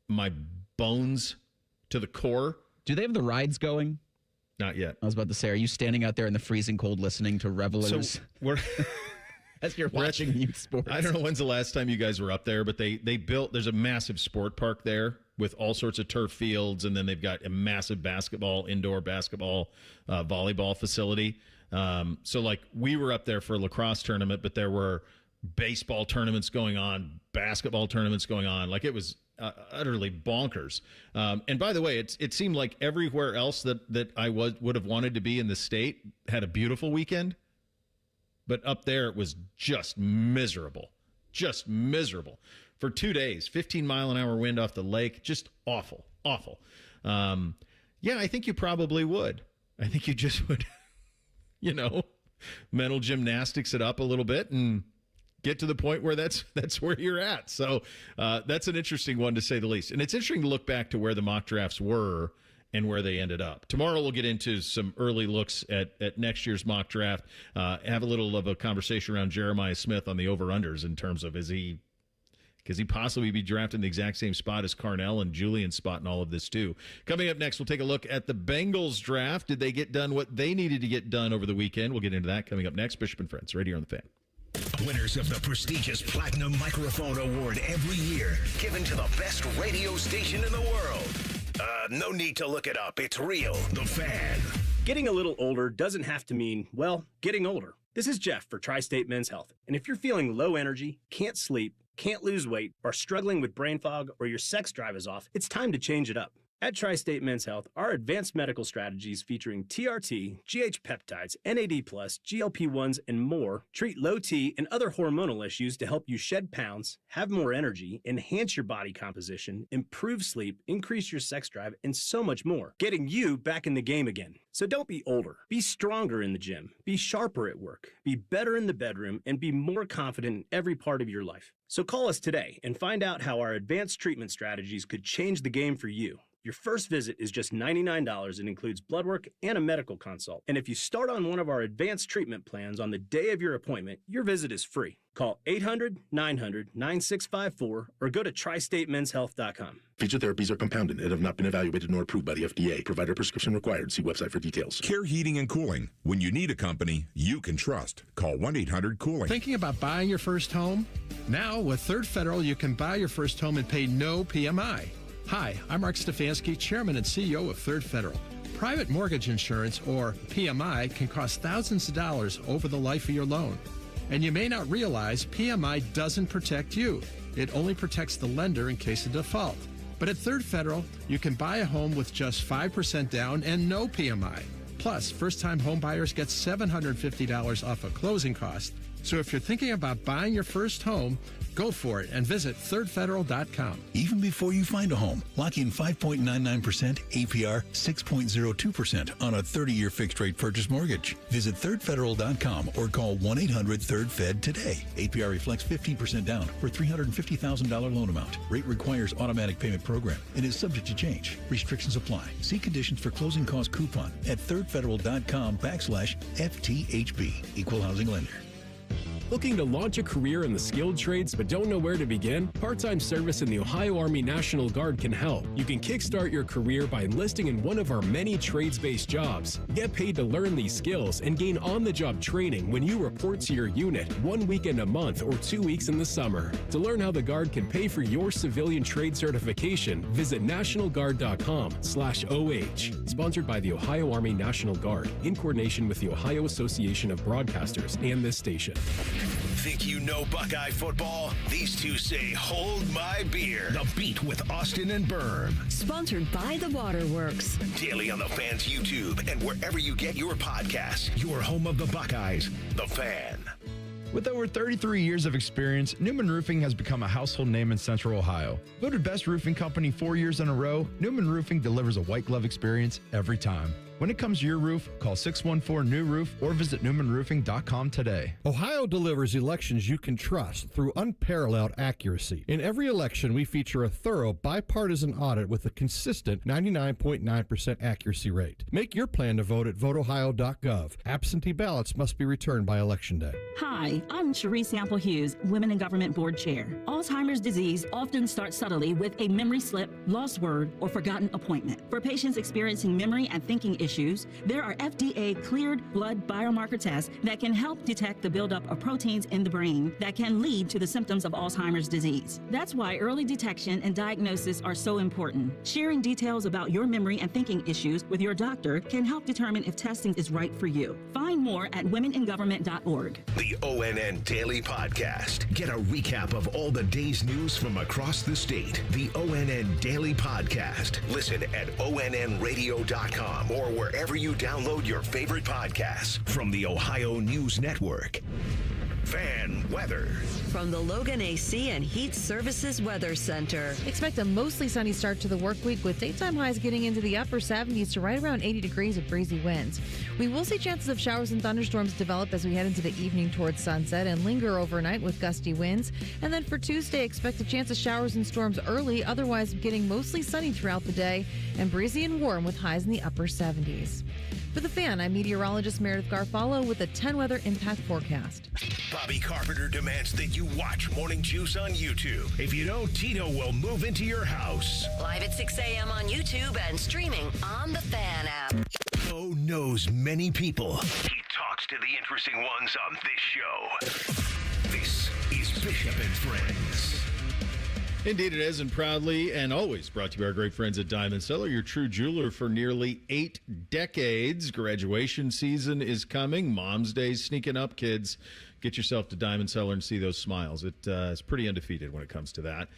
my bones to the core. Do they have the rides going? Not yet. I was about to say, are you standing out there in the freezing cold listening to revelers? So we're as you're watching youth sports. I don't know when's the last time you guys were up there, but they built, there's a massive sport park there with all sorts of turf fields, and then they've got a massive indoor basketball, volleyball facility. So like we were up there for a lacrosse tournament, but there were baseball tournaments going on, basketball tournaments going on. Like it was utterly bonkers. And by the way, it seemed like everywhere else that I would have wanted to be in the state had a beautiful weekend. But up there, it was just miserable. For 2 days, 15-mile-an-hour wind off the lake, just awful. Yeah, I think you probably would. I think you just would, mental gymnastics it up a little bit and get to the point where that's where you're at. So that's an interesting one, to say the least. And it's interesting to look back to where the mock drafts were and where they ended up. Tomorrow we'll get into some early looks at next year's mock draft, have a little of a conversation around Jeremiah Smith on the over-unders in terms of, could he possibly be drafted in the exact same spot as Carnell and Julian's spot in all of this too? Coming up next, we'll take a look at the Bengals draft. Did they get done what they needed to get done over the weekend? We'll get into that coming up next. Bishop and Friends, right here on The Fan. Winners of the prestigious Platinum Microphone Award every year, given to the best radio station in the world. No need to look it up. It's real. The Fan. Getting a little older doesn't have to mean, well, getting older. This is Jeff for Tri-State Men's Health. And if you're feeling low energy, can't sleep, can't lose weight, are struggling with brain fog, or your sex drive is off, it's time to change it up. At Tri-State Men's Health, our advanced medical strategies featuring TRT, GH peptides, NAD+, GLP-1s, and more treat low T and other hormonal issues to help you shed pounds, have more energy, enhance your body composition, improve sleep, increase your sex drive, and so much more, getting you back in the game again. So don't be older. Be stronger in the gym. Be sharper at work. Be better in the bedroom, and be more confident in every part of your life. So call us today and find out how our advanced treatment strategies could change the game for you. Your first visit is just $99 and includes blood work and a medical consult. And if you start on one of our advanced treatment plans on the day of your appointment, your visit is free. Call 800-900-9654 or go to tristatemenshealth.com. Featured therapies are compounded and have not been evaluated nor approved by the FDA. Provider prescription required. See website for details. Care Heating and Cooling. When you need a company you can trust, call 1-800-COOLING. Thinking about buying your first home? Now, with Third Federal, you can buy your first home and pay no PMI. Hi, I'm Mark Stefanski, Chairman and CEO of Third Federal. Private mortgage insurance, or PMI, can cost thousands of dollars over the life of your loan. And you may not realize PMI doesn't protect you. It only protects the lender in case of default. But at Third Federal, you can buy a home with just 5% down and no PMI. Plus, first-time home buyers get $750 off a closing cost. So if you're thinking about buying your first home, go for it and visit thirdfederal.com. Even before you find a home, lock in 5.99% APR, 6.02% on a 30-year fixed-rate purchase mortgage. Visit thirdfederal.com or call 1-800-3rd-FED today. APR reflects 15% down for $350,000 loan amount. Rate requires automatic payment program and is subject to change. Restrictions apply. See conditions for closing cost coupon at thirdfederal.com/FTHB. Equal housing lender. Looking to launch a career in the skilled trades but don't know where to begin? Part-time service in the Ohio Army National Guard can help. You can kickstart your career by enlisting in one of our many trades-based jobs. Get paid to learn these skills and gain on-the-job training when you report to your unit 1 weekend a month or 2 weeks in the summer. To learn how the Guard can pay for your civilian trade certification, visit nationalguard.com/OH. Sponsored by the Ohio Army National Guard in coordination with the Ohio Association of Broadcasters and this station. Think you know Buckeye football? These two say, hold my beer. The Beat with Austin and Berm. Sponsored by the Waterworks. Daily on the Fan's YouTube and wherever you get your podcasts. Your home of the Buckeyes, The Fan. With over 33 years of experience, Newman Roofing has become a household name in Central Ohio. Voted best roofing company 4 years in a row, Newman Roofing delivers a white glove experience every time. When it comes to your roof, call 614-NEW-ROOF or visit newmanroofing.com today. Ohio delivers elections you can trust through unparalleled accuracy. In every election, we feature a thorough bipartisan audit with a consistent 99.9% accuracy rate. Make your plan to vote at voteohio.gov. Absentee ballots must be returned by Election Day. Hi, I'm Cherie Sample Hughes, Women in Government Board Chair. Alzheimer's disease often starts subtly with a memory slip, lost word, or forgotten appointment. For patients experiencing memory and thinking issues, there are FDA-cleared blood biomarker tests that can help detect the buildup of proteins in the brain that can lead to the symptoms of Alzheimer's disease. That's why early detection and diagnosis are so important. Sharing details about your memory and thinking issues with your doctor can help determine if testing is right for you. Find more at womeningovernment.org. The ONN Daily Podcast. Get a recap of all the day's news from across the state. The ONN Daily Podcast. Listen at onnradio.com or wherever you download your favorite podcasts from the Ohio News Network. Fan weather. From the Logan AC and Heat Services Weather Center. Expect a mostly sunny start to the work week with daytime highs getting into the upper 70s to right around 80 degrees with breezy winds. We will see chances of showers and thunderstorms develop as we head into the evening towards sunset and linger overnight with gusty winds. And then for Tuesday, expect a chance of showers and storms early, otherwise getting mostly sunny throughout the day and breezy and warm with highs in the upper 70s. For The Fan, I'm meteorologist Meredith Garfalo with a 10 weather impact forecast. Bobby Carpenter demands that you watch Morning Juice on YouTube. If you don't, Tito will move into your house. Live at 6 a.m. on YouTube and streaming on the Fan app. Bo knows many people. He talks to the interesting ones on this show. This is Bishop and Friends. Indeed it is, and proudly and always brought to you by our great friends at Diamond Cellar, your true jeweler for nearly 8 decades. Graduation season is coming. Mom's Day's sneaking up, kids. Get yourself to Diamond Cellar and see those smiles. It's pretty undefeated when it comes to that.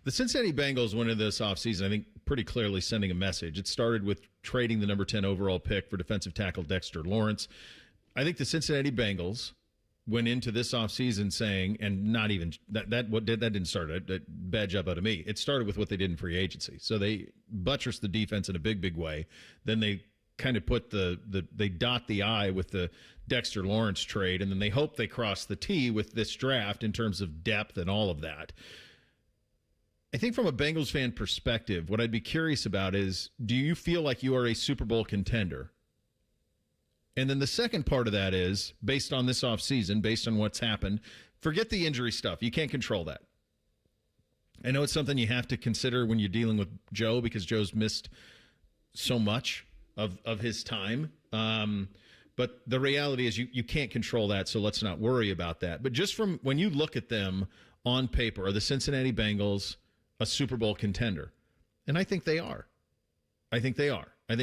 The Cincinnati Bengals went into this offseason, I think, pretty clearly sending a message. It started with trading the number 10 overall pick for defensive tackle Dexter Lawrence. I think the Cincinnati Bengals went into this offseason saying, and not even that didn't start it, that bad job out of me. It started with what they did in free agency. So they buttressed the defense in a big way. Then they kind of put they dot the I with the Dexter Lawrence trade, and then they hope they cross the T with this draft in terms of depth and all of that. I think from a Bengals fan perspective, what I'd be curious about is, do you feel like you are a Super Bowl contender? And then the second part of that is, based on this offseason, based on what's happened, forget the injury stuff. You can't control that. I know it's something you have to consider when you're dealing with Joe, because Joe's missed so much of his time. But the reality is you can't control that, so let's not worry about that. But just from when you look at them on paper, are the Cincinnati Bengals a Super Bowl contender? And I think they are. I think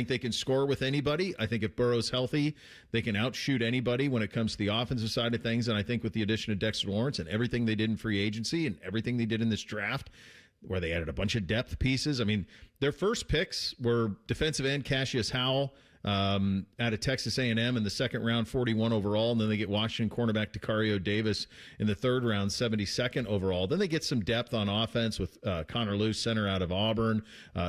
they can score with anybody. I think if Burrow's healthy, they can outshoot anybody when it comes to the offensive side of things. And I think with the addition of Dexter Lawrence and everything they did in free agency and everything they did in this draft, where they added a bunch of depth pieces. I mean, their first picks were defensive end Cassius Howell out of Texas A&M in the second round, 41 overall. And then they get Washington cornerback Decario Davis in the third round, 72nd overall. Then they get some depth on offense with Connor Luce, center out of Auburn,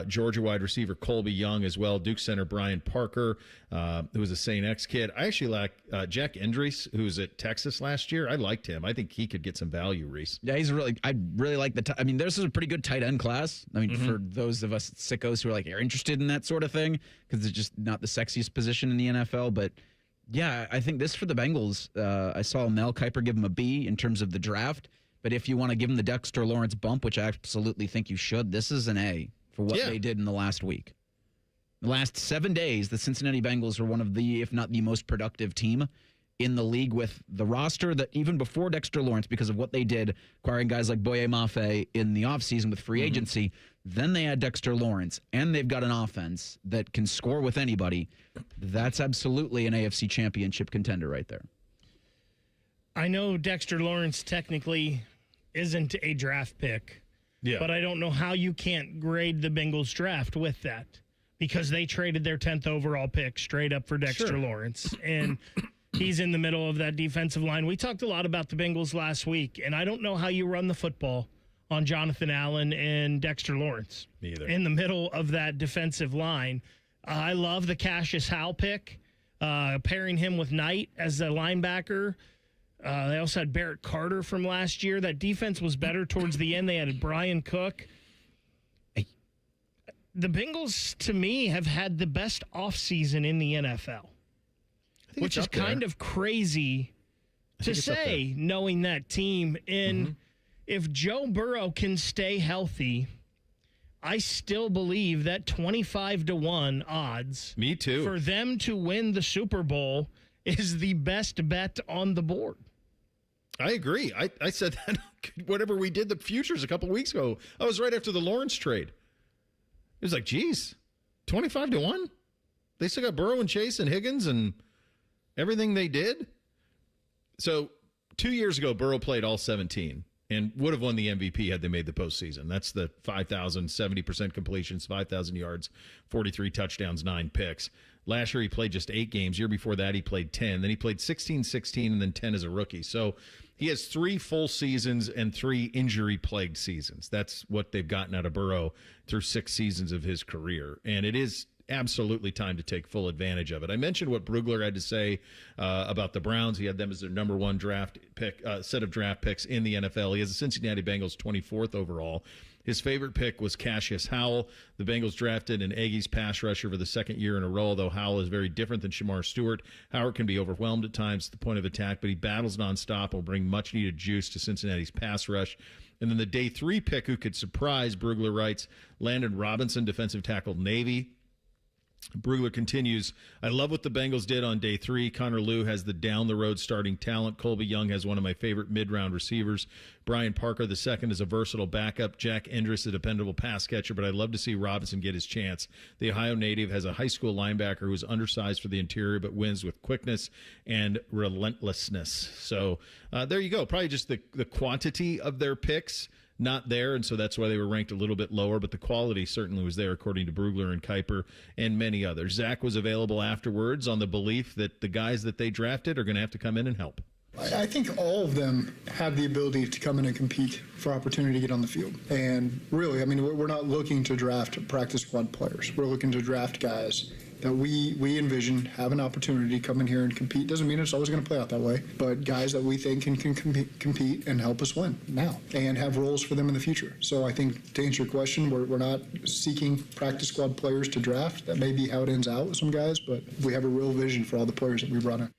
Georgia wide receiver Colby Young as well, Duke center Brian Parker, who was a St. X kid. I actually like Jack Endries, who was at Texas last year. I liked him. I think he could get some value, Reese. Yeah, I really like I mean, this is a pretty good tight end class. I mean, for those of us sickos who are interested in that sort of thing, because it's just not the sexiest position in the NFL. But yeah, I think this for the Bengals, I saw Mel Kiper give him a B in terms of the draft. But if you want to give him the Dexter Lawrence bump, which I absolutely think you should, this is an A for what they did in the last week. The last 7 days, the Cincinnati Bengals were one of the, if not the most productive team in the league with the roster that even before Dexter Lawrence, because of what they did, acquiring guys like Boye Mafe in the offseason with free agency, then they had Dexter Lawrence, and they've got an offense that can score with anybody. That's absolutely an AFC championship contender right there. I know Dexter Lawrence technically isn't a draft pick, but I don't know how you can't grade the Bengals draft with that, because they traded their 10th overall pick straight up for Dexter Lawrence, and he's in the middle of that defensive line. We talked a lot about the Bengals last week, and I don't know how you run the football on Jonathan Allen and Dexter Lawrence. Me either. In the middle of that defensive line. I love the Cassius Howell pick, pairing him with Knight as a linebacker. They also had Barrett Carter from last year. That defense was better towards the end. They had Brian Cook. The Bengals, to me, have had the best offseason in the NFL, which is kind of crazy to say, knowing that team. And if Joe Burrow can stay healthy, I still believe that 25-1 odds. Me too. For them to win the Super Bowl is the best bet on the board. I agree. I said that whatever we did the futures a couple weeks ago. I was right after the Lawrence trade. It was like, geez, 25-1? They still got Burrow and Chase and Higgins and everything they did. So 2 years ago, Burrow played all 17 and would have won the MVP had they made the postseason. That's the 70% completions, 5,000 yards, 43 touchdowns, 9 picks. Last year, he played just 8 games. Year before that, he played 10. Then he played 16, and then 10 as a rookie. So he has 3 full seasons and 3 injury-plagued seasons. That's what they've gotten out of Burrow through 6 seasons of his career. And it is absolutely time to take full advantage of it. I mentioned what Brugler had to say about the Browns. He had them as their number 1 draft pick, set of draft picks in the NFL. He has the Cincinnati Bengals 24th overall. His favorite pick was Cassius Howell. The Bengals drafted an Aggies pass rusher for the second year in a row, though Howell is very different than Shamar Stewart. Howard can be overwhelmed at times at the point of attack, but he battles nonstop, will bring much-needed juice to Cincinnati's pass rush. And then the day 3 pick who could surprise, Brugler writes, Landon Robinson, defensive tackle, Navy. Brugler continues, I love what the Bengals did on day 3. Connor Lew has the down-the-road starting talent. Colby Young has one of my favorite mid-round receivers. Brian Parker, the second, is a versatile backup. Jack Endress, a dependable pass catcher, but I'd love to see Robinson get his chance. The Ohio native has a high school linebacker who is undersized for the interior but wins with quickness and relentlessness. So there you go. Probably just the quantity of their picks not there, and so that's why they were ranked a little bit lower, but the quality certainly was there, according to Brugler and Kuiper and many others. Zach was available afterwards on the belief that the guys that they drafted are going to have to come in and help. I think all of them have the ability to come in and compete for opportunity to get on the field. And really, I mean, we're not looking to draft practice squad players. We're looking to draft guys that we envision have an opportunity to come in here and compete. Doesn't mean it's always going to play out that way, but guys that we think can compete and help us win now and have roles for them in the future. So I think to answer your question, we're not seeking practice squad players to draft. That may be how it ends out with some guys, but we have a real vision for all the players that we brought in.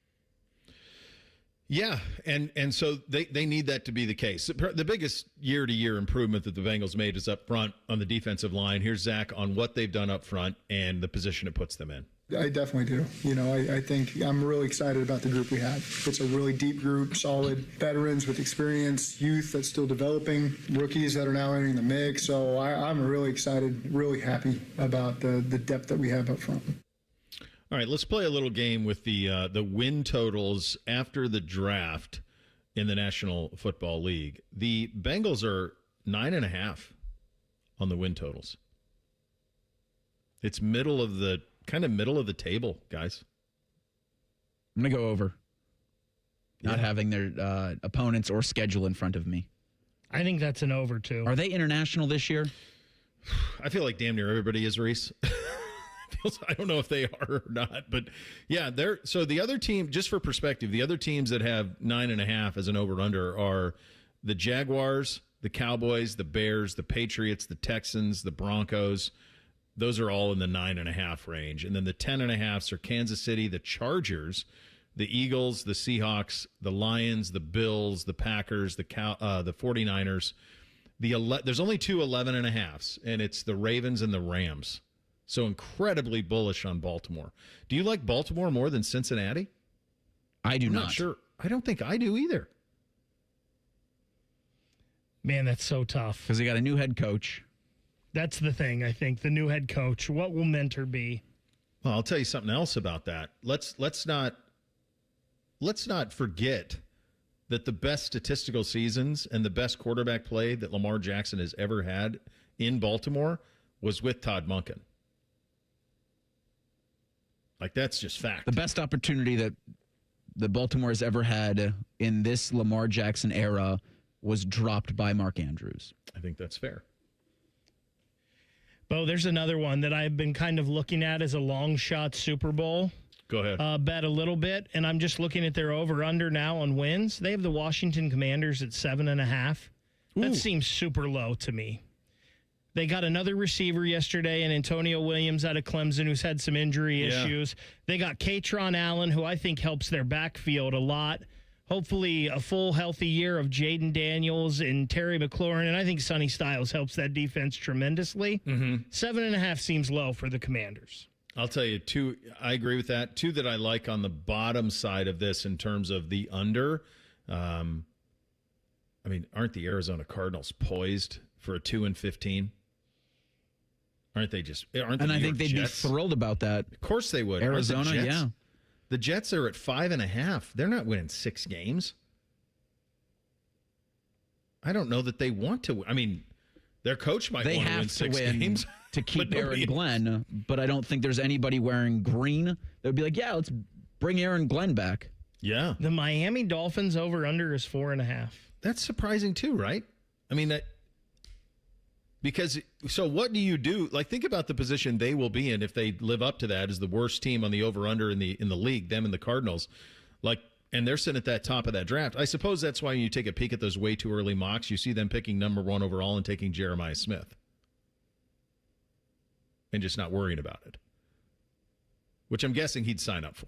Yeah, and so they need that to be the case. The biggest year-to-year improvement that the Bengals made is up front on the defensive line. Here's Zach on what they've done up front and the position it puts them in. I definitely do. You know, I think I'm really excited about the group we have. It's a really deep group, solid veterans with experience, youth that's still developing, rookies that are now entering the mix. So I'm really excited, really happy about the depth that we have up front. All right, let's play a little game with the win totals after the draft in the National Football League. The Bengals are 9.5 on the win totals. It's middle of the table, guys. I'm gonna go over. Not having their opponents or schedule in front of me. I think that's an over too. Are they international this year? I feel like damn near everybody is, Reese. I don't know if they are or not, but yeah, so the other team, just for perspective, the other teams that have 9.5 as an over-under are the Jaguars, the Cowboys, the Bears, the Patriots, the Texans, the Broncos. Those are all in the 9.5 range. And then the 10.5s are Kansas City, the Chargers, the Eagles, the Seahawks, the Lions, the Bills, the Packers, the 49ers. There's only 2 11.5s, and it's the Ravens and the Rams. So incredibly bullish on Baltimore. Do you like Baltimore more than Cincinnati? I do I'm not. Not sure. I don't think I do either. Man, that's so tough. Because they got a new head coach. That's the thing, I think. The new head coach. What will Mentor be? Well, I'll tell you something else about that. Let's not forget that the best statistical seasons and the best quarterback play that Lamar Jackson has ever had in Baltimore was with Todd Monken. Like, that's just fact. The best opportunity that the Baltimore has ever had in this Lamar Jackson era was dropped by Mark Andrews. I think that's fair. Bo, there's another one that I've been kind of looking at as a long shot Super Bowl. Go ahead. Bet a little bit, and I'm just looking at their over-under now on wins. They have the Washington Commanders at 7.5. That seems super low to me. They got another receiver yesterday, and Antonio Williams out of Clemson, who's had some injury issues. They got Katron Allen, who I think helps their backfield a lot. Hopefully a full, healthy year of Jaden Daniels and Terry McLaurin, and I think Sonny Styles helps that defense tremendously. 7.5 seems low for the Commanders. I'll tell you, two, I agree with that. Two that I like on the bottom side of this in terms of the under. Aren't the Arizona Cardinals poised for a 2-15? Aren't they just? Aren't and the I New think York they'd Jets? be thrilled about that. Of course they would. Arizona, yeah. The Jets are at 5.5. They're not winning 6 games. I don't know that they want to. Their coach might want to win 6 games to keep Aaron Glenn, but I don't think there's anybody wearing green that would be like, yeah, let's bring Aaron Glenn back. Yeah. The Miami Dolphins over-under is 4.5. That's surprising too, right? So what do you do? Like, think about the position they will be in if they live up to that as the worst team on the over-under in the league, them and the Cardinals. And they're sitting at that top of that draft. I suppose that's why you take a peek at those way too early mocks. You see them picking number 1 overall and taking Jeremiah Smith. And just not worrying about it. Which I'm guessing he'd sign up for.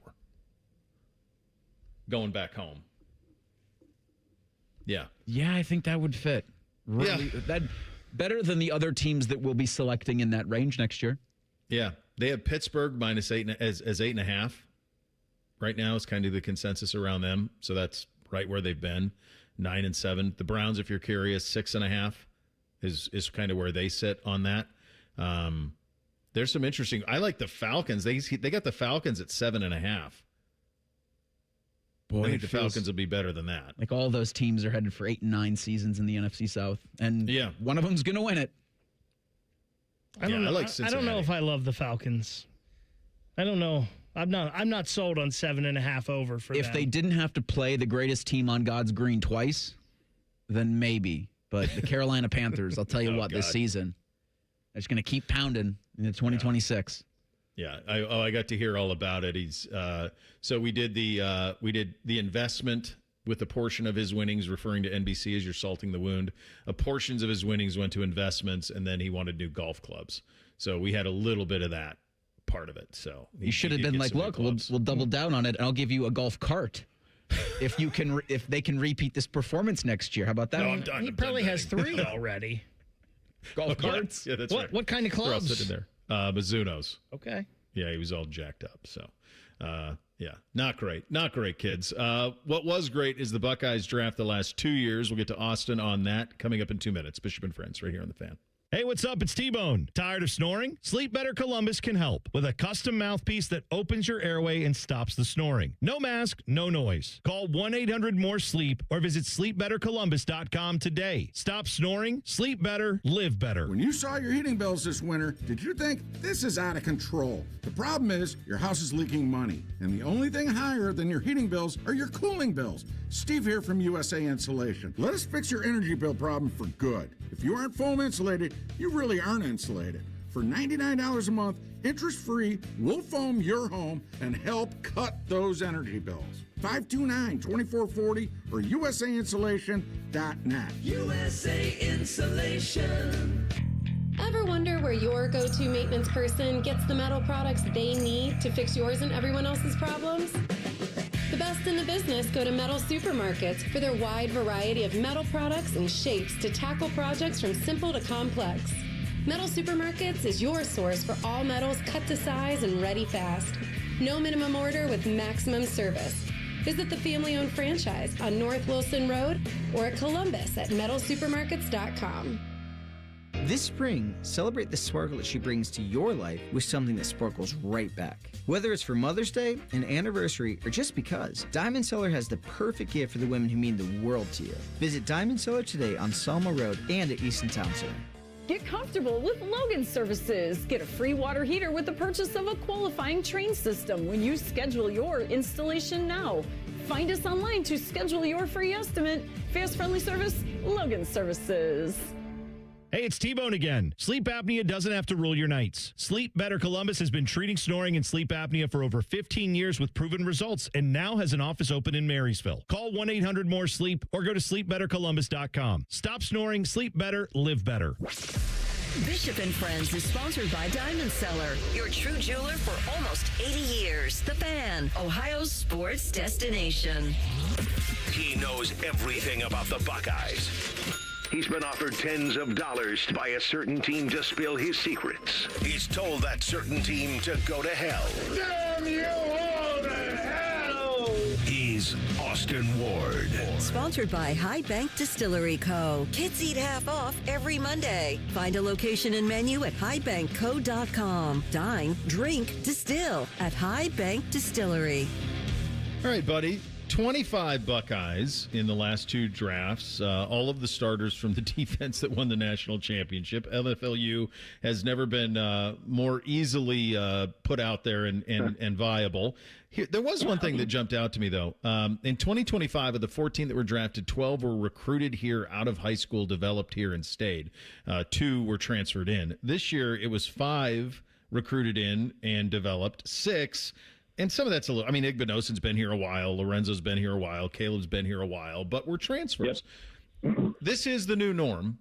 Going back home. Yeah. Yeah, I think that would fit. Really, that better than the other teams that will be selecting in that range next year. Yeah. They have Pittsburgh -8 as 8.5. Right now is kind of the consensus around them. So that's right where they've been. 9-7. The Browns, if you're curious, 6.5 is kind of where they sit on that. There's some interesting. I like the Falcons. They got the Falcons at 7.5. Boy, I think the Falcons will be better than that. Like all those teams are headed for 8 and 9 seasons in the NFC South, and one of them's going to win it. I don't know. I like I Cincinnati. don't know if I love the Falcons. I don't know. I'm not sold on 7.5 over for If them. they didn't have to play the greatest team on God's green twice, then maybe. But the Carolina Panthers, I'll tell you this season, they're just going to keep pounding into 2026. Yeah, I got to hear all about it. He's so we did the investment with a portion of his winnings, referring to NBC as you're salting the wound. Portions of his winnings went to investments, and then he wanted new golf clubs. So we had a little bit of that part of it. So you should have been like, look, we'll double down on it, and I'll give you a golf cart if they can repeat this performance next year. How about that? No, I'm done. He probably has 3 already. Golf carts? Yeah, that's right. What kind of They're all clubs? sitting there. Mizuno's. Okay. Yeah, he was all jacked up. So, not great. Not great, kids. What was great is the Buckeyes draft the last 2 years. We'll get to Austin on that coming up in 2 minutes. Bishop and Friends right here on The Fan. Hey, what's up? It's T-Bone. Tired of snoring? Sleep Better Columbus can help with a custom mouthpiece that opens your airway and stops the snoring. No mask, no noise. Call 1-800-MORE-SLEEP or visit sleepbettercolumbus.com today. Stop snoring, sleep better, live better. When you saw your heating bills this winter, did you think this is out of control? The problem is your house is leaking money, and the only thing higher than your heating bills are your cooling bills. Steve here from USA Insulation. Let us fix your energy bill problem for good. If you aren't foam insulated, you really aren't insulated. For $99 a month, interest-free, we'll foam your home and help cut those energy bills. 529-2440 or USAinsulation.net. USA Insulation. Ever wonder where your go-to maintenance person gets the metal products they need to fix yours and everyone else's problems? The best in the business go to Metal Supermarkets for their wide variety of metal products and shapes to tackle projects from simple to complex. Metal Supermarkets is your source for all metals cut to size and ready fast. No minimum order with maximum service. Visit the family-owned franchise on North Wilson Road or at Columbus at metalsupermarkets.com. This spring, celebrate the sparkle that she brings to your life with something that sparkles right back. Whether it's for Mother's Day, an anniversary, or just because, Diamond Cellar has the perfect gift for the women who mean the world to you. Visit Diamond Cellar today on Selma Road and at Easton Town Center. Get comfortable with Logan Services. Get a free water heater with the purchase of a qualifying train system when you schedule your installation now. Find us online to schedule your free estimate. Fast, friendly service, Logan Services. Hey, it's T-Bone again. Sleep apnea doesn't have to rule your nights. Sleep Better Columbus has been treating snoring and sleep apnea for over 15 years with proven results and now has an office open in Marysville. Call 1-800-MORE-SLEEP or go to sleepbettercolumbus.com. Stop snoring, sleep better, live better. Bishop and Friends is sponsored by Diamond Seller, your true jeweler for almost 80 years. The Fan, Ohio's sports destination. He knows everything about the Buckeyes. He's been offered tens of dollars by a certain team to spill his secrets. He's told that certain team to go to hell. Damn you all to hell! He's Austin Ward. Sponsored by High Bank Distillery Co. Kids eat half off every Monday. Find a location and menu at highbankco.com. Dine, drink, distill at High Bank Distillery. All right, buddy. 25 Buckeyes in the last two drafts, all of the starters from the defense that won the national championship. LFLU has never been more easily put out there and viable. There was one thing that jumped out to me, though. In 2025, of the 14 that were drafted, 12 were recruited here out of high school, developed here, and stayed. 2 were transferred in. This year, it was 5 recruited in and developed, 6. And some of that's a little, I mean, Igbinosun's been here a while, Lorenzo's been here a while, Caleb's been here a while, but we're transfers. Yep. This is the new norm,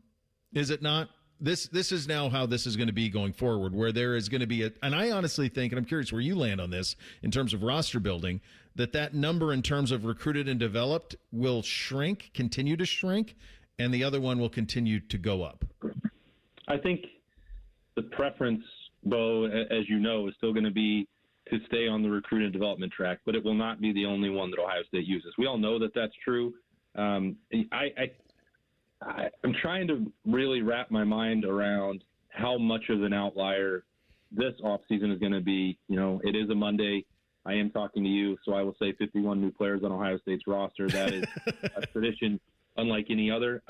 is it not? This is now how this is going to be going forward, where there is going to be and I honestly think, and I'm curious where you land on this in terms of roster building, that number in terms of recruited and developed will shrink, continue to shrink, and the other one will continue to go up. I think the preference, Bo, as you know, is still going to be to stay on the recruit and development track, but it will not be the only one that Ohio State uses. We all know that that's true. I'm trying to really wrap my mind around how much of an outlier this offseason is going to be. You know, it is a Monday. I am talking to you, so I will say 51 new players on Ohio State's roster. That is a tradition unlike any other.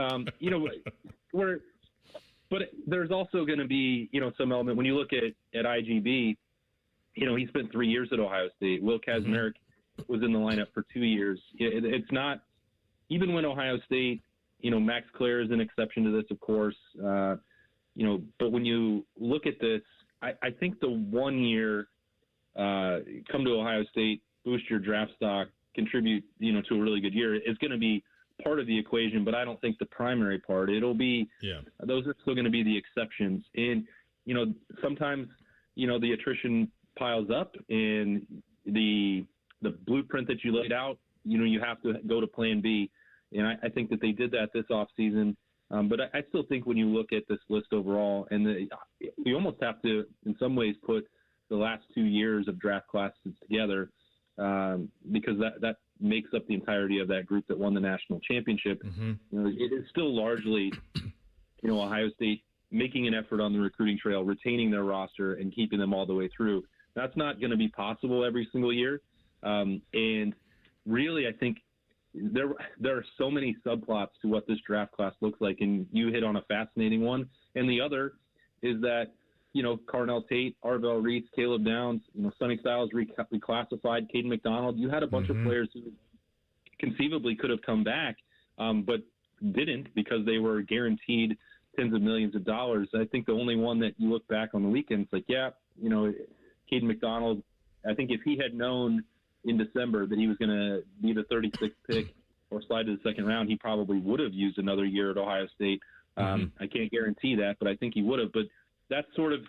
But there's also going to be, some element when you look at IGB. He spent 3 years at Ohio State. Will Kazmarek was in the lineup for 2 years. It's not – even when Ohio State, Max Clare is an exception to this, of course. But when you look at this, I think the 1 year come to Ohio State, boost your draft stock, contribute, to a really good year is going to be part of the equation, but I don't think the primary part. It'll be those are still going to be the exceptions. And, sometimes, the attrition – piles up and the blueprint that you laid out, you have to go to plan B. And I think that they did that this offseason. But I still think when you look at this list overall, and you almost have to, in some ways, put the last 2 years of draft classes together because that makes up the entirety of that group that won the national championship. Mm-hmm. It is still largely, Ohio State making an effort on the recruiting trail, retaining their roster, and keeping them all the way through. That's not going to be possible every single year. And really, I think there are so many subplots to what this draft class looks like, and you hit on a fascinating one. And the other is that, Carnell Tate, Arvell Reese, Caleb Downs, Sonny Styles reclassified, Caden McDonald. You had a bunch of players who conceivably could have come back, but didn't because they were guaranteed tens of millions of dollars. I think the only one that you look back on the weekend, it's like, Caden McDonald, I think if he had known in December that he was going to be the 36th pick or slide to the second round, he probably would have used another year at Ohio State. I can't guarantee that, but I think he would have. But that's sort of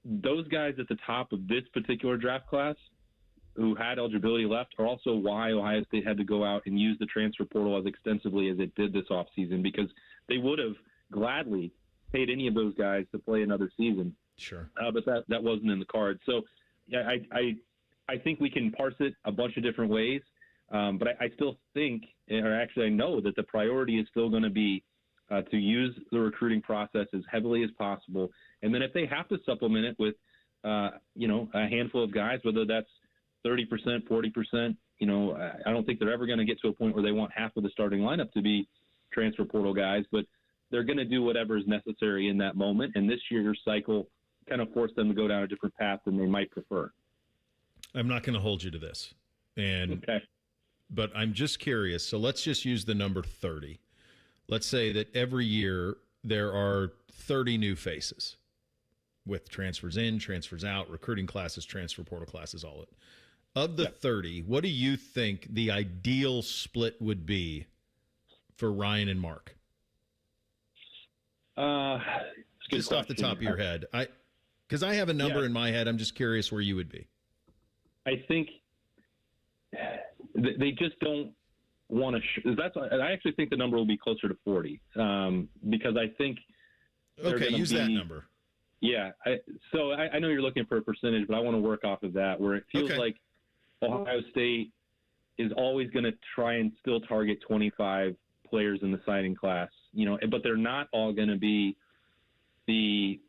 those guys at the top of this particular draft class who had eligibility left are also why Ohio State had to go out and use the transfer portal as extensively as it did this offseason, because they would have gladly paid any of those guys to play another season. Sure. But that wasn't in the cards. So I think we can parse it a bunch of different ways. But I still think, or actually I know that the priority is still going to be to use the recruiting process as heavily as possible. And then if they have to supplement it with, a handful of guys, whether that's 30%, 40%, I don't think they're ever going to get to a point where they want half of the starting lineup to be transfer portal guys, but they're going to do whatever is necessary in that moment. And this year's cycle kind of forced them to go down a different path than they might prefer. I'm not going to hold you to this. But I'm just curious. So let's just use the number 30. Let's say that every year there are 30 new faces with transfers in, transfers out, recruiting classes, transfer portal classes, all it. Of the 30, what do you think the ideal split would be for Ryan and Mark? Just off the top of your head. Because I have a number in my head. I'm just curious where you would be. I think they just don't want to. I actually think the number will be closer to 40 because I think. Okay, use that number. Yeah. So I know you're looking for a percentage, but I want to work off of that where it feels like Ohio State is always going to try and still target 25 players in the signing class, but they're not all going to be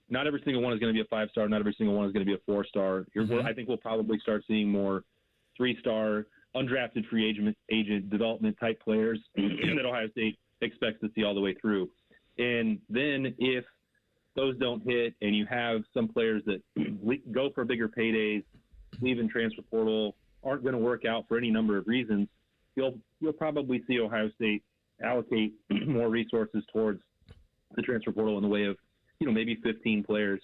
not every single one is going to be a 5-star. Not every single one is going to be a 4-star. I think we'll probably start seeing more 3-star, undrafted free agent development type players that Ohio State expects to see all the way through. And then if those don't hit and you have some players that go for bigger paydays, leave in transfer portal, aren't going to work out for any number of reasons, you'll probably see Ohio State allocate more resources towards the transfer portal in the way of, maybe 15 players.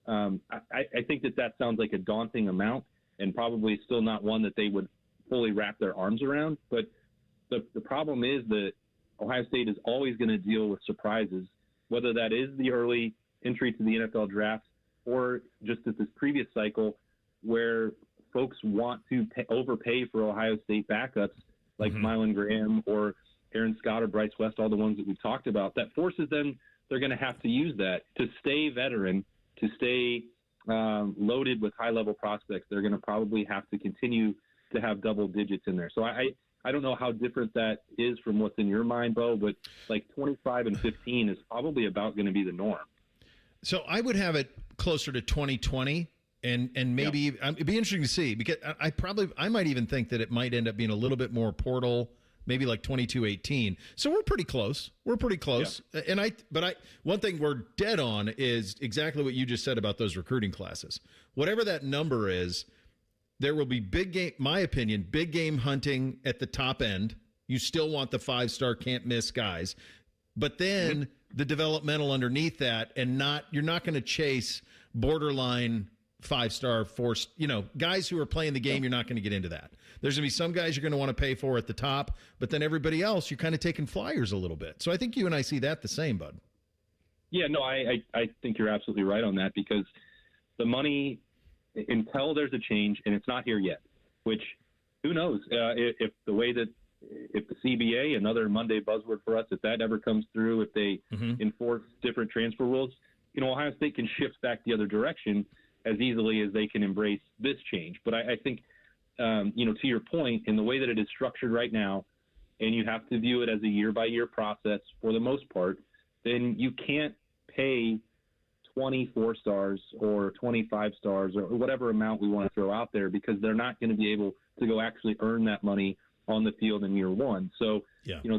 I think that sounds like a daunting amount and probably still not one that they would fully wrap their arms around. But the problem is that Ohio State is always going to deal with surprises, whether that is the early entry to the NFL draft or just at this previous cycle where folks want to overpay for Ohio State backups like Mylan Graham or Aaron Scott or Bryce West, all the ones that we've talked about. That forces them, they're going to have to use that to stay veteran, to stay loaded with high-level prospects. They're going to probably have to continue to have double digits in there. So I don't know how different that is from what's in your mind, Bo, but like 25 and 15 is probably about going to be the norm. So I would have it closer to 2020, and maybe it'd be interesting to see because I might even think that it might end up being a little bit more portal, maybe like 22-18. So we're pretty close. Yeah. And one thing we're dead on is exactly what you just said about those recruiting classes. Whatever that number is, there will be big game hunting at the top end. You still want the 5-star can't miss guys, but then the developmental underneath that, and you're not going to chase borderline 5-star guys who are playing the game. You're not going to get into that. There's going to be some guys you're going to want to pay for at the top, but then everybody else, you're kind of taking flyers a little bit. So I think you and I see that the same, bud. Yeah, no, I think you're absolutely right on that because the money, until there's a change, and it's not here yet, which who knows if the way that if the CBA, another Monday buzzword for us, if that ever comes through, if they enforce different transfer rules, Ohio State can shift back the other direction as easily as they can embrace this change. But I think, to your point, in the way that it is structured right now, and you have to view it as a year-by-year process for the most part, then you can't pay 24 stars or 25 stars or whatever amount we want to throw out there because they're not going to be able to go actually earn that money on the field in year one. So,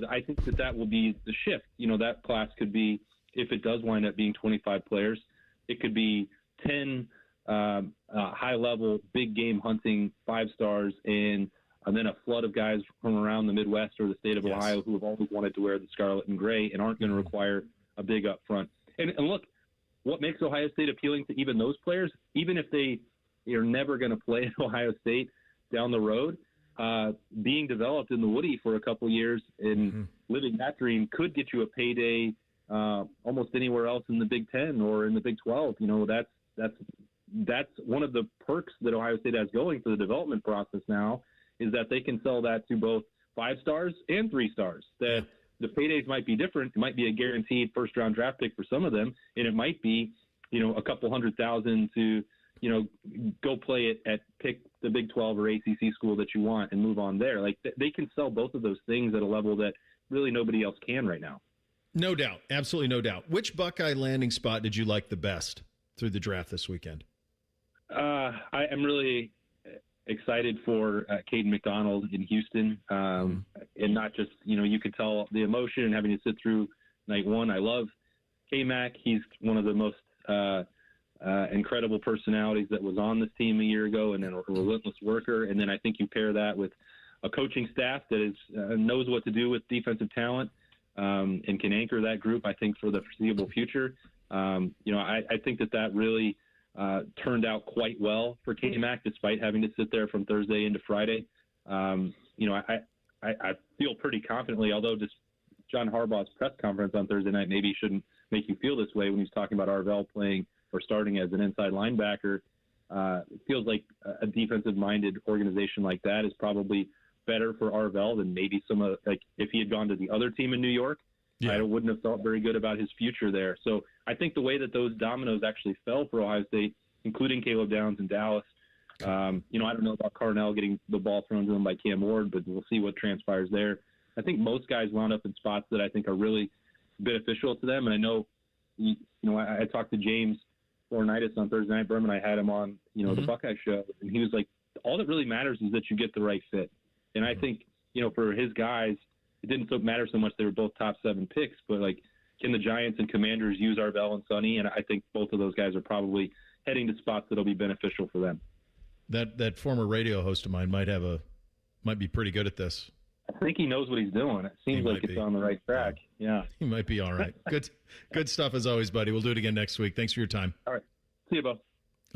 I think that will be the shift. That class could be, if it does wind up being 25 players, it could be 10 high-level, big game hunting 5-stars and then a flood of guys from around the Midwest or the state of Ohio who have always wanted to wear the scarlet and gray and aren't going to require a big upfront. And look, what makes Ohio State appealing to even those players, even if they are never going to play at Ohio State down the road, being developed in the Woody for a couple years and living that dream could get you a payday almost anywhere else in the Big Ten or in the Big 12. That's one of the perks that Ohio State has going for the development process now is that they can sell that to both 5-stars and 3-stars. That the paydays might be different. It might be a guaranteed first-round draft pick for some of them, and it might be, a couple $100,000 to, go play it at pick the Big 12 or ACC school that you want and move on there. Like they can sell both of those things at a level that really nobody else can right now. No doubt. Absolutely no doubt. Which Buckeye landing spot did you like the best through the draft this weekend? I am really excited for Caden McDonald in Houston. And not just, you could tell the emotion and having to sit through night one. I love K-Mac. He's one of the most incredible personalities that was on this team a year ago and then a relentless worker. And then I think you pair that with a coaching staff that knows what to do with defensive talent. and can anchor that group, I think, for the foreseeable future. I think that really turned out quite well for K-Mac, despite having to sit there from Thursday into Friday. I feel pretty confidently, although just John Harbaugh's press conference on Thursday night maybe shouldn't make you feel this way when he's talking about Arvell playing or starting as an inside linebacker. It feels like a defensive-minded organization like that is probably better for Arvell than maybe if he had gone to the other team in New York. I wouldn't have felt very good about his future there. So I think the way that those dominoes actually fell for Ohio State, including Caleb Downs in Dallas, I don't know about Carnell getting the ball thrown to him by Cam Ward, but we'll see what transpires there. I think most guys wound up in spots that I think are really beneficial to them. And I know, I talked to James Laurinaitis on Thursday night. Berman, I had him on, the Buckeye show, and he was like, all that really matters is that you get the right fit. And I think, for his guys, it didn't matter so much they were both top 7 picks, but can the Giants and Commanders use Arvell and Sonny? And I think both of those guys are probably heading to spots that'll be beneficial for them. That former radio host of mine might be pretty good at this. I think he knows what he's doing. It seems like it's on the right track. Yeah. He might be all right. Good stuff as always, buddy. We'll do it again next week. Thanks for your time. All right. See you, Bo. All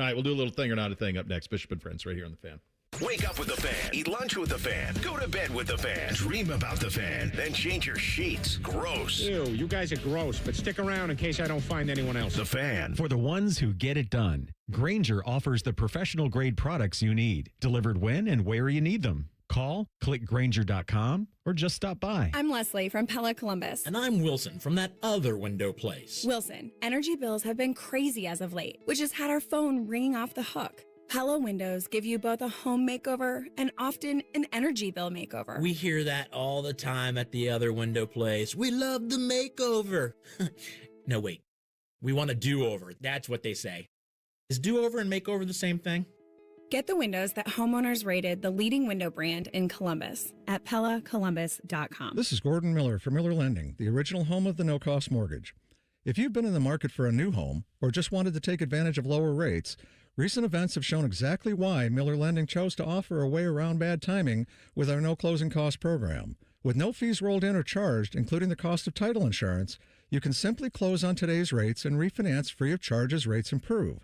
right, we'll do a little thing or not a thing up next. Bishop and Friends right here on The Fan. Wake up with the Fan. Eat lunch with the Fan. Go to bed with the Fan. Dream about the Fan. Then change your sheets. Gross. Ew, you guys are gross, but stick around in case I don't find anyone else. The Fan. For the ones who get it done, Grainger offers the professional grade products you need, delivered when and where you need them. Call, click Grainger.com, or just stop by. I'm Leslie from Pella Columbus. And I'm Wilson from that other window place. Wilson, energy bills have been crazy as of late, which has had our phone ringing off the hook. Pella Windows give you both a home makeover and often an energy bill makeover. We hear that all the time at the other window place. We love the makeover. No, wait. We want a do-over. That's what they say. Is do-over and makeover the same thing? Get the windows that homeowners rated the leading window brand in Columbus at PellaColumbus.com. This is Gordon Miller from Miller Lending, the original home of the no-cost mortgage. If you've been in the market for a new home or just wanted to take advantage of lower rates, recent events have shown exactly why Miller Lending chose to offer a way around bad timing with our no closing cost program. With no fees rolled in or charged, including the cost of title insurance, you can simply close on today's rates and refinance free of charge as rates improve.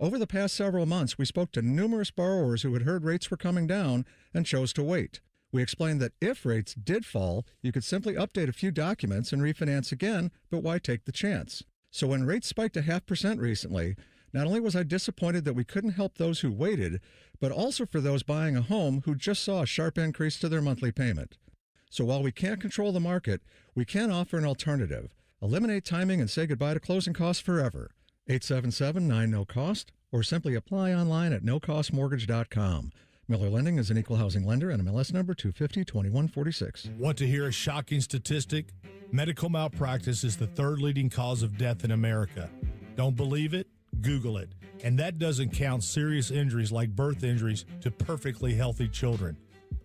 Over the past several months, we spoke to numerous borrowers who had heard rates were coming down and chose to wait. We explained that if rates did fall, you could simply update a few documents and refinance again, but why take the chance? So when rates spiked a 0.5% recently, not only was I disappointed that we couldn't help those who waited, but also for those buying a home who just saw a sharp increase to their monthly payment. So while we can't control the market, we can offer an alternative. Eliminate timing and say goodbye to closing costs forever. 877-9-NO-COST, or simply apply online at nocostmortgage.com. Miller Lending is an equal housing lender and MLS number 250-2146. Want to hear a shocking statistic? Medical malpractice is the 3rd leading cause of death in America. Don't believe it? Google it. And that doesn't count serious injuries like birth injuries to perfectly healthy children.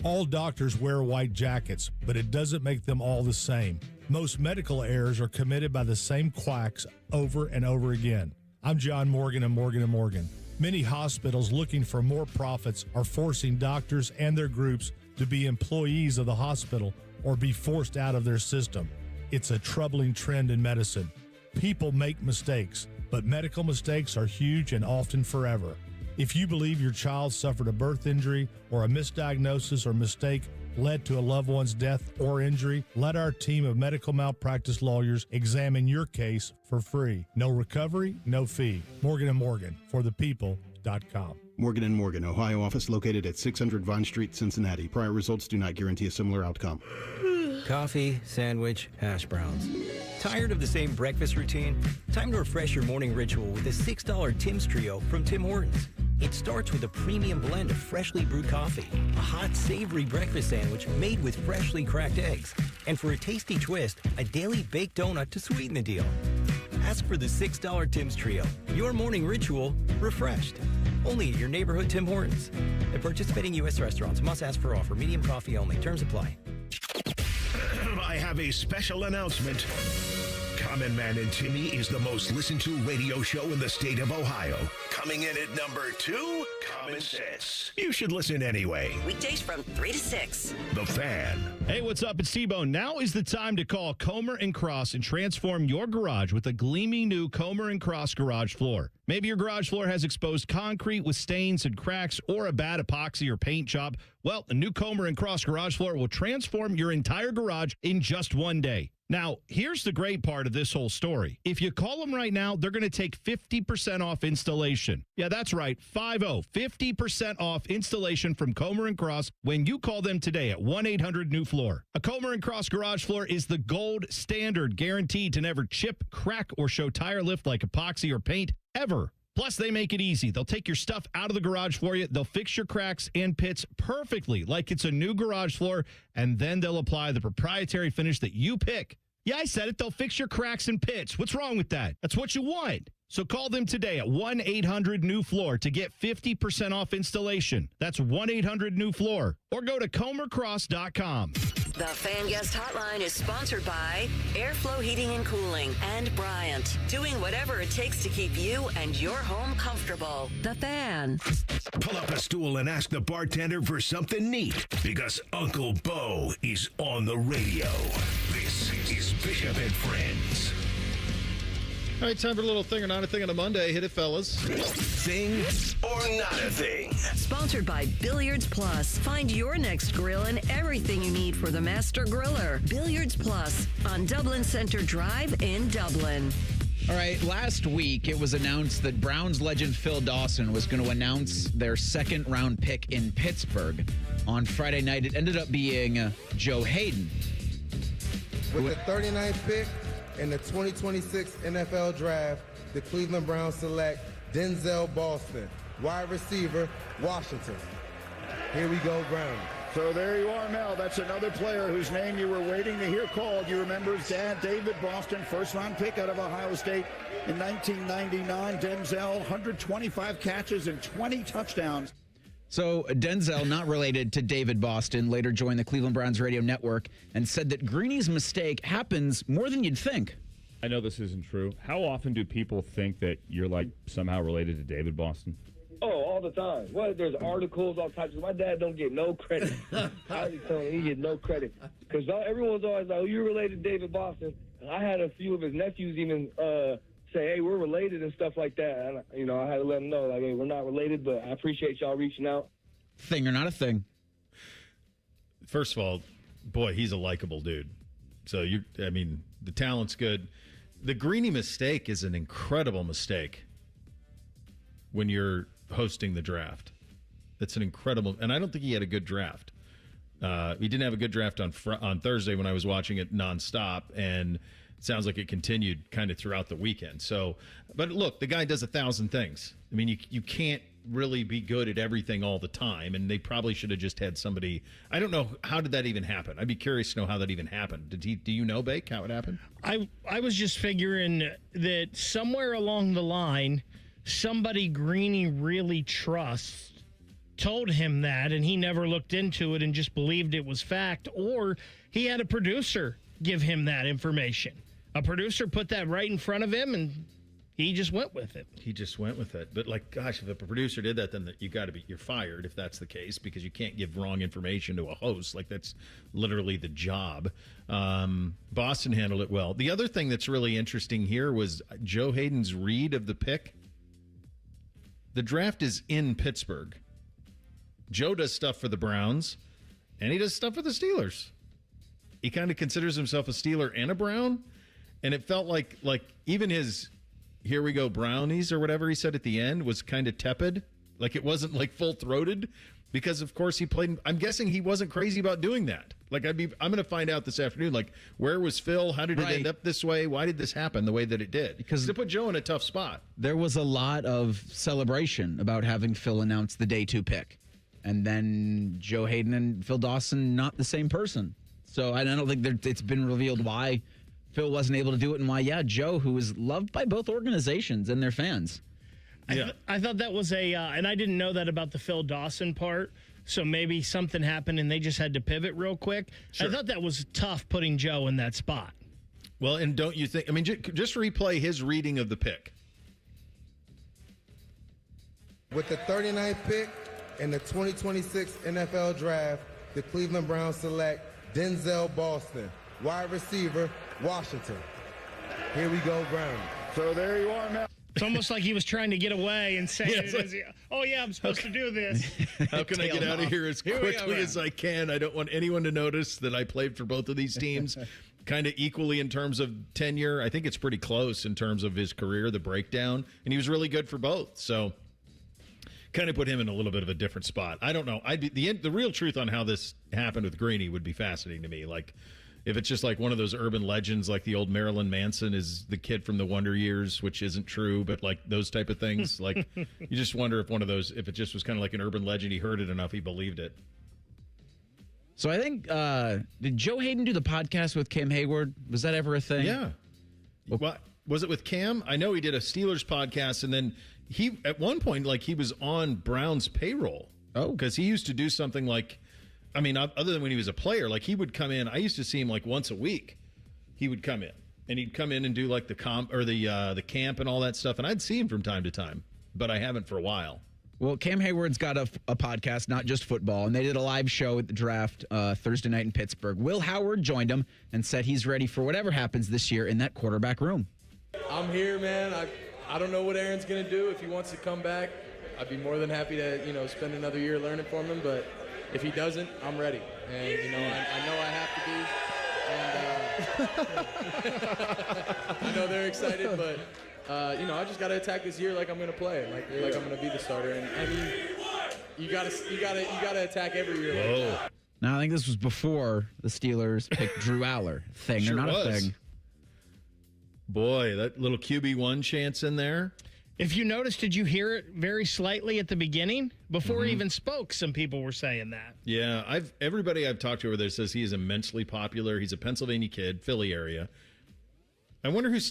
All doctors wear white jackets, but it doesn't make them all the same. Most medical errors are committed by the same quacks over and over again. I'm John Morgan of Morgan & Morgan. Many hospitals looking for more profits are forcing doctors and their groups to be employees of the hospital or be forced out of their system. It's a troubling trend in medicine. People make mistakes, but medical mistakes are huge and often forever. If you believe your child suffered a birth injury or a misdiagnosis or mistake led to a loved one's death or injury, let our team of medical malpractice lawyers examine your case for free. No recovery, no fee. Morgan & Morgan, forthepeople.com. Morgan & Morgan, Ohio office located at 600 Vine Street, Cincinnati. Prior results do not guarantee a similar outcome. Coffee, sandwich, hash browns. Tired of the same breakfast routine? Time to refresh your morning ritual with a $6 Tim's Trio from Tim Hortons. It starts with a premium blend of freshly brewed coffee, a hot, savory breakfast sandwich made with freshly cracked eggs, and for a tasty twist, a daily baked donut to sweeten the deal. Ask for the $6 Tim's Trio. Your morning ritual refreshed. Only at your neighborhood Tim Hortons. At participating U.S. restaurants, must ask for offer. Medium coffee only. Terms apply. I have a special announcement. Common Man and Timmy is the most listened to radio show in the state of Ohio. Coming in at number 2, common sense. You should listen anyway. Weekdays from 3 to 6. The Fan. Hey, what's up? It's T-Bone. Now is the time to call Comer & Cross and transform your garage with a gleaming new Comer & Cross garage floor. Maybe your garage floor has exposed concrete with stains and cracks or a bad epoxy or paint job. Well, a new Comer & Cross garage floor will transform your entire garage in just one day. Now, here's the great part of this whole story. If you call them right now, they're going to take 50% off installation. Yeah, that's right, 50% off installation from Comer & Cross when you call them today at 1-800-NEW-FLOOR. A Comer & Cross garage floor is the gold standard, guaranteed to never chip, crack, or show tire lift like epoxy or paint ever. Plus, they make it easy. They'll take your stuff out of the garage for you. They'll fix your cracks and pits perfectly like it's a new garage floor, and then they'll apply the proprietary finish that you pick. Yeah, I said it. They'll fix your cracks and pits. What's wrong with that? That's what you want. So call them today at 1-800-NEW-FLOOR to get 50% off installation. That's 1-800-NEW-FLOOR. Or go to comercross.com. The Fan Guest Hotline is sponsored by Airflow Heating and Cooling and Bryant, doing whatever it takes to keep you and your home comfortable. The Fan. Pull up a stool and ask the bartender for something neat, because Uncle Bo is on the radio. This is Bishop and Friends. All right, time for a little thing or not a thing on a Monday. Hit it, fellas. Thing or not a thing. Sponsored by Billiards Plus. Find your next grill and everything you need for the master griller. Billiards Plus on Dublin Center Drive in Dublin. All right, last week it was announced that Browns legend Phil Dawson was going to announce their second-round pick in Pittsburgh. On Friday night, it ended up being Joe Hayden. With the 39th pick in the 2026 NFL Draft, the Cleveland Browns select Denzel Boston, wide receiver, Washington. Here we go, Browns. So there you are, Mel. That's another player whose name you were waiting to hear called. You remember his dad, David Boston, first-round pick out of Ohio State in 1999. Denzel, 125 catches and 20 touchdowns. So Denzel, not related to David Boston, later joined the Cleveland Browns radio network and said that Greeny's mistake happens more than you'd think. I know this isn't true. How often do people think that you're like somehow related to David Boston? Oh, all the time. Well, there's articles, all types of. My dad don't get no credit. I already told him he get no credit because everyone's always like, "Oh, you're related to David Boston." And I had a few of his nephews even say, "Hey, we're related" and stuff like that. And I had to let them know, like, "Hey, we're not related, but I appreciate y'all reaching out." Thing or not a thing. First of all, boy, he's a likable dude. So the talent's good. The Greeny mistake is an incredible mistake when you're hosting the draft. That's an incredible, and I don't think he had a good draft. He didn't have a good draft on Thursday when I was watching it nonstop, and it sounds like it continued kind of throughout the weekend. So, but look, the guy does 1,000 things. I mean, you can't really be good at everything all the time, and they probably should have just had somebody. I don't know, how did that even happen? I'd be curious to know how that even happened. Do you know, Bake, how it happened? I was just figuring that somewhere along the line, somebody Greeny really trusts told him that, and he never looked into it and just believed it was fact, or he had a producer give him that information. A producer put that right in front of him, and he just went with it. But gosh, if a producer did that, then you're fired if that's the case, because you can't give wrong information to a host. Like, that's literally the job. Boston handled it well. The other thing that's really interesting here was Joe Hayden's read of the pick. The draft is in Pittsburgh. Joe does stuff for the Browns, and he does stuff for the Steelers. He kind of considers himself a Steeler and a Brown, and it felt like even his "here we go Brownies" or whatever he said at the end was kind of tepid. Like, it wasn't like full-throated, because of course he played. I'm guessing he wasn't crazy about doing that. Like, I'm going to find out this afternoon. Like, where was Phil? How did it end up this way? Why did this happen the way that it did? Because to put Joe in a tough spot. There was a lot of celebration about having Phil announce the day 2 pick, and then Joe Hayden and Phil Dawson not the same person. So I don't think it's been revealed why Phil wasn't able to do it, and why, Joe, who is loved by both organizations and their fans. I thought that was and I didn't know that about the Phil Dawson part, so maybe something happened and they just had to pivot real quick. Sure. I thought that was tough putting Joe in that spot. Well, and don't you think, just replay his reading of the pick. With the 39th pick in the 2026 NFL Draft, the Cleveland Browns select Denzel Boston, wide receiver, Washington. Here we go, Browns. So there you are, Mel. It's almost like he was trying to get away and say, "Oh yeah, I'm supposed to do this." How can I get out of here as quickly as I can? I don't want anyone to notice that I played for both of these teams kind of equally in terms of tenure. I think it's pretty close in terms of his career, the breakdown, and he was really good for both. So kind of put him in a little bit of a different spot. I don't know. The real truth on how this happened with Greeny would be fascinating to me. Like, if it's just like one of those urban legends, like the old Marilyn Manson is the kid from the Wonder Years, which isn't true, but like those type of things, like you just wonder if if it just was kind of like an urban legend, he heard it enough, he believed it. So I think, did Joe Hayden do the podcast with Cam Hayward? Was that ever a thing? Yeah. Well, was it with Cam? I know he did a Steelers podcast, and then he, at one point, like he was on Brown's payroll. Oh. Because he used to do something like, I mean, other than when he was a player, like he would come in. I used to see him like once a week. He would come in, and he'd come in and do like the camp and all that stuff. And I'd see him from time to time, but I haven't for a while. Well, Cam Hayward's got a podcast, not just football, and they did a live show at the draft Thursday night in Pittsburgh. Will Howard joined him and said he's ready for whatever happens this year in that quarterback room. I'm here, man. I don't know what Aaron's going to do. If he wants to come back, I'd be more than happy to, spend another year learning from him. But if he doesn't, I'm ready. And, I know I have to be. And I know they're excited, but, I just got to attack this year like I'm going to play, like I'm going to be the starter. And, I mean, you got to attack every year. Whoa. Like that. Now, I think this was before the Steelers picked Drew Aller. Thing Sure or not was. a thing. Boy, that little QB1 chance in there. If you noticed, did you hear it very slightly at the beginning? Before he even spoke, some people were saying that. Yeah, everybody I've talked to over there says he is immensely popular. He's a Pennsylvania kid, Philly area. I wonder who would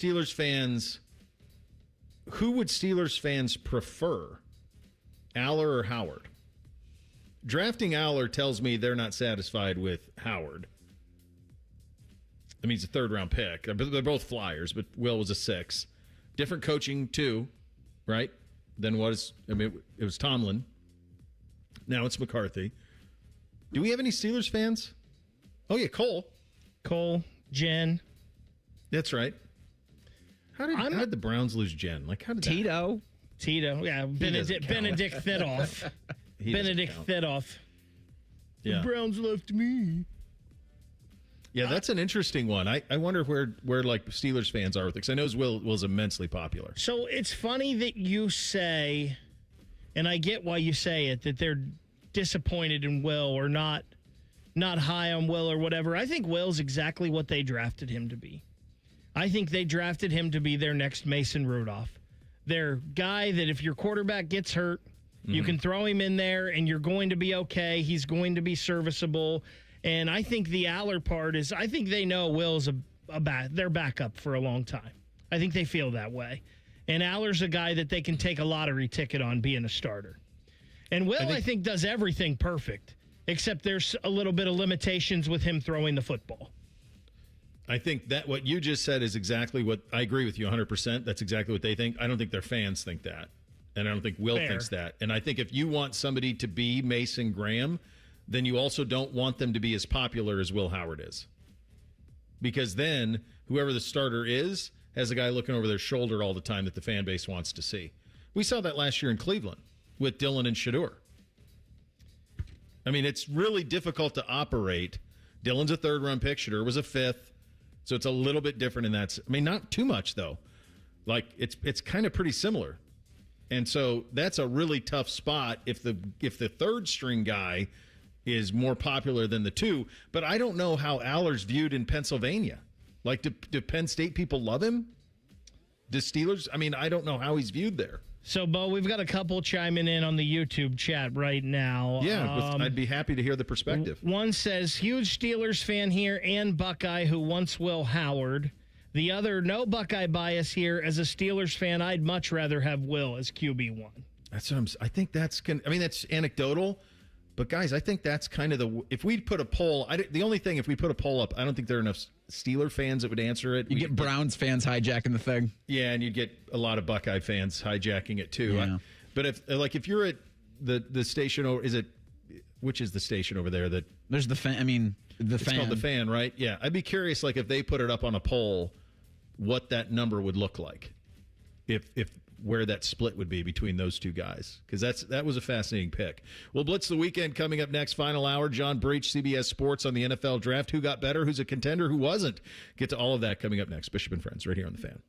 Steelers fans prefer, Aller or Howard? Drafting Aller tells me they're not satisfied with Howard. I mean, he's a third-round pick. They're both Flyers, but Will was a 6. Different coaching, too, right? Than it was Tomlin. Now it's McCarthy. Do we have any Steelers fans? Oh, yeah, Cole, Jen. That's right. How did the Browns lose Jen? Like, how did Tito, yeah, Benedict Thidoff. Benedict Thidoff. Yeah. The Browns left me. Yeah, that's an interesting one. I wonder where like Steelers fans are with it, because I know Will's immensely popular. So it's funny that you say, and I get why you say it, that they're disappointed in Will or not high on Will or whatever. I think Will's exactly what they drafted him to be. I think they drafted him to be their next Mason Rudolph. Their guy that if your quarterback gets hurt, you can throw him in there and you're going to be okay. He's going to be serviceable. And I think the Aller part is, I think they know Will's their backup for a long time. I think they feel that way. And Aller's a guy that they can take a lottery ticket on being a starter. And Will, I think does everything perfect, except there's a little bit of limitations with him throwing the football. I think that what you just said is exactly what I agree with you 100%. That's exactly what they think. I don't think their fans think that. And I don't think Will thinks that. And I think if you want somebody to be Mason Graham, then you also don't want them to be as popular as Will Howard is. Because then whoever the starter is has a guy looking over their shoulder all the time that the fan base wants to see. We saw that last year in Cleveland with Dillon and Shedeur. I mean, it's really difficult to operate. Dillon's a third-round pick. Shedeur was a 5th. So it's a little bit different in that. I mean, not too much, though. Like, it's kind of pretty similar. And so that's a really tough spot if the third-string guy is more popular than the 2. But I don't know how Aller's viewed in Pennsylvania. Like, do Penn State people love him? Do Steelers? I mean, I don't know how he's viewed there. So, Bo, we've got a couple chiming in on the YouTube chat right now. Yeah, I'd be happy to hear the perspective. One says, huge Steelers fan here and Buckeye who wants Will Howard. The other, no Buckeye bias here. As a Steelers fan, I'd much rather have Will as QB1. That's what I think that's anecdotal. But, guys, I think that's kind of if we put a poll, the only thing, if we put a poll up, I don't think there are enough Steeler fans that would answer it. You get Browns fans hijacking the thing. Yeah, and you'd get a lot of Buckeye fans hijacking it, too. Yeah. But if you're at the station, or which is the station over there that there's the fan? I mean, the it's fan. called the Fan, right? Yeah, I'd be curious, like if they put it up on a poll, what that number would look like, if where that split would be between those two guys, because that was a fascinating pick. We'll blitz the weekend coming up next. Final hour. John Breech, CBS Sports on the NFL Draft. Who got better? Who's a contender? Who wasn't? Get to all of that coming up next. Bishop and Friends, right here on the Fan.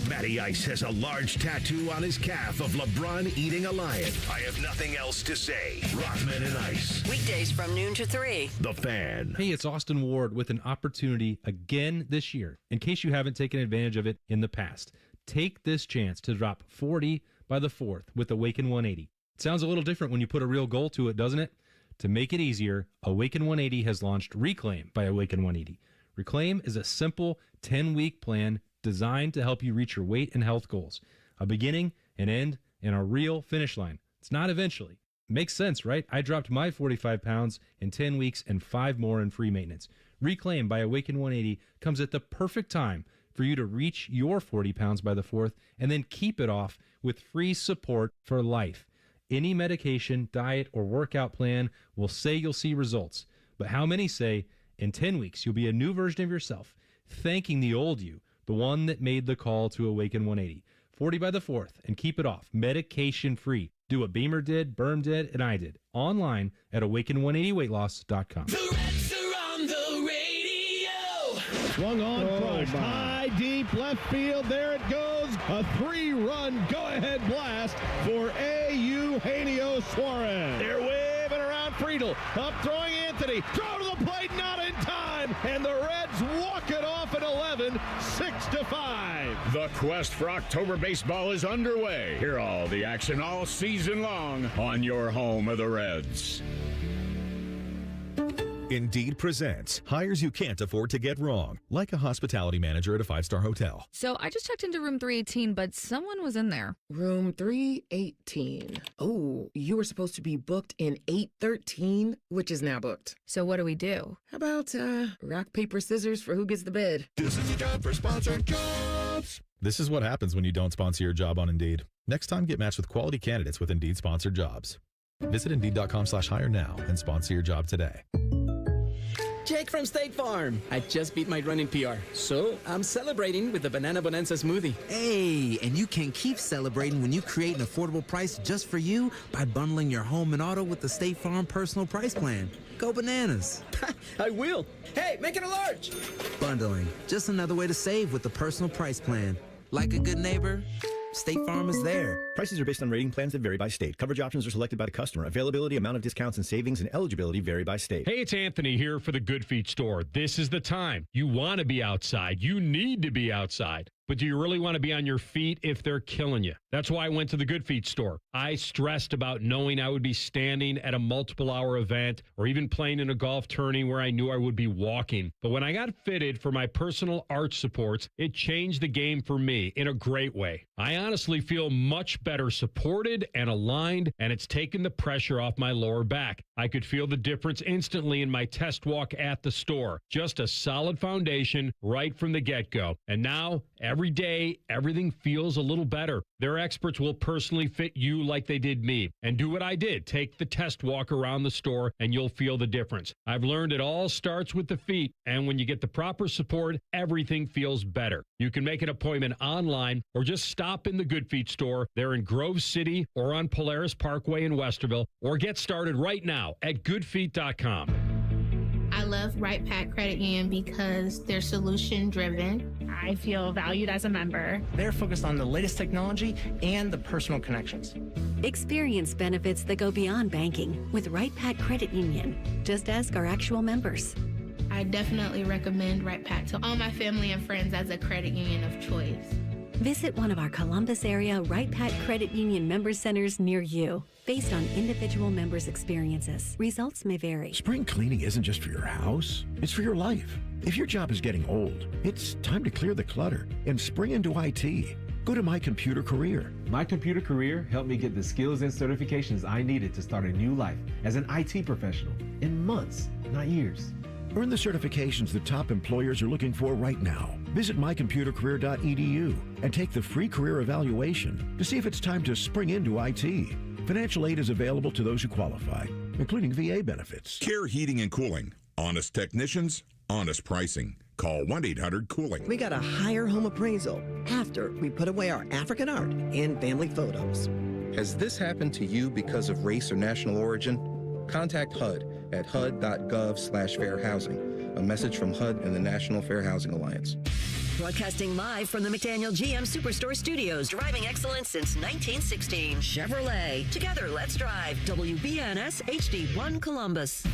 Matty Ice has a large tattoo on his calf of LeBron eating a lion. I have nothing else to say. Rothman and Ice. Weekdays from noon to 3. The Fan. Hey, it's Austin Ward with an opportunity again this year, in case you haven't taken advantage of it in the past. Take this chance to drop 40 by the 4th with Awaken 180. It sounds a little different when you put a real goal to it, doesn't it? To make it easier, Awaken 180 has launched Reclaim by Awaken 180. Reclaim is a simple 10-week plan designed to help you reach your weight and health goals. A beginning, an end, and a real finish line. It's not eventually. Makes sense, right? I dropped my 45 pounds in 10 weeks and 5 more in free maintenance. Reclaim by Awaken 180 comes at the perfect time for you to reach your 40 pounds by the 4th and then keep it off with free support for life. Any medication, diet, or workout plan will say you'll see results. But how many say in 10 weeks you'll be a new version of yourself, thanking the old you, the one that made the call to Awaken 180. 40 by the 4th and keep it off, medication free. Do what Beamer did, Berm did, and I did. Online at awaken180weightloss.com. The Reds are on the radio. Swung on, crushed, high, deep, left field. There it goes. A 3-run go-ahead blast for Eugenio Suarez. They're waving around Friedel. Up throwing Anthony. Throw to the plate, not in time. And the Reds walk it off at 11, 6-5. The quest for October baseball is underway. Hear all the action all season long on your home of the Reds. Indeed presents hires you can't afford to get wrong, like a hospitality manager at a 5-star hotel. So I just checked into room 318, but someone was in there. Room 318. Oh, you were supposed to be booked in 813, which is now booked. So what do we do? How about rock, paper, scissors for who gets the bed? This is your job for sponsored jobs. This is what happens when you don't sponsor your job on Indeed. Next time, get matched with quality candidates with Indeed sponsored jobs. Visit Indeed.com/hire now and sponsor your job today. Jake from State Farm. I just beat my running PR, so I'm celebrating with the Banana Bonanza smoothie. Hey, and you can keep celebrating when you create an affordable price just for you by bundling your home and auto with the State Farm Personal Price Plan. Go bananas. I will. Hey, make it a large. Bundling, just another way to save with the Personal Price Plan. Like a good neighbor, State Farm is there. Prices are based on rating plans that vary by state. Coverage options are selected by the customer. Availability, amount of discounts and savings, and eligibility vary by state. Hey, it's Anthony here for the Good Feet store. This is the time. You want to be outside. You need to be outside. But do you really want to be on your feet if they're killing you? That's why I went to the Good Feet store. I stressed about knowing I would be standing at a multiple-hour event or even playing in a golf tourney where I knew I would be walking. But when I got fitted for my personal arch supports, it changed the game for me in a great way. I honestly feel much better supported and aligned, and it's taken the pressure off my lower back. I could feel the difference instantly in my test walk at the store. Just a solid foundation right from the get-go. And now, every day, everything feels a little better. Their experts will personally fit you like they did me. And do what I did. Take the test walk around the store and you'll feel the difference. I've learned it all starts with the feet. And when you get the proper support, everything feels better. You can make an appointment online or just stop in the Good Feet store. They're in Grove City or on Polaris Parkway in Westerville. Or get started right now at goodfeet.com. I love Right Pack Credit Union because they're solution driven. I feel valued as a member. They're focused on the latest technology and the personal connections. Experience benefits that go beyond banking with Right Pack Credit Union. Just ask our actual members. I definitely recommend Right Pack to all my family and friends as a credit union of choice. Visit one of our Columbus area Right Pack Credit Union member centers near you. Based on individual members' experiences, results may vary. Spring cleaning isn't just for your house, it's for your life. If your job is getting old, it's time to clear the clutter and spring into IT. Go to My Computer Career. My Computer Career helped me get the skills and certifications I needed to start a new life as an IT professional in months, not years. Earn the certifications the top employers are looking for right now. Visit mycomputercareer.edu and take the free career evaluation to see if it's time to spring into IT. Financial aid is available to those who qualify, including VA benefits. Care Heating and Cooling. Honest technicians, honest pricing. Call 1-800-COOLING. We got a higher home appraisal after we put away our African art and family photos. Has this happened to you because of race or national origin? Contact HUD at hud.gov/fair housing. A message from HUD and the National Fair Housing Alliance. Broadcasting live from the McDaniel GM Superstore Studios. Driving excellence since 1916. Chevrolet. Together, let's drive. WBNS HD1 Columbus.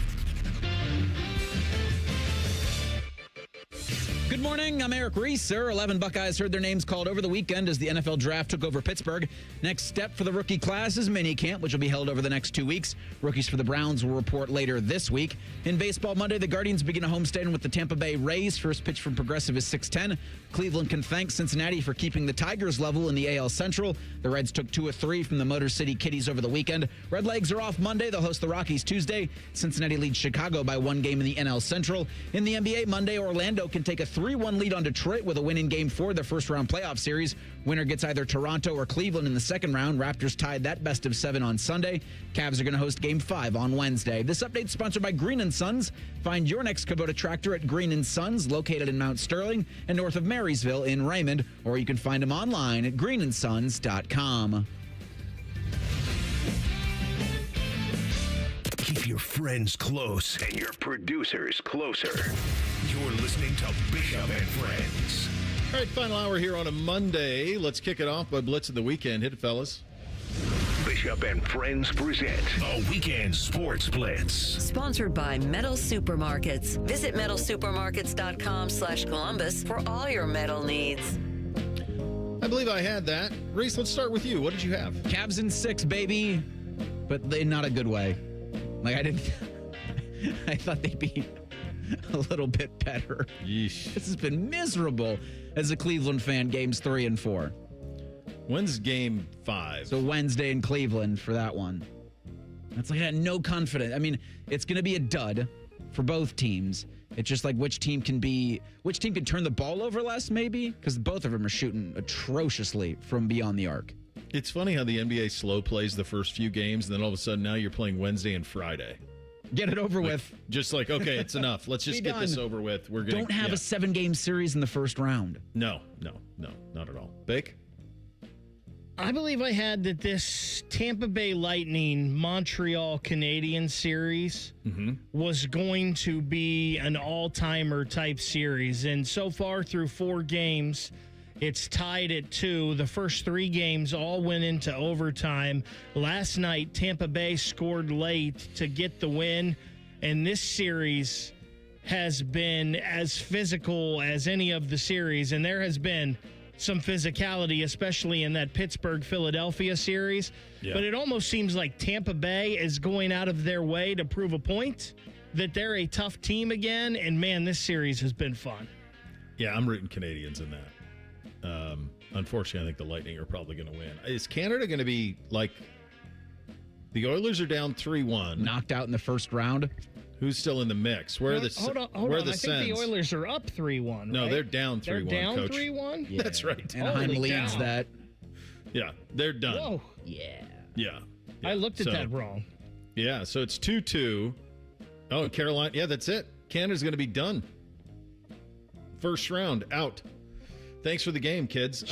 Good morning. I'm Eric Reeser. 11 Buckeyes heard their names called over the weekend as the NFL draft took over Pittsburgh. Next step for the rookie class is minicamp, which will be held over the next 2 weeks. Rookies for the Browns will report later this week. In baseball Monday, the Guardians begin a homestand with the Tampa Bay Rays. First pitch from Progressive is 6:10. Cleveland can thank Cincinnati for keeping the Tigers level in the AL Central. The Reds took 2 of 3 from the Motor City Kitties over the weekend. Redlegs are off Monday. They'll host the Rockies Tuesday. Cincinnati leads Chicago by 1 game in the NL Central. In the NBA Monday, Orlando can take a 3-1 lead on Detroit with a win in Game 4 of their first-round playoff series. Winner gets either Toronto or Cleveland in the second round. Raptors tied that best of 7 on Sunday. Cavs are going to host Game 5 on Wednesday. This update is sponsored by Green & Sons. Find your next Kubota tractor at Green & Sons, located in Mount Sterling and north of Marysville in Raymond, or you can find them online at greenandsons.com. Keep your friends close and your producers closer. You're listening to Bishop and Friends. All right, final hour here on a Monday. Let's kick it off by blitzing the weekend. Hit it, fellas. Bishop and Friends present the Weekend Sports Blitz. Sponsored by Metal Supermarkets. Visit metalsupermarkets.com/Columbus for all your metal needs. I believe I had that. Reese, let's start with you. What did you have? Cavs in 6, baby, but in not a good way. Like, I thought they'd be a little bit better. Yeesh. This has been miserable as a Cleveland fan, games 3 and 4. When's game 5? So Wednesday in Cleveland for that one. It's like I had no confidence. I mean, it's going to be a dud for both teams. It's just like which team can turn the ball over less, maybe? Because both of them are shooting atrociously from beyond the arc. It's funny how the NBA slow plays the first few games, and then all of a sudden now you're playing Wednesday and Friday. Get it over with. Just like, okay, it's enough. Let's just get this over with. Don't have a 7-game series in the first round. No, not at all. Bake? I believe I had that this Tampa Bay Lightning Montreal Canadiens series was going to be an all-timer type series. And so far through 4 games, it's tied at 2. The first 3 games all went into overtime. Last night, Tampa Bay scored late to get the win. And this series has been as physical as any of the series. And there has been some physicality, especially in that Pittsburgh-Philadelphia series. Yeah. But it almost seems like Tampa Bay is going out of their way to prove a point that they're a tough team again. And, man, this series has been fun. Yeah, I'm rooting Canadians in that. Unfortunately, I think the Lightning are probably going to win. Is Canada going to be like the Oilers are down 3-1, knocked out in the first round? Who's still in the mix? Where are the Hold on. I think the Oilers are up 3-1. No, right? they're down 3-1. They're down Coach. 3-1. Yeah. That's right. Anaheim leads that. Yeah, they're done. Whoa. Yeah. I looked at that wrong. Yeah, so it's 2-2. Oh, Carolina. Yeah, that's it. Canada's going to be done. First round out. Thanks for the game, kids.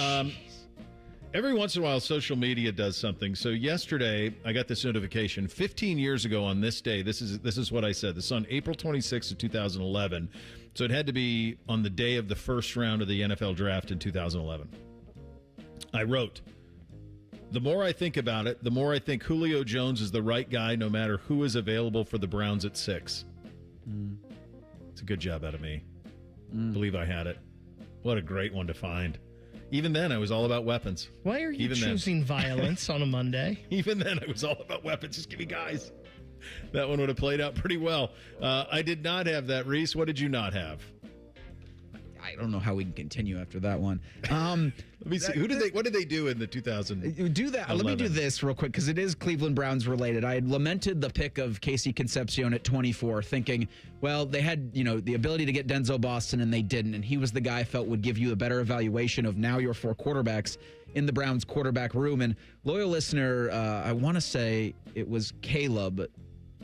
Every once in a while, social media does something. So yesterday, I got this notification. 15 years ago on this day, this is what I said. This is on April 26th of 2011. So it had to be on the day of the first round of the NFL draft in 2011. I wrote, the more I think about it, the more I think Julio Jones is the right guy no matter who is available for the Browns at 6. It's a good job out of me. Believe I had it. What a great one to find. Even then, I was all about weapons. Why are you choosing violence on a Monday? Even then, I was all about weapons. Just give me guys. That one would have played out pretty well. I did not have that. Reese, what did you not have? I don't know how we can continue after that one. Let me see. What did they do in the 2000? Do that. Let me do this real quick because it is Cleveland Browns related. I had lamented the pick of Casey Concepcion at 24, thinking, well, they had the ability to get Denzel Boston and they didn't, and he was the guy I felt would give you a better evaluation of now your 4 quarterbacks in the Browns quarterback room. And loyal listener, I want to say it was Caleb,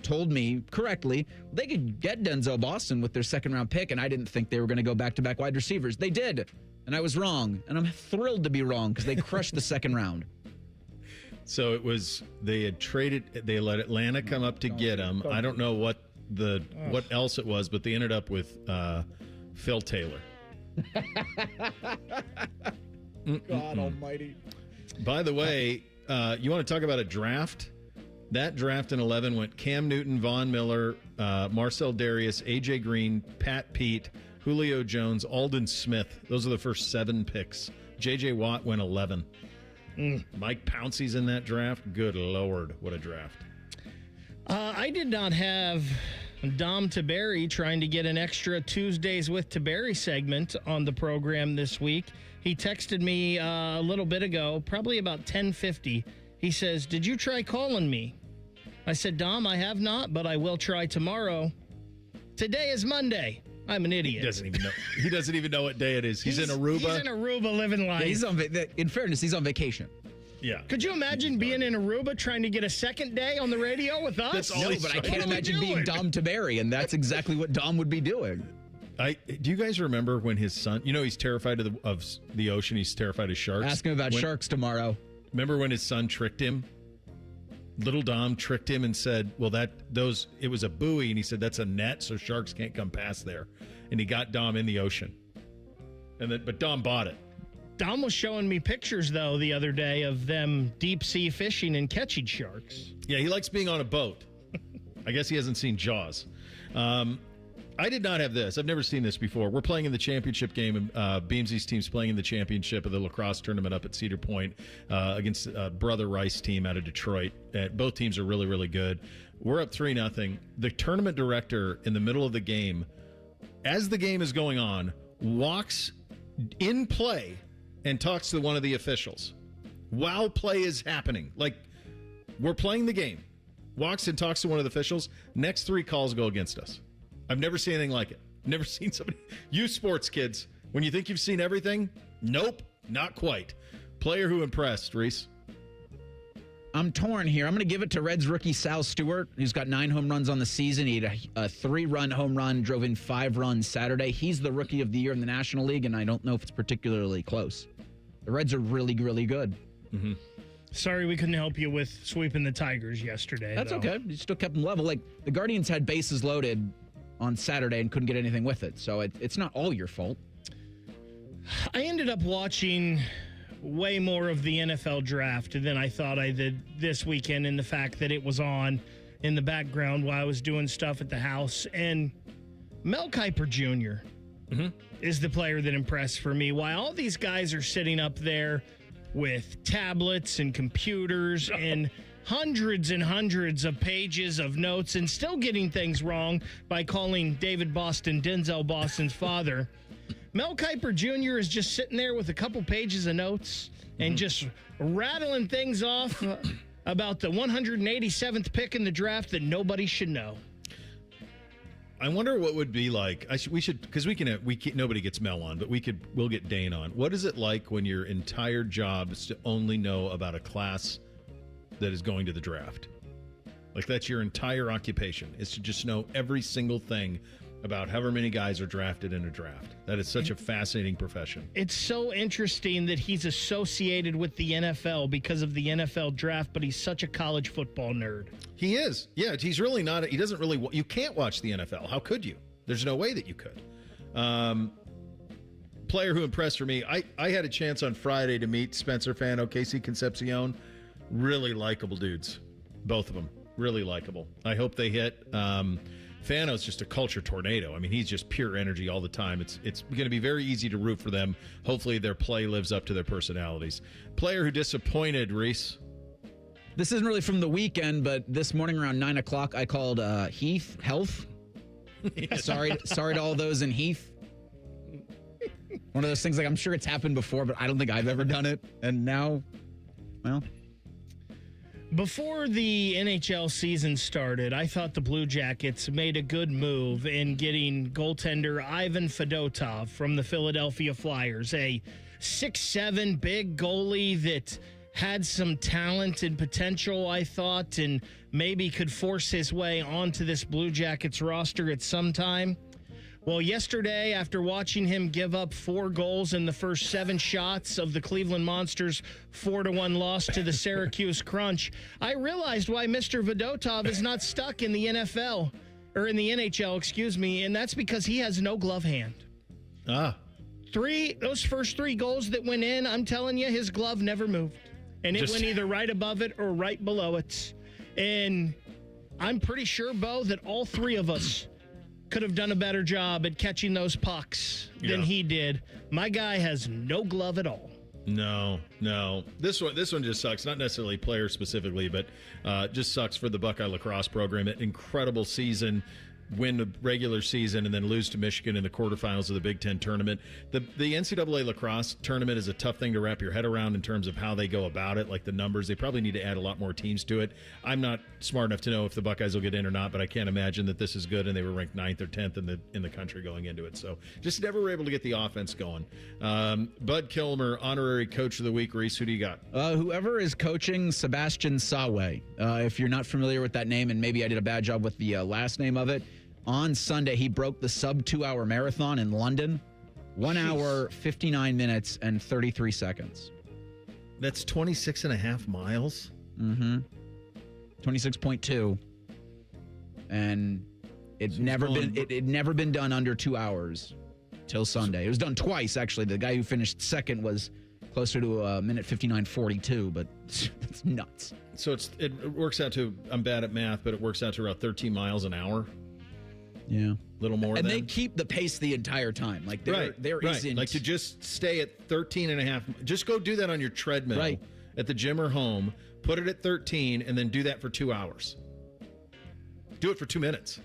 told me correctly they could get Denzel Boston with their 2nd-round pick, and I didn't think they were going to go back-to-back wide receivers. They did, and I was wrong, and I'm thrilled to be wrong because they crushed the 2nd round. So it was they had traded. They let Atlanta come up to get him. I don't know what else it was, but they ended up with Phil Taylor. God Almighty! By the way, you want to talk about a draft? That draft in 11 went Cam Newton, Von Miller, Marcel Darius, A.J. Green, Pat Pete, Julio Jones, Aldon Smith. Those are the first 7 picks. J.J. Watt went 11. Mike Pouncey's in that draft. Good Lord, what a draft. I did not have Dom Taberry trying to get an extra Tuesdays with Taberry segment on the program this week. He texted me a little bit ago, probably about 10:50. He says, "Did you try calling me?" I said, "Dom, I have not, but I will try tomorrow." Today is Monday. I'm an idiot. He doesn't even know what day it is. He's in Aruba. He's in Aruba living life. Yeah, in fairness, he's on vacation. Yeah. Could you imagine being in Aruba trying to get a second day on the radio with us? No, but I can't imagine being Dom Taberry, and that's exactly what Dom would be doing. Do you guys remember when his son, he's terrified of the ocean, he's terrified of sharks? Ask him about sharks tomorrow. Remember when his son tricked him? Little Dom tricked him and said, well, it was a buoy, and he said that's a net, so sharks can't come past there. And he got Dom in the ocean. But Dom bought it. Dom was showing me pictures, though, the other day of them deep sea fishing and catching sharks. Yeah, he likes being on a boat. I guess he hasn't seen Jaws. I did not have this. I've never seen this before. We're playing in the championship game, and Beamsy's team's playing in the championship of the lacrosse tournament up at Cedar Point against Brother Rice team out of Detroit. Both teams are really, really good. We're up 3-0. The tournament director in the middle of the game, as the game is going on, walks in play and talks to one of the officials while play is happening. Like, we're playing the game. Walks and talks to one of the officials. Next 3 calls go against us. I've never seen anything like it. Never seen somebody. You sports kids, when you think you've seen everything, nope, not quite. Player who impressed, Reese. I'm torn here. I'm going to give it to Reds rookie Sal Stewart, who's got 9 home runs on the season. He had a 3-run home run, drove in 5 runs Saturday. He's the rookie of the year in the National League, and I don't know if it's particularly close. The Reds are really, really good. Mm-hmm. Sorry we couldn't help you with sweeping the Tigers yesterday. That's though. okay. You still kept them level. Like, the Guardians had bases loaded on Saturday and couldn't get anything with it. So it's not all your fault. I ended up watching way more of the NFL draft than I thought I did this weekend, in the fact that it was on in the background while I was doing stuff at the house. And Mel Kiper Jr. is the player that impressed for me. While all these guys are sitting up there with tablets and computers and hundreds and hundreds of pages of notes and still getting things wrong by calling David Boston Denzel Boston's father, Mel Kiper Jr. is just sitting there with a couple pages of notes and just rattling things off about the 187th pick in the draft that nobody should know. I wonder what would be like. We should, because nobody gets Mel on, but we'll get Dane on. What is it like when your entire job is to only know about a class that is going to the draft? Like, that's your entire occupation, is to just know every single thing about however many guys are drafted in a draft. That is such a fascinating profession. It's so interesting that he's associated with the NFL because of the NFL draft, but he's such a college football nerd. He is. Yeah, he's really not. He doesn't really. You can't watch the NFL. How could you? There's no way that you could. Player who impressed for me, I had a chance on Friday to meet Spencer Fano, Casey Concepcion. Really likable dudes. Both of them. Really likable. I hope they hit. Fano's just a culture tornado. I mean, he's just pure energy all the time. It's going to be very easy to root for them. Hopefully their play lives up to their personalities. Player who disappointed, Reese. This isn't really from the weekend, but this morning around 9 o'clock, I called Heath Health. Sorry to all those in Heath. One of those things, like, I'm sure it's happened before, but I don't think I've ever done it. And now, well. Before the NHL season started, I thought the Blue Jackets made a good move in getting goaltender Ivan Fedotov from the Philadelphia Flyers, a 6'7" big goalie that had some talent and potential, I thought, and maybe could force his way onto this Blue Jackets roster at some time. Well, yesterday, after watching him give up 4 goals in the first 7 shots of the Cleveland Monsters' 4-1 loss to the Syracuse Crunch, I realized why Mr. Fedotov is not stuck in the NFL, or in the NHL, excuse me, and that's because he has no glove hand. Those first 3 goals that went in, I'm telling you, his glove never moved. And it went either right above it or right below it. And I'm pretty sure, Bo, that all 3 of us could have done a better job at catching those pucks than he did. My guy has no glove at all. No. This one just sucks. Not necessarily player specifically, but just sucks for the Buckeye lacrosse program. An incredible season. Win the regular season and then lose to Michigan in the quarterfinals of the Big Ten tournament. The NCAA lacrosse tournament is a tough thing to wrap your head around in terms of how they go about it, like the numbers. They probably need to add a lot more teams to it. I'm not smart enough to know if the Buckeyes will get in or not, but I can't imagine that this is good, and they were ranked 9th or 10th in the country going into it. So just never were able to get the offense going. Bud Kilmer, honorary coach of the week. Reese, who do you got? Whoever is coaching Sebastian Sawe. If you're not familiar with that name, and maybe I did a bad job with the last name of it, on Sunday, he broke the sub-2-hour marathon in London. 1 hour, 59 minutes, and 33 seconds. That's 26 and a half miles? Mm-hmm. 26.2. And it'd never been done under 2 hours till Sunday. It was done twice, actually. The guy who finished second was closer to a minute 59:42, but it's nuts. So it works out to, I'm bad at math, but it works out to around 13 miles an hour. Yeah. Little more. And they keep the pace the entire time. Like there isn't. Like to just stay at 13 and a half. Just go do that on your treadmill at the gym or home. Put it at 13 and then do that for 2 hours. Do it for 2 minutes.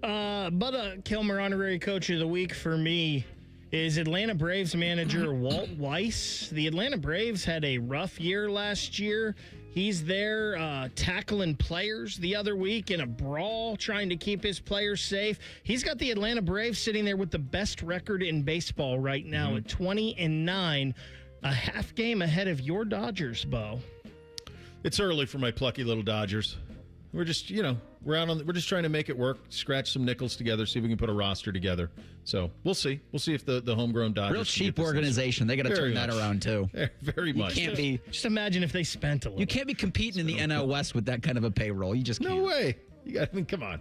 But Kilmer, honorary coach of the week for me is Atlanta Braves manager Walt Weiss. The Atlanta Braves had a rough year last year. He's there tackling players the other week in a brawl, trying to keep his players safe. He's got the Atlanta Braves sitting there with the best record in baseball right now at 20-9, a half game ahead of your Dodgers, Bo. It's early for my plucky little Dodgers. We're just, we're just trying to make it work, scratch some nickels together, see if we can put a roster together. So we'll see. We'll see if the homegrown Dodgers. Real cheap organization. They got to turn that around too. Very much. You can't be. Just imagine if they spent a little. You can't be competing in the NL West with that kind of a payroll. You just can't. No way. Come on.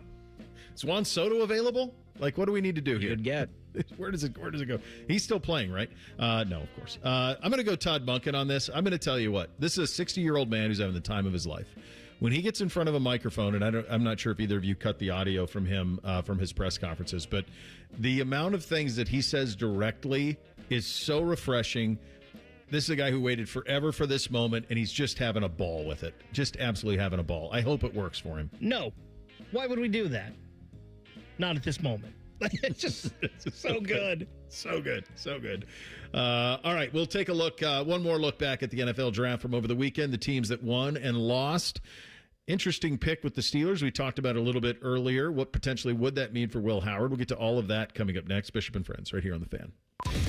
Is Juan Soto available? Like, what do we need to do here? Good get. Where does it go? He's still playing, right? No, of course. I'm going to go Todd Bunkin on this. I'm going to tell you what. This is a 60-year-old man who's having the time of his life. When he gets in front of a microphone, and I'm not sure if either of you cut the audio from him from his press conferences, but the amount of things that he says directly is so refreshing. This is a guy who waited forever for this moment, and he's just having a ball with it. Just absolutely having a ball. I hope it works for him. No. Why would we do that? Not at this moment. It's just so good. So good. All right, we'll take a look, one more look back at the NFL draft from over the weekend, the teams that won and lost. Interesting pick with the Steelers. We talked about it a little bit earlier. What potentially would that mean for Will Howard? We'll get to all of that coming up next. Bishop and Friends, right here on The Fan.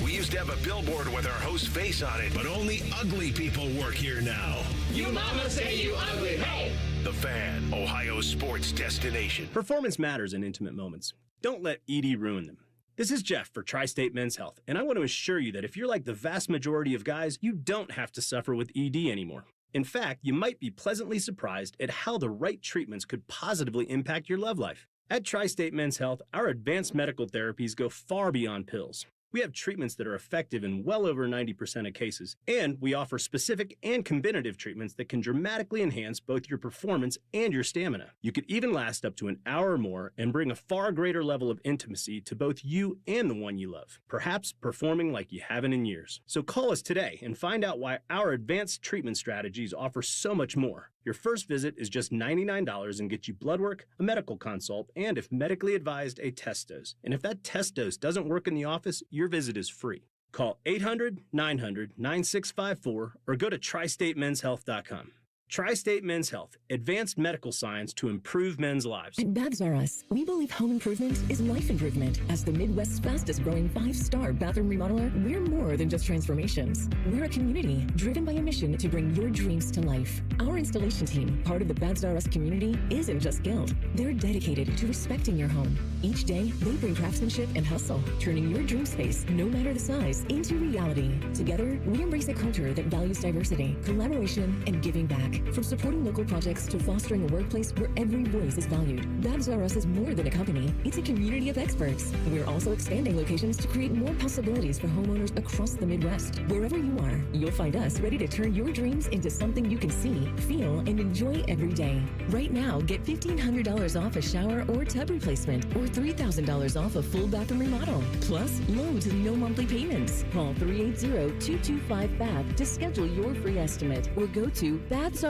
We used to have a billboard with our host's face on it, but only ugly people work here now. You mama say you ugly, hey! The Fan, Ohio's sports destination. Performance matters in intimate moments. Don't let ED ruin them. This is Jeff for Tri-State Men's Health, and I want to assure you that if you're like the vast majority of guys, you don't have to suffer with ED anymore. In fact, you might be pleasantly surprised at how the right treatments could positively impact your love life. At Tri-State Men's Health, our advanced medical therapies go far beyond pills. We have treatments that are effective in well over 90% of cases, and we offer specific and combinative treatments that can dramatically enhance both your performance and your stamina. You could even last up to an hour or more and bring a far greater level of intimacy to both you and the one you love, perhaps performing like you haven't in years. So call us today and find out why our advanced treatment strategies offer so much more. Your first visit is just $99 and gets you blood work, a medical consult, and if medically advised, a test dose. And if that test dose doesn't work in the office, your visit is free. Call 800-900-9654 or go to tristatemenshealth.com. Tri-State Men's Health, advanced medical science to improve men's lives. At Babs R Us, we believe home improvement is life improvement. As the Midwest's fastest growing 5-star bathroom remodeler, we're more than just transformations. We're a community driven by a mission to bring your dreams to life. Our installation team, part of the Babs R Us community, isn't just skilled. They're dedicated to respecting your home. Each day, they bring craftsmanship and hustle, turning your dream space, no matter the size, into reality. Together, we embrace a culture that values diversity, collaboration, and giving back. From supporting local projects to fostering a workplace where every voice is valued, Babs R Us is more than a company. It's a community of experts. We're also expanding locations to create more possibilities for homeowners across the Midwest. Wherever you are, you'll find us ready to turn your dreams into something you can see, feel, and enjoy every day. Right now, get $1,500 off a shower or tub replacement or $3,000 off a full bathroom remodel. Plus, low to no monthly payments. Call 380-225-BAB to schedule your free estimate or go to BabsRUs.com.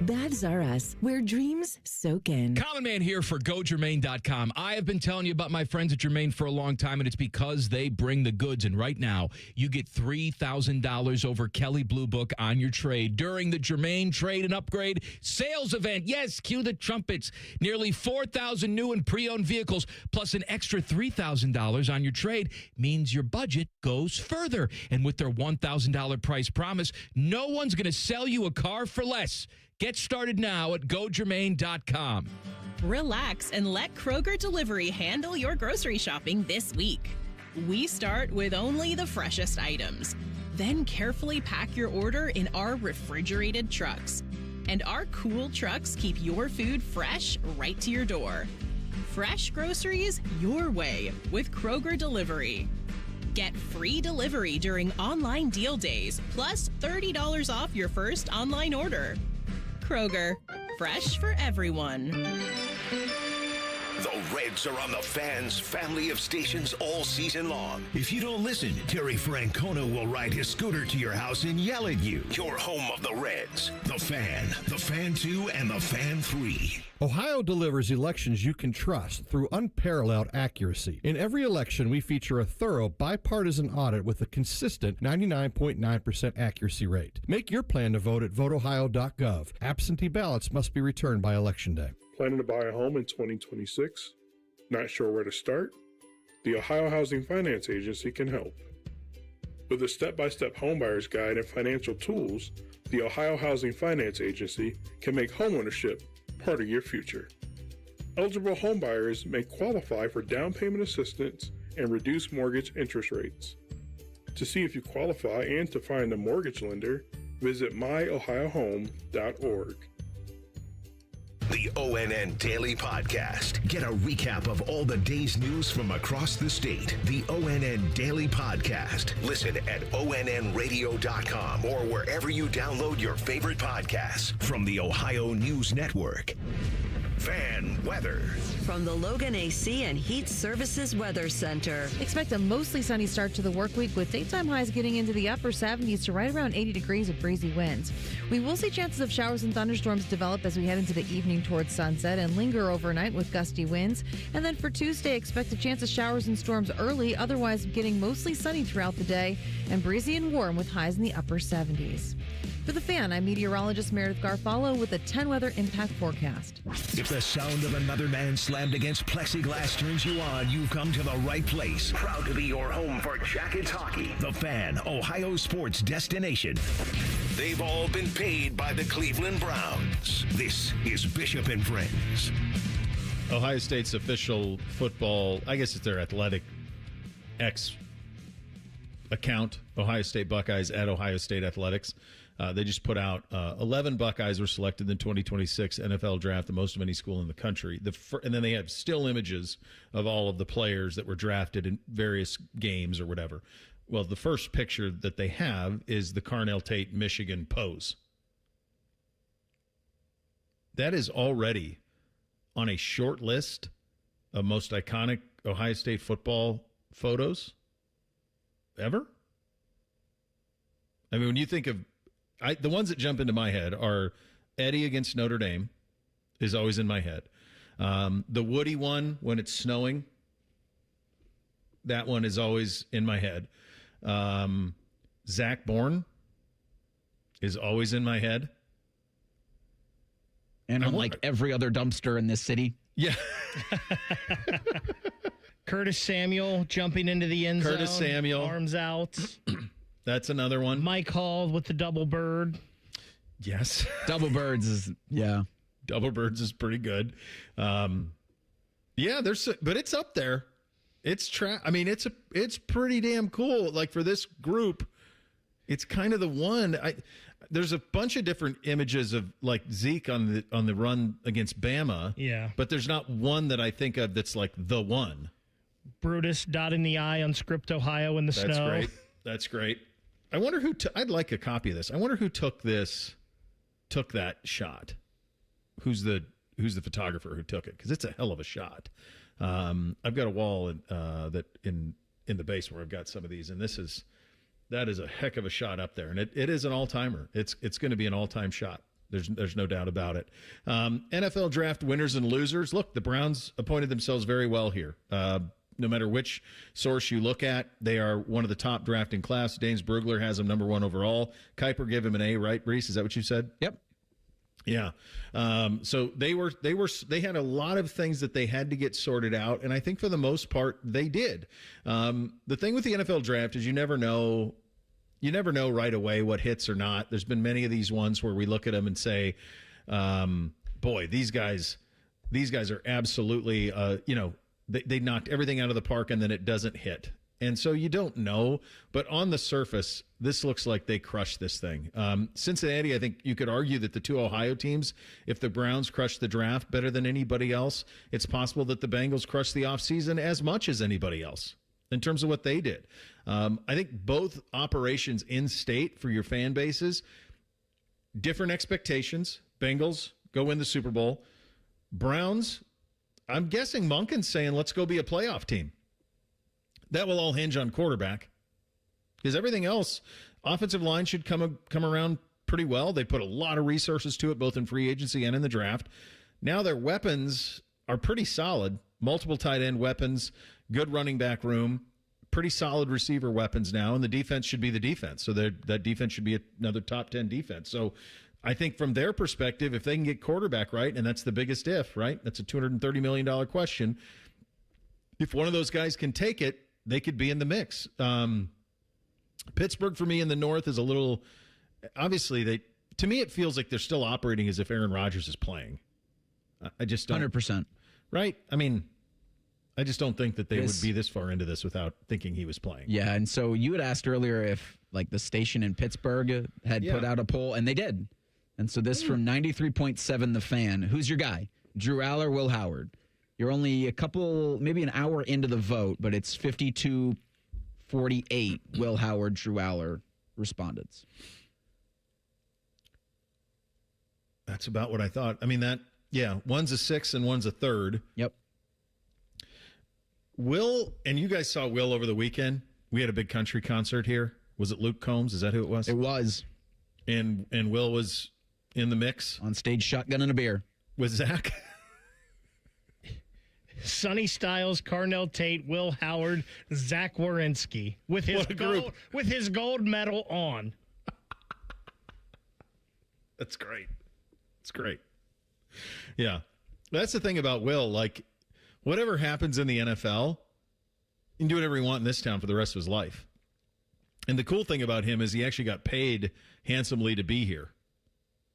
Babs R Us, where dreams soak in. Common Man here for GoGermain.com. I have been telling you about my friends at Germain for a long time, and it's because they bring the goods. And right now, you get $3,000 over Kelley Blue Book on your trade during the Germain Trade and Upgrade Sales Event. Yes, cue the trumpets. Nearly 4,000 new and pre-owned vehicles, plus an extra $3,000 on your trade means your budget goes further. And with their $1,000 price promise, no one's going to sell you a car for less. Get started now at GoGermain.com. Relax and let Kroger Delivery handle your grocery shopping this week. We start with only the freshest items. Then carefully pack your order in our refrigerated trucks. And our cool trucks keep your food fresh right to your door. Fresh groceries your way with Kroger Delivery. Get free delivery during online deal days, plus $30 off your first online order. Kroger, fresh for everyone. The Reds are on the Fan's family of stations all season long. If you don't listen, Terry Francona will ride his scooter to your house and yell at you. Your home of the Reds. The Fan 2, and the Fan 3. Ohio delivers elections you can trust through unparalleled accuracy. In every election, we feature a thorough bipartisan audit with a consistent 99.9% accuracy rate. Make your plan to vote at voteohio.gov. Absentee ballots must be returned by Election Day. Planning to buy a home in 2026? Not sure where to start? The Ohio Housing Finance Agency can help. With a step-by-step homebuyer's guide and financial tools, the Ohio Housing Finance Agency can make homeownership part of your future. Eligible homebuyers may qualify for down payment assistance and reduced mortgage interest rates. To see if you qualify and to find a mortgage lender, visit myohiohome.org. The ONN Daily Podcast. Get a recap of all the day's news from across the state. The ONN Daily Podcast. Listen at onnradio.com or wherever you download your favorite podcasts from the Ohio News Network. Fan weather. From the Logan AC and Heat Services Weather Center. Expect a mostly sunny start to the work week with daytime highs getting into the upper 70s to right around 80 degrees with breezy winds. We will see chances of showers and thunderstorms develop as we head into the evening towards sunset and linger overnight with gusty winds. And then for Tuesday, expect a chance of showers and storms early, otherwise getting mostly sunny throughout the day and breezy and warm with highs in the upper 70s. For The Fan, I'm meteorologist Meredith Garfalo with a 10 weather impact forecast. If the sound of another man slammed against plexiglass turns you on, you've come to the right place. Proud to be your home for Jackets hockey. The Fan, Ohio sports destination. They've all been paid by the Cleveland Browns. This is Bishop and Friends. Ohio State's official football, I guess it's their athletic X account, Ohio State Buckeyes at Ohio State Athletics. They just put out 11 Buckeyes were selected in the 2026 NFL draft, the most of any school in the country. And then they have still images of all of the players that were drafted in various games or whatever. Well, the first picture that they have is the Carnell Tate, Michigan pose. That is already on a short list of most iconic Ohio State football photos ever. I mean, when you think of the ones that jump into my head are Eddie against Notre Dame is always in my head. The Woody one when it's snowing, that one is always in my head. Zach Bourne is always in my head. And unlike every other dumpster in this city. Yeah. Curtis Samuel jumping into the end zone. Curtis Samuel. Arms out. That's another one. Mike Hall with the double bird. Yes. Double birds is, yeah. Double birds is pretty good. Yeah, but it's up there. It's it's pretty damn cool. Like for this group, it's kind of the one. There's a bunch of different images of like Zeke on the run against Bama. Yeah. But there's not one that I think of that's like the one. Brutus dotting the I on Script, Ohio in the snow. That's great. That's great. I wonder who I'd like a copy of this. I wonder who took that shot. Who's the photographer who took it? Because it's a hell of a shot. I've got a wall in the base where I've got some of these, and that is a heck of a shot up there, and it is an all-timer. It's going to be an all-time shot. There's no doubt about it. NFL draft winners and losers. Look, the Browns appointed themselves very well here. No matter which source you look at, they are one of the top drafting class. Danes Brugler has them number 1 overall. Kuiper gave him an A, right, Breece? Is that what you said? Yep. Yeah. So they had a lot of things that they had to get sorted out, and I think for the most part they did. The thing with the NFL draft is you never know right away what hits or not. There's been many of these ones where we look at them and say, boy, these guys are absolutely, they knocked everything out of the park and then it doesn't hit. And so you don't know, but on the surface, this looks like they crushed this thing. Cincinnati, I think you could argue that the two Ohio teams, if the Browns crushed the draft better than anybody else, it's possible that the Bengals crushed the offseason as much as anybody else in terms of what they did. I think both operations in state for your fan bases, different expectations. Bengals go win the Super Bowl. Browns, I'm guessing Monken's saying, let's go be a playoff team. That will all hinge on quarterback because everything else, offensive line should come around pretty well. They put a lot of resources to it, both in free agency and in the draft. Now their weapons are pretty solid. Multiple tight end weapons, good running back room, pretty solid receiver weapons now, and the defense should be the defense. So that defense should be another top 10 defense. So I think from their perspective, if they can get quarterback right, and that's the biggest if, right? That's a $230 million question. If one of those guys can take it, they could be in the mix. Pittsburgh, for me, in the North is a little – obviously, to me, it feels like they're still operating as if Aaron Rodgers is playing. I just don't – 100%. Right? I mean, I just don't think that they would be this far into this without thinking he was playing. Yeah, and so you had asked earlier if, like, the station in Pittsburgh had put out a poll, and they did. And so this from 93.7 The Fan. Who's your guy? Drew Aller, Will Howard? You're only maybe an hour into the vote, but it's 52-48 Will Howard, Drew Aller respondents. That's about what I thought. I mean, one's a 6 and one's a 3rd. Yep. Will, and you guys saw Will over the weekend. We had a big country concert here. Was it Luke Combs? Is that who it was? It was. And Will was in the mix. On stage, shotgun and a beer. With Zach. Sonny Styles, Carnell Tate, Will Howard, Zach Wierenski with his gold medal on. That's great. It's great. Yeah. That's the thing about Will. Like, whatever happens in the NFL, he can do whatever he wants in this town for the rest of his life. And the cool thing about him is he actually got paid handsomely to be here.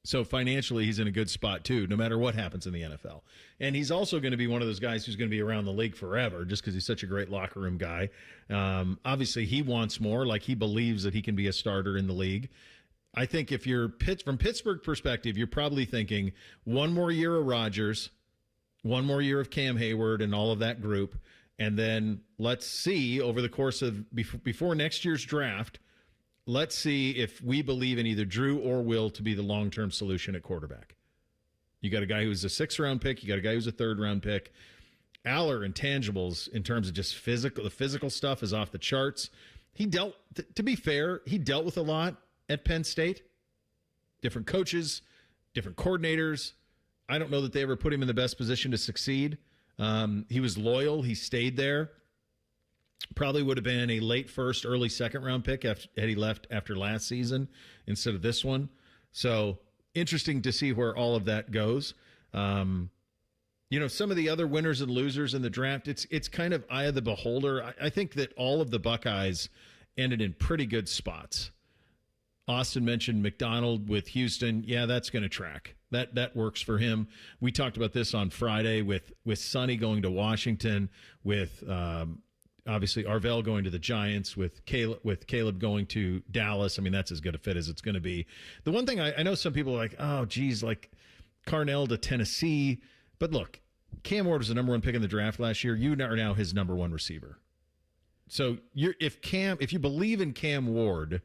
So financially, he's in a good spot, too, no matter what happens in the NFL. And he's also going to be one of those guys who's going to be around the league forever just because he's such a great locker room guy. Obviously, he wants more. Like, he believes that he can be a starter in the league. I think if you're from Pittsburgh perspective, you're probably thinking one more year of Rodgers, one more year of Cam Hayward and all of that group, and then let's see over the course of before next year's draft, let's see if we believe in either Drew or Will to be the long-term solution at quarterback. You got a guy who's a 6th-round pick. You got a guy who's a 3rd-round pick. Aller intangibles in terms of just the physical stuff is off the charts. He dealt, to be fair, he dealt with a lot at Penn State. Different coaches, different coordinators. I don't know that they ever put him in the best position to succeed. He was loyal. He stayed there. Probably would have been a late first, early second round pick had he left after last season instead of this one. So interesting to see where all of that goes. Some of the other winners and losers in the draft, it's kind of eye of the beholder. I think that all of the Buckeyes ended in pretty good spots. Austin mentioned McDonald with Houston. Yeah, that's going to track. That works for him. We talked about this on Friday with Sonny going to Washington, with obviously Arvell going to the Giants, with Caleb going to Dallas. I mean, that's as good a fit as it's going to be. The one thing I know some people are like, oh, geez, like Carnell to Tennessee. But look, Cam Ward was the number one pick in the draft last year. You are now his number one receiver. So if you believe in Cam Ward,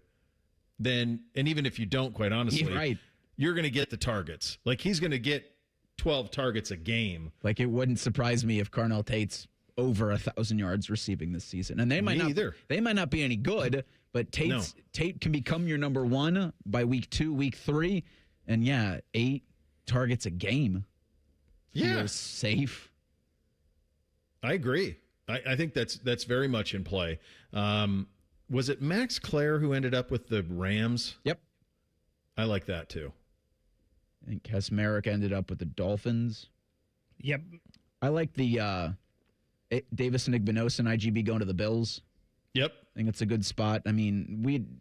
then, and even if you don't, quite honestly, right, you're going to get the targets. Like, he's going to get 12 targets a game. Like, it wouldn't surprise me if Carnell Tate's over 1,000 yards receiving this season. And they might not be any good, but Tate can become your number one by week 2, week 3. And 8 targets a game. Feels safe. I agree. I think that's very much in play. Was it Max Clare who ended up with the Rams? Yep. I like that too. I think Kasmerick ended up with the Dolphins. Yep. I like the Davis and Igbinosa and IGB going to the Bills. Yep. I think it's a good spot. I mean,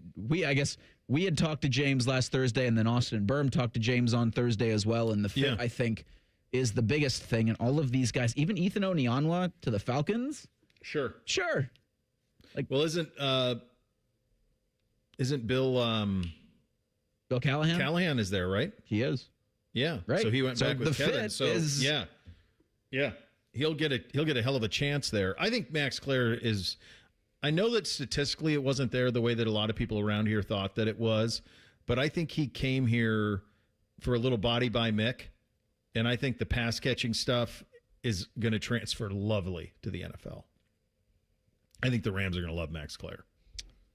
I guess we had talked to James last Thursday, and then Austin and Berm talked to James on Thursday as well. And the fit, I think, is the biggest thing. And all of these guys, even Ethan Onianwa to the Falcons. Sure. Like, well, isn't Bill Bill Callahan? Callahan is there, right? He is. Yeah. Right. So he went back with Kevin. Fit so is... yeah. He'll get a hell of a chance there. I think Max Clare is. I know that statistically it wasn't there the way that a lot of people around here thought that it was, but I think he came here for a little body by Mick, and I think the pass catching stuff is going to transfer lovely to the NFL. I think the Rams are going to love Max Clare.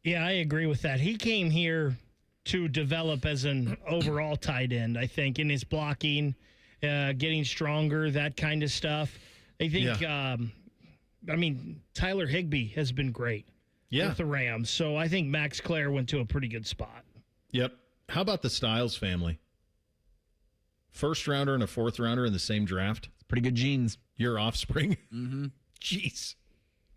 Yeah, I agree with that. He came here to develop as an overall tight end, I think, in his blocking, getting stronger, that kind of stuff. I think, Tyler Higbee has been great with the Rams. So I think Max Clare went to a pretty good spot. Yep. How about the Styles family? First rounder and a fourth rounder in the same draft. Pretty good genes. Your offspring. Mm-hmm. Jeez.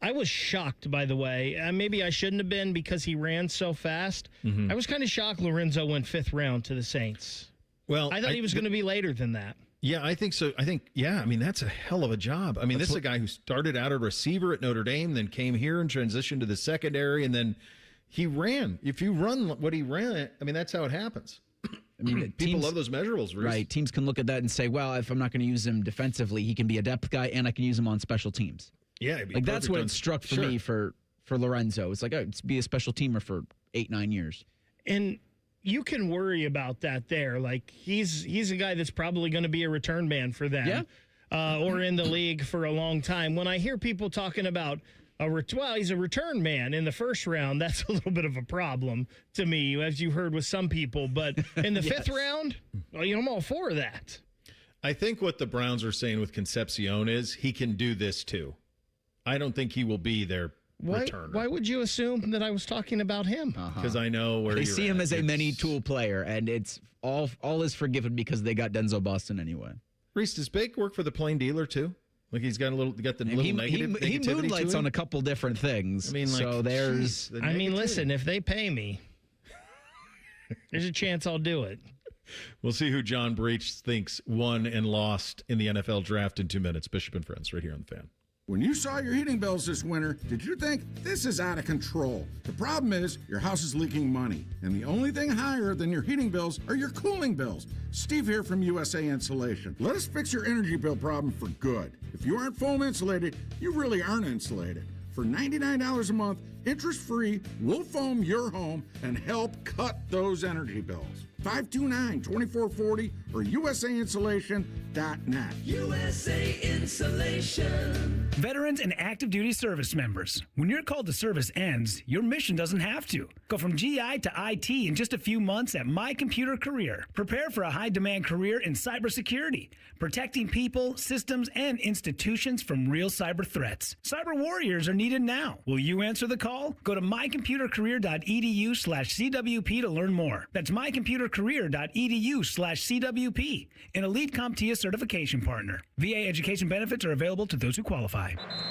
I was shocked, by the way. Maybe I shouldn't have been because he ran so fast. Mm-hmm. I was kind of shocked Lorenzo went 5th round to the Saints. Well, I thought he was going to be later than that. Yeah, I think so. I mean, that's a hell of a job. I mean, this is a guy who started out a receiver at Notre Dame, then came here and transitioned to the secondary, and then he ran. If you run what he ran, I mean, that's how it happens. I mean, people love those measurables, Reese. Right. Teams can look at that and say, well, if I'm not going to use him defensively, he can be a depth guy, and I can use him on special teams. Yeah, like that's what it struck for me for Lorenzo. It's like, be a special teamer for 8-9 years. And you can worry about that there. Like, he's a guy that's probably going to be a return man for them or in the league for a long time. When I hear people talking about, he's a return man in the first round, that's a little bit of a problem to me, as you heard with some people. But in the 5th round, I'm all for that. I think what the Browns are saying with Concepcion is he can do this too. I don't think he will be their returner. Why would you assume that I was talking about him? Because I know where they see him as a many-tool player, and it's all is forgiven because they got Denzel Boston anyway. Reese, does Bake work for the plain dealer too? Like he's got the negativity he moonlights to him? On a couple different things. I mean, like, so there's. Listen, if they pay me, there's a chance I'll do it. We'll see who John Breech thinks won and lost in the NFL draft in 2 minutes. Bishop and Friends, right here on The Fan. When you saw your heating bills this winter, did you think this is out of control? The problem is your house is leaking money, and the only thing higher than your heating bills are your cooling bills. Steve here from USA Insulation. Let us fix your energy bill problem for good. If you aren't foam insulated, you really aren't insulated. For $99 a month, interest-free, we'll foam your home and help cut those energy bills. 529-2440 or usainsulation.net. USA Insulation. Veterans and active duty service members, when your call to service ends, your mission doesn't have to. Go from GI to IT in just a few months at My Computer Career. Prepare for a high-demand career in cybersecurity, protecting people, systems, and institutions from real cyber threats. Cyber warriors are needed now. Will you answer the call? Go to mycomputercareer.edu/CWP to learn more. That's mycomputercareer.edu/CWP, an Elite CompTIA certification partner. VA education benefits are available to those who qualify.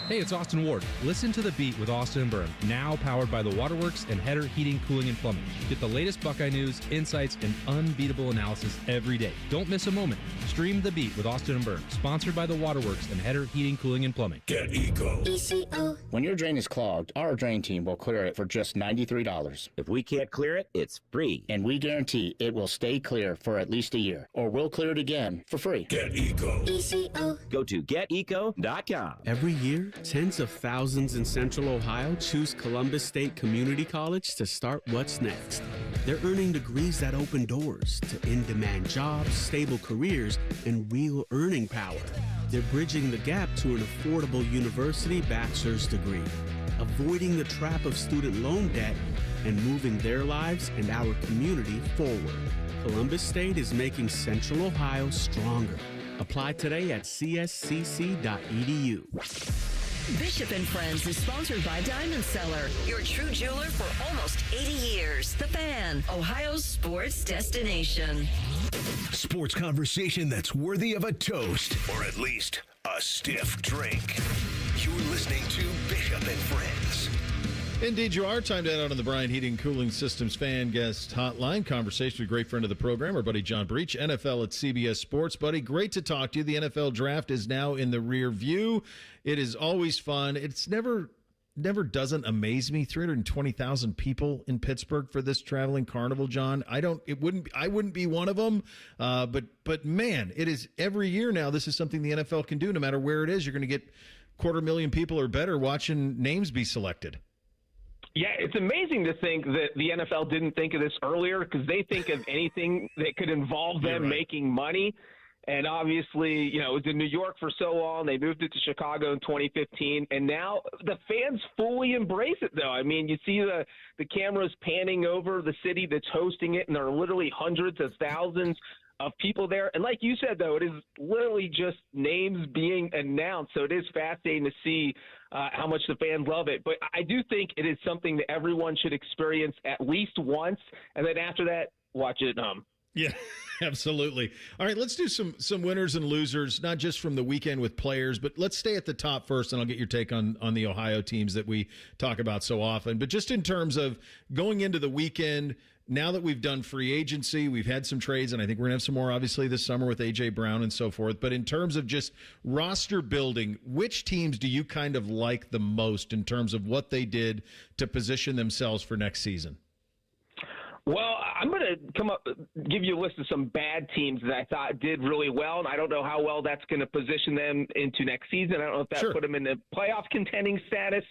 Hey, it's Austin Ward. Listen to The Beat with Austin and Byrne, now powered by the Waterworks and Header Heating, Cooling, and Plumbing. Get the latest Buckeye news, insights, and unbeatable analysis every day. Don't miss a moment. Stream The Beat with Austin and Byrne, sponsored by the Waterworks and Header Heating, Cooling, and Plumbing. Get Eco. ECO. When your drain is clogged, our drain team will clear it for just $93. If we can't clear it, it's free. And we guarantee it will stay clear for at least a year, or we'll clear it again for free. Get Eco. ECO. Go to geteco.com. Every year, tens of thousands in Central Ohio choose Columbus State Community College to start what's next. They're earning degrees that open doors to in-demand jobs, stable careers, and real earning power. They're bridging the gap to an affordable university bachelor's degree, avoiding the trap of student loan debt, and moving their lives and our community forward. Columbus State is making Central Ohio stronger. Apply today at cscc.edu. Bishop and Friends is sponsored by Diamond Seller, your true jeweler for almost 80 years. The Fan, Ohio's sports destination. Sports conversation that's worthy of a toast, or at least a stiff drink. You're listening to Bishop and Friends. Indeed, you are. Time to head out on the Bryant Heating Cooling Systems fan guest hotline. Conversation with a great friend of the program, our buddy John Breech, NFL at CBS Sports. Buddy, great to talk to you. The NFL draft is now in the rear view. It is always fun. It's never doesn't amaze me. 320,000 people in Pittsburgh for this traveling carnival, John. I wouldn't be one of them. But man, it is every year now. This is something the NFL can do. No matter where it is, you're going to get 250,000 people or better watching names be selected. Yeah, it's amazing to think that the NFL didn't think of this earlier, because they think of anything that could involve them making money. And obviously, it was in New York for so long. They moved it to Chicago in 2015. And now the fans fully embrace it, though. I mean, you see the cameras panning over the city that's hosting it, and there are literally hundreds of thousands of people there. And like you said, though, it is literally just names being announced. So it is fascinating to see how much the fans love it. But I do think it is something that everyone should experience at least once. And then after that, watch it Yeah, absolutely. All right, let's do some winners and losers, not just from the weekend with players, but let's stay at the top first, and I'll get your take on the Ohio teams that we talk about so often. But just in terms of going into the weekend, now that we've done free agency, we've had some trades, and I think we're going to have some more, obviously, this summer with A.J. Brown and so forth. But in terms of just roster building, which teams do you kind of like the most in terms of what they did to position themselves for next season? Well, I'm going to give you a list of some bad teams that I thought did really well, and I don't know how well that's going to position them into next season. I don't know if that put them in the playoff contending status.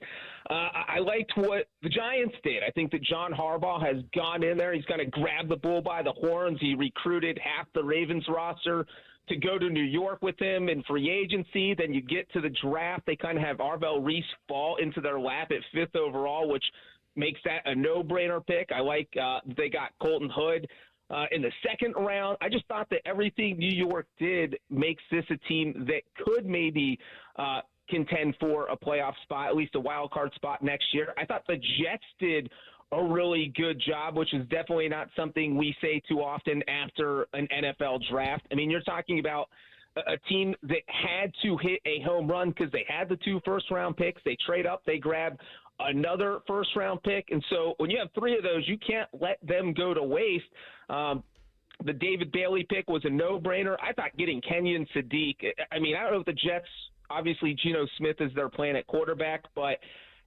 I liked what the Giants did. I think that John Harbaugh has gone in there. He's going to grab the bull by the horns. He recruited half the Ravens roster to go to New York with him in free agency. Then you get to the draft. They kind of have Arvell Reese fall into their lap at 5th overall, which makes that a no-brainer pick. I like they got Colton Hood in the 2nd round. I just thought that everything New York did makes this a team that could maybe contend for a playoff spot, at least a wild card spot next year. I thought the Jets did a really good job, which is definitely not something we say too often after an NFL draft. I mean, you're talking about a team that had to hit a home run because they had the 2 first-round picks. They trade up, they grab another first-round pick. And so when you have 3 of those, you can't let them go to waste. The David Bailey pick was a no-brainer. I thought getting Kenyon Sadiq, I mean, I don't know if the Jets, obviously Geno Smith is their plan at quarterback, but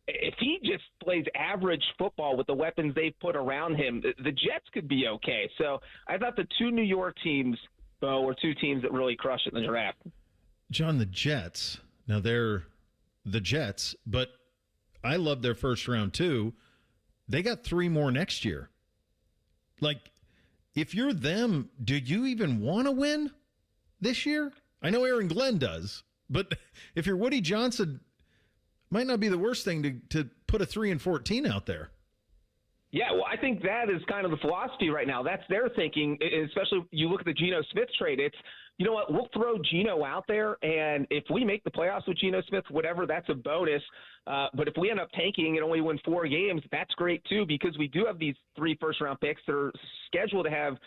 if he just plays average football with the weapons they've put around him, the Jets could be okay. So I thought the 2 New York teams were 2 teams that really crushed it in the draft. John, the Jets, now they're the Jets, but I love their first round too. They got 3 more next year. Like, if you're them, do you even want to win this year? I know Aaron Glenn does, but if you're Woody Johnson, might not be the worst thing to put a 3-14 out there. Yeah, well, I think that is kind of the philosophy right now. That's their thinking, especially you look at the Geno Smith trade. It's, you know what, we'll throw Geno out there, and if we make the playoffs with Geno Smith, whatever, that's a bonus. But if we end up tanking and only win 4 games, that's great too, because we do have these 3 first-round picks that are scheduled to have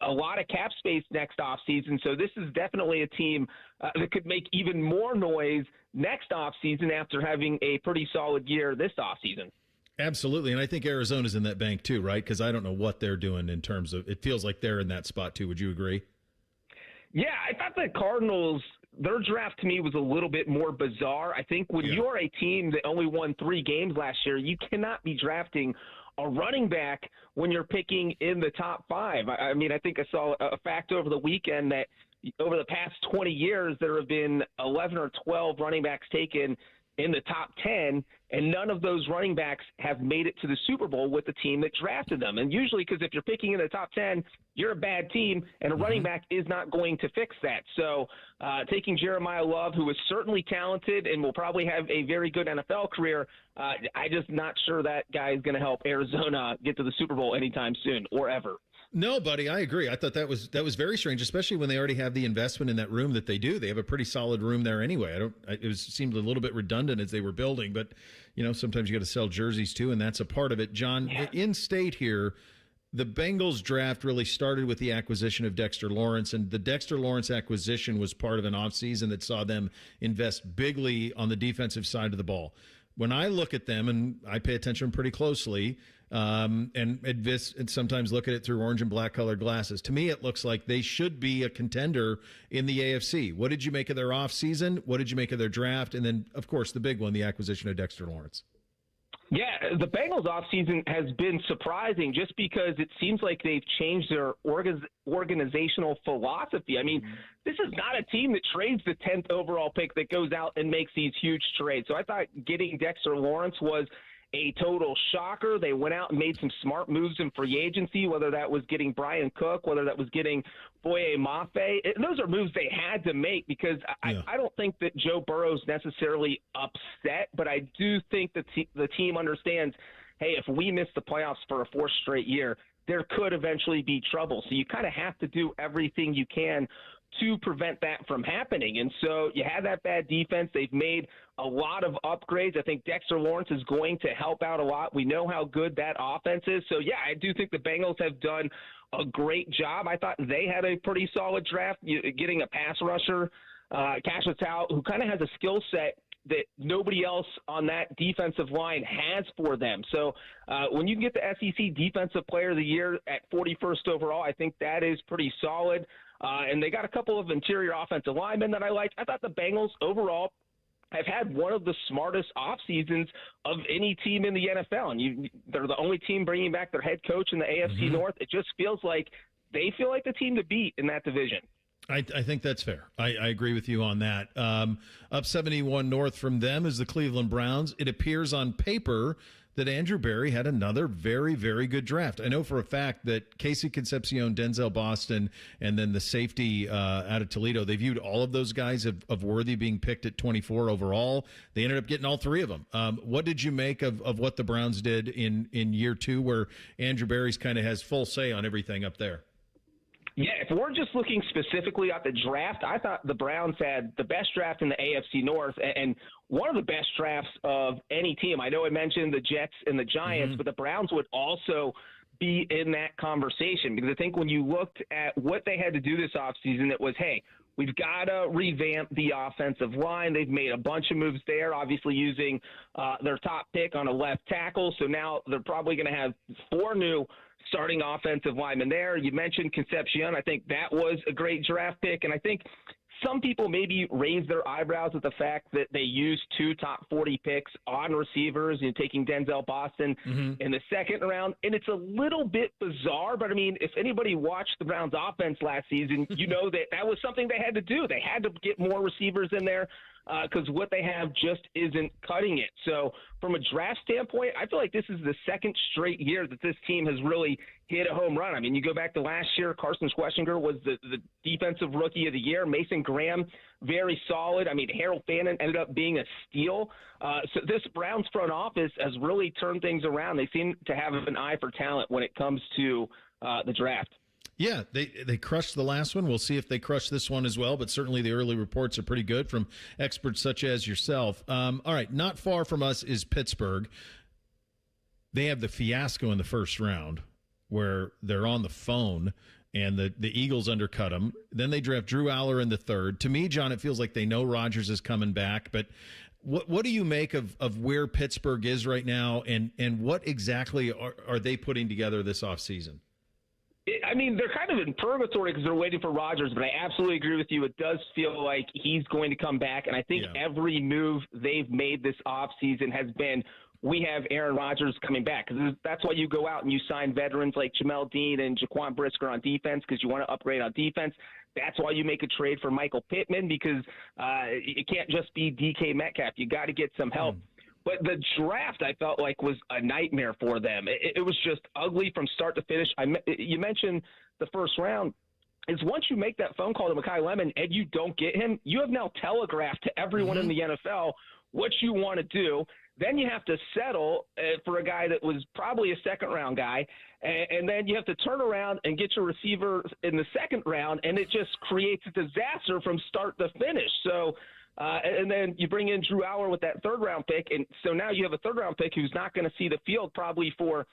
a lot of cap space next offseason. So this is definitely a team that could make even more noise next offseason after having a pretty solid year this offseason. Absolutely, and I think Arizona's in that bank too, right? Because I don't know what they're doing in terms of – it feels like they're in that spot too. Would you agree? Yeah, I thought the Cardinals, their draft to me was a little bit more bizarre. I think when you're a team that only won 3 games last year, you cannot be drafting a running back when you're picking in the top 5. I mean, I think I saw a fact over the weekend that over the past 20 years, there have been 11 or 12 running backs taken in the top 10, and none of those running backs have made it to the Super Bowl with the team that drafted them. And usually, because if you're picking in the top 10, you're a bad team, and a running back is not going to fix that. So taking Jeremiah Love, who is certainly talented and will probably have a very good NFL career, I'm just not sure that guy is going to help Arizona get to the Super Bowl anytime soon or ever. No, buddy, I agree. I thought that was very strange, especially when they already have the investment in that room that they do. They have a pretty solid room there anyway. It seemed a little bit redundant as they were building, but sometimes you got to sell jerseys too, and that's a part of it. John, in state here, the Bengals draft really started with the acquisition of Dexter Lawrence, and the Dexter Lawrence acquisition was part of an offseason that saw them invest bigly on the defensive side of the ball. When I look at them, and I pay attention pretty closely, and sometimes look at it through orange and black colored glasses. To me, it looks like they should be a contender in the AFC. What did you make of their offseason? What did you make of their draft? And then, of course, the big one, the acquisition of Dexter Lawrence. Yeah, the Bengals offseason has been surprising just because it seems like they've changed their organizational philosophy. I mean, this is not a team that trades the 10th overall pick that goes out and makes these huge trades. So I thought getting Dexter Lawrence was a total shocker. They went out and made some smart moves in free agency, whether that was getting Brian Cook, whether that was getting Boye Mafe. Those are moves they had to make because I don't think that Joe Burrow's necessarily upset, but I do think that the team understands, hey, if we miss the playoffs for a 4th straight year, there could eventually be trouble. So you kind of have to do everything you can to prevent that from happening. And so you have that bad defense. They've made a lot of upgrades. I think Dexter Lawrence is going to help out a lot. We know how good that offense is. So, yeah, I do think the Bengals have done a great job. I thought they had a pretty solid draft, getting a pass rusher, Cassius Howe, who kind of has a skill set that nobody else on that defensive line has for them. So when you get the SEC Defensive Player of the Year at 41st overall, I think that is pretty solid. And they got a couple of interior offensive linemen that I liked. I thought the Bengals overall have had one of the smartest off seasons of any team in the NFL. And they're the only team bringing back their head coach in the AFC North. It just feels like they feel like the team to beat in that division. I think that's fair. I agree with you on that. Up 71 north from them is the Cleveland Browns. It appears on paper that Andrew Berry had another very, very good draft. I know for a fact that Casey Concepcion, Denzel Boston, and then the safety out of Toledo, they viewed all of those guys of worthy being picked at 24 overall. They ended up getting all 3 of them. What did you make of what the Browns did in year 2 where Andrew Berry's kind of has full say on everything up there? Yeah, if we're just looking specifically at the draft, I thought the Browns had the best draft in the AFC North and one of the best drafts of any team. I know I mentioned the Jets and the Giants, but the Browns would also be in that conversation because I think when you looked at what they had to do this offseason, it was, hey, we've got to revamp the offensive line. They've made a bunch of moves there, obviously using their top pick on a left tackle. So now they're probably going to have 4 new starting offensive lineman there. You mentioned Concepcion. I think that was a great draft pick. And I think some people maybe raise their eyebrows at the fact that they used 2 top 40 picks on receivers, taking Denzel Boston in the 2nd round. And it's a little bit bizarre, but I mean, if anybody watched the Browns offense last season, you know that was something they had to do. They had to get more receivers in there. because what they have just isn't cutting it. So from a draft standpoint, I feel like this is the second straight year that this team has really hit a home run. I mean, you go back to last year, Carson Schwessinger was the defensive rookie of the year. Mason Graham, very solid. I mean, Harold Fannin ended up being a steal. So this Browns front office has really turned things around. They seem to have an eye for talent when it comes to the draft. Yeah, they crushed the last one. We'll see if they crush this one as well, but certainly the early reports are pretty good from experts such as yourself. All right, not far from us is Pittsburgh. They have the fiasco in the first round where they're on the phone and the Eagles undercut them. Then they draft Drew Aller in the third. To me, John, it feels like they know Rodgers is coming back, but what do you make of where Pittsburgh is right now, and what exactly are they putting together this offseason? I mean, they're kind of in purgatory because they're waiting for Rodgers, but I absolutely agree with you. It does feel like he's going to come back, and I think every move they've made this offseason has been, we have Aaron Rodgers coming back. Because that's why you go out and you sign veterans like Jamel Dean and Jaquan Brisker on defense, because you want to upgrade on defense. That's why you make a trade for Michael Pittman, because it can't just be DK Metcalf. You got to get some help. But the draft, I felt like, was a nightmare for them. It was just ugly from start to finish. You mentioned the first round. Is once you make that phone call to Mekhi Lemon and you don't get him, you have now telegraphed to everyone in the NFL what you want to do. Then you have to settle for a guy that was probably a second-round guy, and then you have to turn around and get your receiver in the second round, and it just creates a disaster from start to finish. So – and then you bring in Drew Aller with that third-round pick, and so now you have a third-round pick who's not going to see the field probably for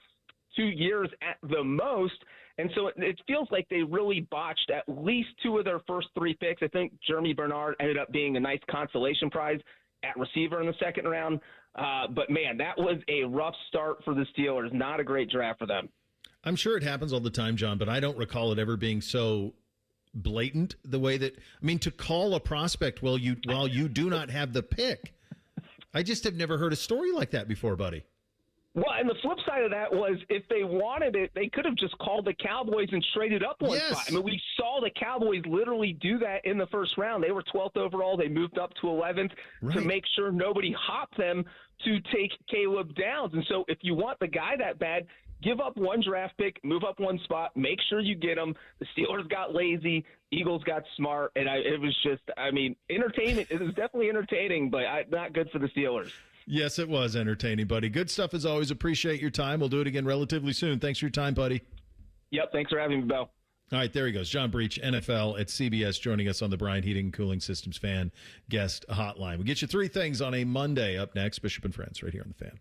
2 years at the most. And so it feels like they really botched at least two of their first three picks. I think Jeremy Bernard ended up being a nice consolation prize at receiver in the second round. But, man, that was a rough start for the Steelers. Not a great draft for them. I'm sure it happens all the time, John, but I don't recall it ever being so blatant the way that, I mean, to call a prospect while you do not have the pick. I just have never heard a story like that before, buddy. Well, and the flip side of that was, if they wanted it, they could have just called the Cowboys and traded up one spot. I mean, we saw the Cowboys literally do that in the first round. They were 12th overall. They moved up to 11th to make sure nobody hopped them to take Caleb Downs. And so if you want the guy that bad, give up one draft pick, move up one spot, make sure you get them. The Steelers got lazy, Eagles got smart, and it was just, I mean, entertaining. It was definitely entertaining, but not good for the Steelers. Yes, it was entertaining, buddy. Good stuff as always. Appreciate your time. We'll do it again relatively soon. Thanks for your time, buddy. Yep, thanks for having me, Bill. All right, there he goes. John Breech, NFL at CBS, joining us on the Bryant Heating and Cooling Systems Fan Guest Hotline. We get you three things on a Monday. Up next, Bishop and Friends, right here on The Fan.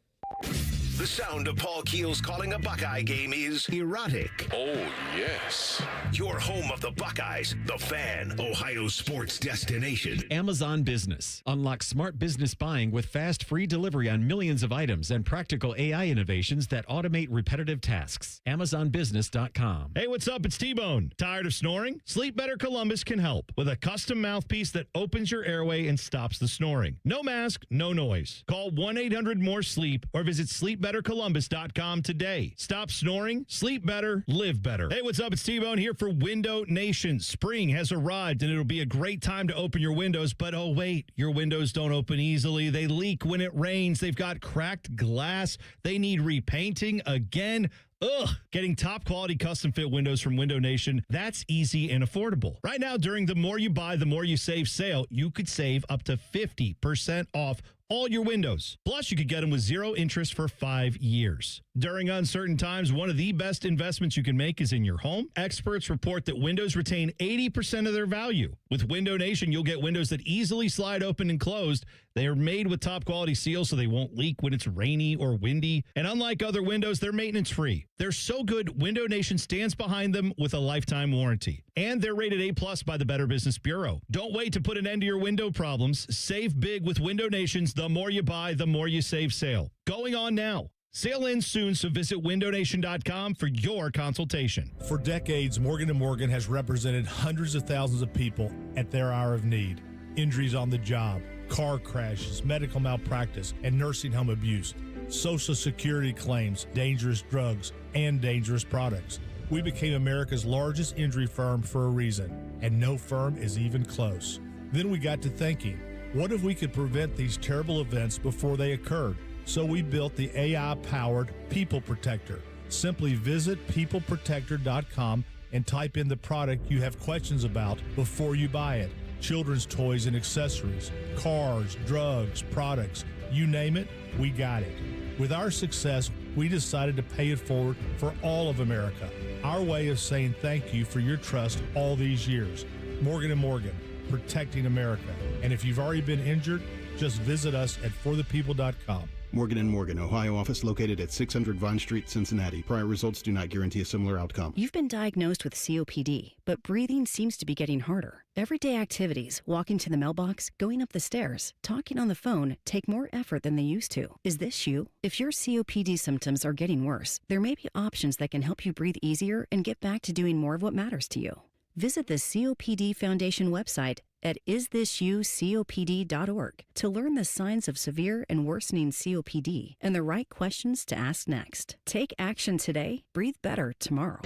The sound of Paul Keels calling a Buckeye game is erotic. Oh, yes. Your home of the Buckeyes, The Fan, Ohio sports destination. Amazon Business. Unlock smart business buying with fast, free delivery on millions of items and practical AI innovations that automate repetitive tasks. AmazonBusiness.com. Hey, what's up? It's T-Bone. Tired of snoring? Sleep Better Columbus can help with a custom mouthpiece that opens your airway and stops the snoring. No mask, no noise. Call 1-800-MORE-SLEEP or visit SleepBetterColumbus.com today. Stop snoring, sleep better, live better. Hey, what's up? It's T-Bone here for Window Nation. Spring has arrived, and it'll be a great time to open your windows. But oh, wait, your windows don't open easily. They leak when it rains. They've got cracked glass. They need repainting again. Ugh, getting top quality custom fit windows from Window Nation, that's easy and affordable. Right now, during the More You Buy, the More You Save sale, you could save up to 50% off all your windows. Plus, you could get them with zero interest for 5 years. During uncertain times, one of the best investments you can make is in your home. Experts report that windows retain 80% of their value. With Window Nation, you'll get windows that easily slide open and closed. They are made with top quality seals so they won't leak when it's rainy or windy. And unlike other windows, they're maintenance free. They're so good, Window Nation stands behind them with a lifetime warranty. And they're rated A+ by the Better Business Bureau. Don't wait to put an end to your window problems. Save big with Window Nation's The More You Buy, The More You Save sale. Going on now. Sale ends soon, so visit windownation.com for your consultation. For decades, Morgan & Morgan has represented hundreds of thousands of people at their hour of need. Injuries on the job, car crashes, medical malpractice, and nursing home abuse, Social Security claims, dangerous drugs, and dangerous products. We became America's largest injury firm for a reason, and no firm is even close. Then we got to thinking, What if we could prevent these terrible events before they occurred? So we built the AI-powered People Protector. Simply visit peopleprotector.com and type in the product you have questions about before you buy it. Children's toys and accessories, cars, drugs, products, you name it, we got it. With our success, we decided to pay it forward for all of America. Our way of saying thank you for your trust all these years. Morgan & Morgan, protecting America. And if you've already been injured, just visit us at forthepeople.com. Morgan & Morgan, Ohio office located at 600 Vine Street, Cincinnati. Prior results do not guarantee a similar outcome. You've been diagnosed with COPD, but breathing seems to be getting harder. Everyday activities, walking to the mailbox, going up the stairs, talking on the phone, take more effort than they used to. Is this you? If your COPD symptoms are getting worse, there may be options that can help you breathe easier and get back to doing more of what matters to you. Visit the COPD Foundation website at isthisyoucopd.org to learn the signs of severe and worsening COPD and the right questions to ask next. Take action today, breathe better tomorrow.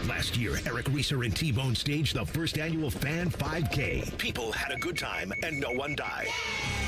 Last year, Eric Reeser and T-Bone staged the first annual Fan 5K. People had a good time and no one died.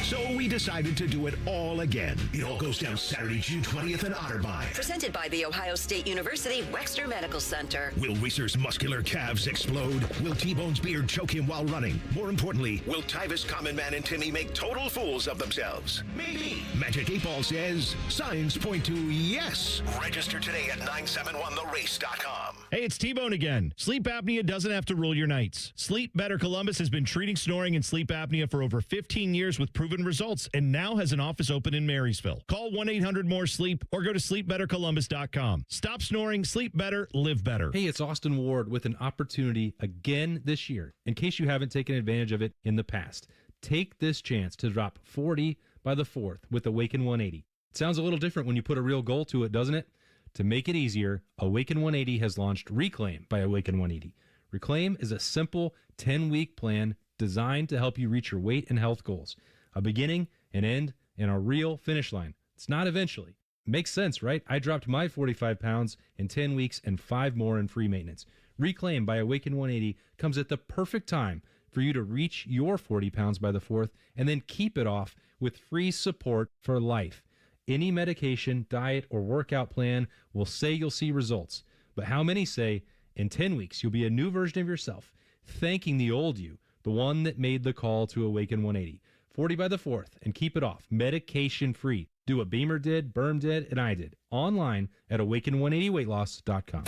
So we decided to do it all again. It all goes down Saturday, June 20th in Otterbein. Presented by the Ohio State University Wexner Medical Center. Will Reeser's muscular calves explode? Will T-Bone's beard choke him while running? More importantly, will Tyvis, Common Man, and Timmy make total fools of themselves? Maybe. Magic 8 Ball says signs point to yes. Register today at 971therace.com. Hey, it's T-Bone again. Sleep apnea doesn't have to rule your nights. Sleep Better Columbus has been treating snoring and sleep apnea for over 15 years with proven results and now has an office open in Marysville. Call 1-800-MORE-SLEEP or go to sleepbettercolumbus.com. Stop snoring, sleep better, live better. Hey, it's Austin Ward with an opportunity again this year. In case you haven't taken advantage of it in the past, take this chance to drop 40 by the 4th with Awaken 180. It sounds a little different when you put a real goal to it, doesn't it? To make it easier, Awaken 180 has launched Reclaim by Awaken 180. Reclaim is a simple 10-week plan designed to help you reach your weight and health goals. A beginning, an end, and a real finish line. It's not eventually. Makes sense, right? I dropped my 45 pounds in 10 weeks and 5 more in free maintenance. Reclaim by Awaken 180 comes at the perfect time for you to reach your 40 pounds by the 4th and then keep it off with free support for life. Any medication, diet, or workout plan will say you'll see results. But how many say in 10 weeks you'll be a new version of yourself, thanking the old you, the one that made the call to Awaken 180. 40 by the 4th and keep it off, medication free. Do what Beamer did, Berm did, and I did. Online at awaken180weightloss.com.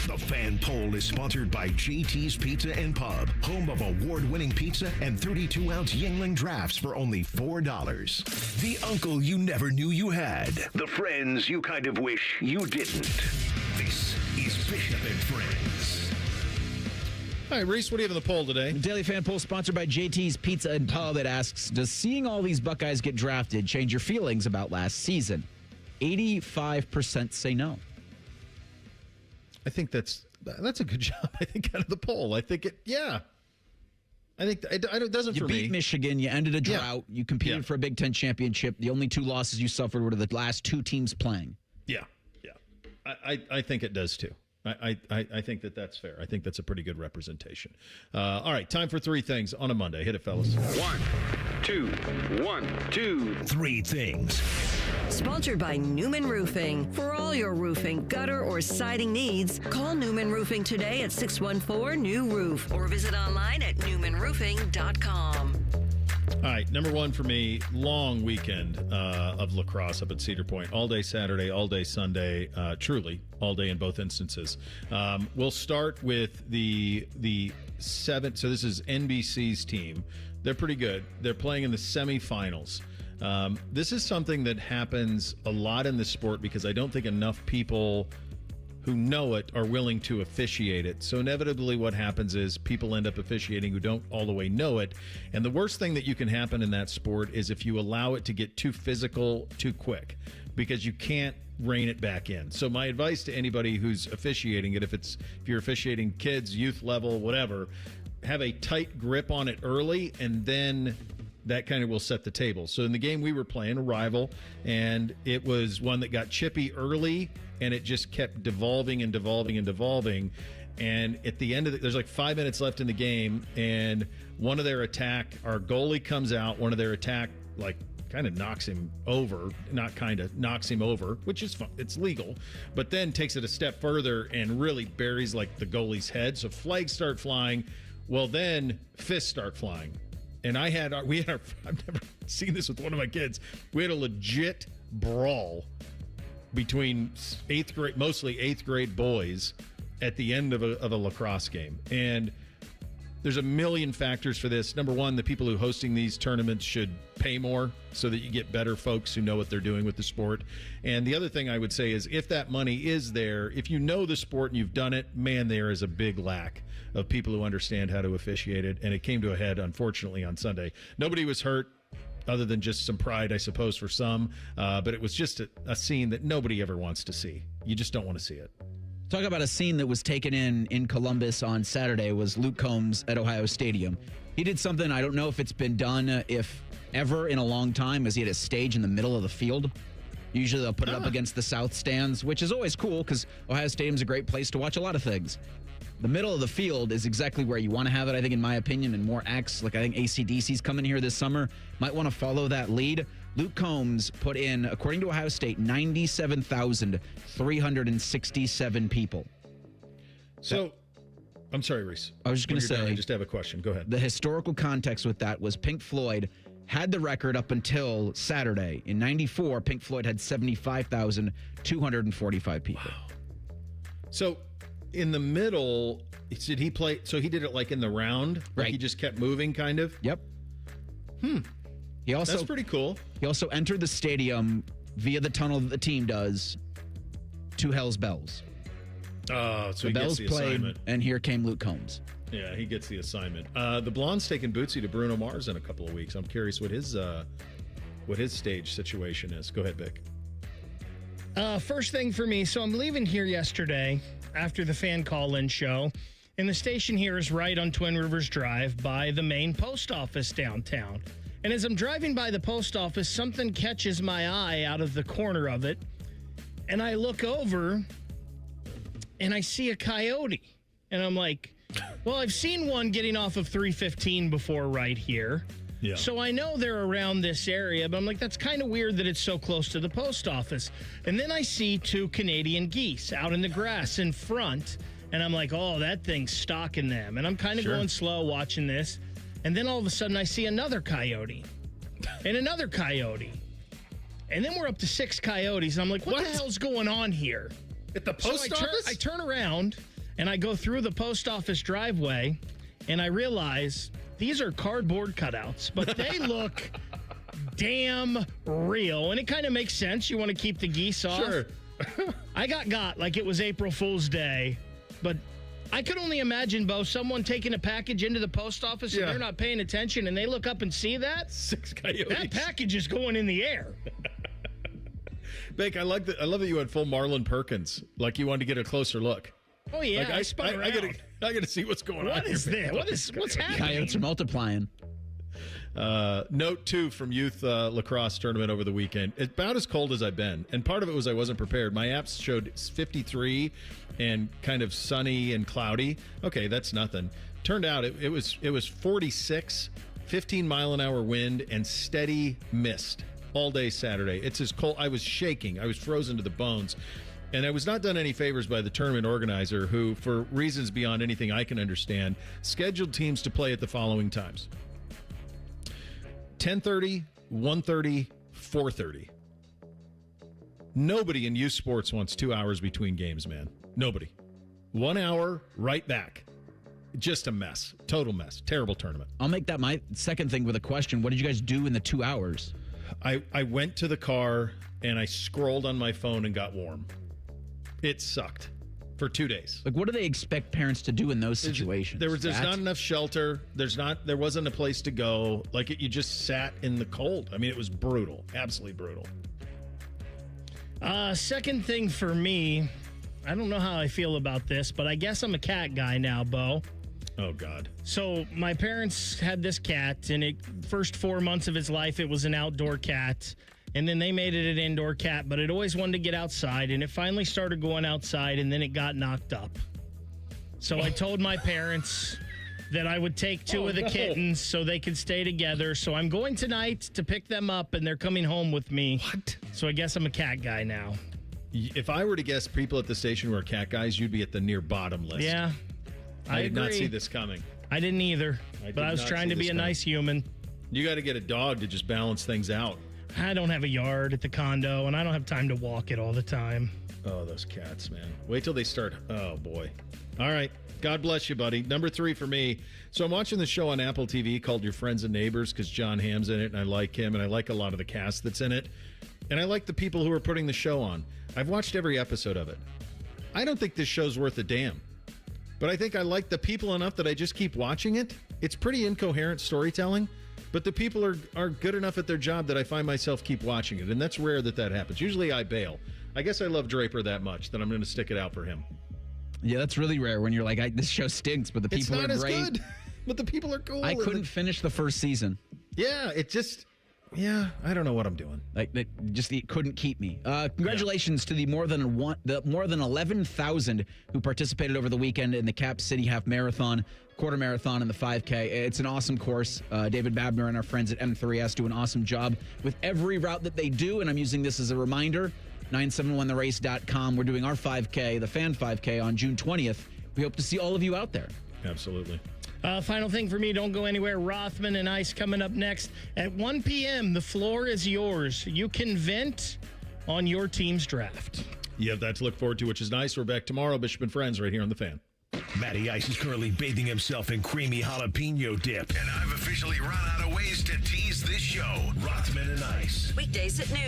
The Fan Poll is sponsored by JT's Pizza and Pub, home of award-winning pizza and 32-ounce Yingling drafts for only $4. The uncle you never knew you had. The friends you kind of wish you didn't. This is Bishop and Friends. All right, Reese, what do you have in the poll today? Daily Fan Poll sponsored by JT's Pizza and Pub. It asks, does seeing all these Buckeyes get drafted change your feelings about last season? 85% say no. I think that's a good job, I think, out of the poll. I think it, yeah. I think it doesn't for me. You beat Michigan. You ended a drought. Yeah. You competed for a Big Ten championship. The only 2 losses you suffered were to the last 2 teams playing. Yeah. I think it does, too. I think that's fair. I think that's a pretty good representation. All right, time for 3 things on a Monday. Hit it, fellas. 1, 2, 3 things. Sponsored by Newman Roofing. For all your roofing, gutter, or siding needs, call Newman Roofing today at 614-NEW-ROOF or visit online at newmanroofing.com. All right, number 1 for me, long weekend of lacrosse up at Cedar Point. All day Saturday, all day Sunday, truly all day in both instances. We'll start with the 7th. So this is NBC's team. They're pretty good. They're playing in the semifinals. This is something that happens a lot in the sport because I don't think enough people who know it are willing to officiate it. So inevitably what happens is people end up officiating who don't all the way know it. And the worst thing that you can happen in that sport is if you allow it to get too physical too quick, because you can't rein it back in. So my advice to anybody who's officiating it, if you're officiating kids, youth level, whatever, have a tight grip on it early, and then that kind of will set the table. So in the game we were playing, a rival, and it was one that got chippy early, and it just kept devolving and devolving and devolving. And at the end of there's like 5 minutes left in the game, and one of their attack, our goalie comes out, one of their attack, like, kind of knocks him over, knocks him over, which is fun. It's legal, but then takes it a step further and really buries like the goalie's head. So flags start flying. Well, then fists start flying. And I've never seen this with one of my kids. We had a legit brawl between mostly eighth grade boys at the end of a lacrosse game. And there's a million factors for this. Number one, the people who are hosting these tournaments should pay more so that you get better folks who know what they're doing with the sport. And the other thing I would say is if that money is there, if you know the sport and you've done it, man, there is a big lack of people who understand how to officiate it. And it came to a head, unfortunately, on Sunday. Nobody was hurt other than just some pride, I suppose, for some. But it was just a scene that nobody ever wants to see. You just don't want to see it. Talk about a scene that was taken in Columbus on Saturday was Luke Combs at Ohio Stadium. He did something, I don't know if it's been done, if ever in a long time, as he had a stage in the middle of the field. Usually they'll put it up against the south stands, which is always cool because Ohio Stadium's a great place to watch a lot of things. The middle of the field is exactly where you want to have it, I think, in my opinion, and more acts, like I think AC/DC's coming here this summer, might want to follow that lead. Luke Combs put in, according to Ohio State, 97,367 people. So, I'm sorry, Reese. I was just going to say, I just have a question. Go ahead. The historical context with that was Pink Floyd had the record up until Saturday. In 94, Pink Floyd had 75,245 people. Wow. So, in the middle, did he play? So he did it like in the round? Like right. He just kept moving, kind of? Yep. That's pretty cool. He also entered the stadium via the tunnel that the team does to Hell's Bells. Oh, so the he Bells gets the played, assignment. and here came Luke Combs. Yeah, he gets the assignment. The Blonde's taking Bootsy to Bruno Mars in a couple of weeks. I'm curious what his stage situation is. Go ahead, Vic. First thing for me, so I'm leaving here yesterday after the fan call-in show, and the station here is right on Twin Rivers Drive by the main post office downtown. And as I'm driving by the post office, something catches my eye out of the corner of it, and I look over, and I see a coyote. And I'm like, well, I've seen one getting off of 315 before right here. Yeah. So I know they're around this area, but I'm like, that's kind of weird that it's so close to the post office. And then I see two Canadian geese out in the grass in front, and I'm like, oh, that thing's stalking them. And I'm kind of going slow watching this. And then all of a sudden I see another coyote and another coyote. And then we're up to 6 coyotes. And I'm like, what the hell's going on here? At the post office? I turn around and I go through the post office driveway, and I realize these are cardboard cutouts, but they look damn real. And it kind of makes sense. You want to keep the geese off. Sure. I got like it was April Fool's Day, but I could only imagine, Bo, someone taking a package into the post office and they're not paying attention, and they look up and see that. 6 coyotes. That package is going in the air. Bake, I love that you had full Marlon Perkins. Like you wanted to get a closer look. Oh, yeah. Like, I spun around. I gotta see what's going on. What is this? What's happening? Coyotes are multiplying. Note 2 from youth lacrosse tournament over the weekend. It's about as cold as I've been. And part of it was I wasn't prepared. My apps showed 53 and kind of sunny and cloudy. Okay, that's nothing. Turned out it was 46, 15-mile-an-hour wind, and steady mist all day Saturday. It's as cold. I was shaking. I was frozen to the bones. And I was not done any favors by the tournament organizer, who, for reasons beyond anything I can understand, scheduled teams to play at the following times: 10:30, 1:30, 4:30. Nobody in youth sports wants 2 hours between games, man. Nobody. 1 hour, right back. Just a mess. Total mess. Terrible tournament. I'll make that my second thing with a question. What did you guys do in the 2 hours? I went to the car and I scrolled on my phone and got warm. It sucked for 2 days. Like, what do they expect parents to do in those situations? There's not enough shelter. There wasn't a place to go. Like, you just sat in the cold. I mean, it was brutal. Absolutely brutal. Second thing for me, I don't know how I feel about this, but I guess I'm a cat guy now, Bo. Oh, God. So my parents had this cat, and first 4 months of its life, it was an outdoor cat. And then they made it an indoor cat, but it always wanted to get outside, and it finally started going outside, and then it got knocked up. So I told my parents that I would take two of the kittens so they could stay together. So I'm going tonight to pick them up, and they're coming home with me. What? So I guess I'm a cat guy now. If I were to guess people at the station who are cat guys, you'd be at the near bottom list. Yeah, I did agree. not see this coming. I didn't either, but I was trying to be a nice human. You got to get a dog to just balance things out. I don't have a yard at the condo, and I don't have time to walk it all the time. Oh, those cats, man. Wait till they start. Oh, boy. All right. God bless you, buddy. Number 3 for me. So I'm watching the show on Apple TV called Your Friends and Neighbors because John Hamm's in it, and I like him, and I like a lot of the cast that's in it. And I like the people who are putting the show on. I've watched every episode of it. I don't think this show's worth a damn. But I think I like the people enough that I just keep watching it. It's pretty incoherent storytelling, but the people are good enough at their job that I find myself keep watching it, and that's rare that happens. Usually I bail. I guess I love Draper that much that I'm going to stick it out for him. Yeah, that's really rare when you're like, this show stinks, but the people are great. It's not as good, but the people are cool. I couldn't finish the first season. Yeah, I don't know what I'm doing. It couldn't keep me. Congratulations to the more than 11,000 who participated over the weekend in the Cap City Half Marathon, Quarter Marathon, and the 5K. It's an awesome course. David Babner and our friends at M3S do an awesome job with every route that they do, and I'm using this as a reminder. 971therace.com. We're doing our 5K, the Fan 5K, on June 20th. We hope to see all of you out there. Absolutely. Final thing for me, don't go anywhere. Rothman and Ice coming up next at 1 p.m. The floor is yours. You can vent on your team's draft. You have that to look forward to, which is nice. We're back tomorrow, Bishop and Friends, right here on The Fan. Matty Ice is currently bathing himself in creamy jalapeno dip. And I've officially run out of ways to tease this show. Rothman and Ice. Weekdays at noon.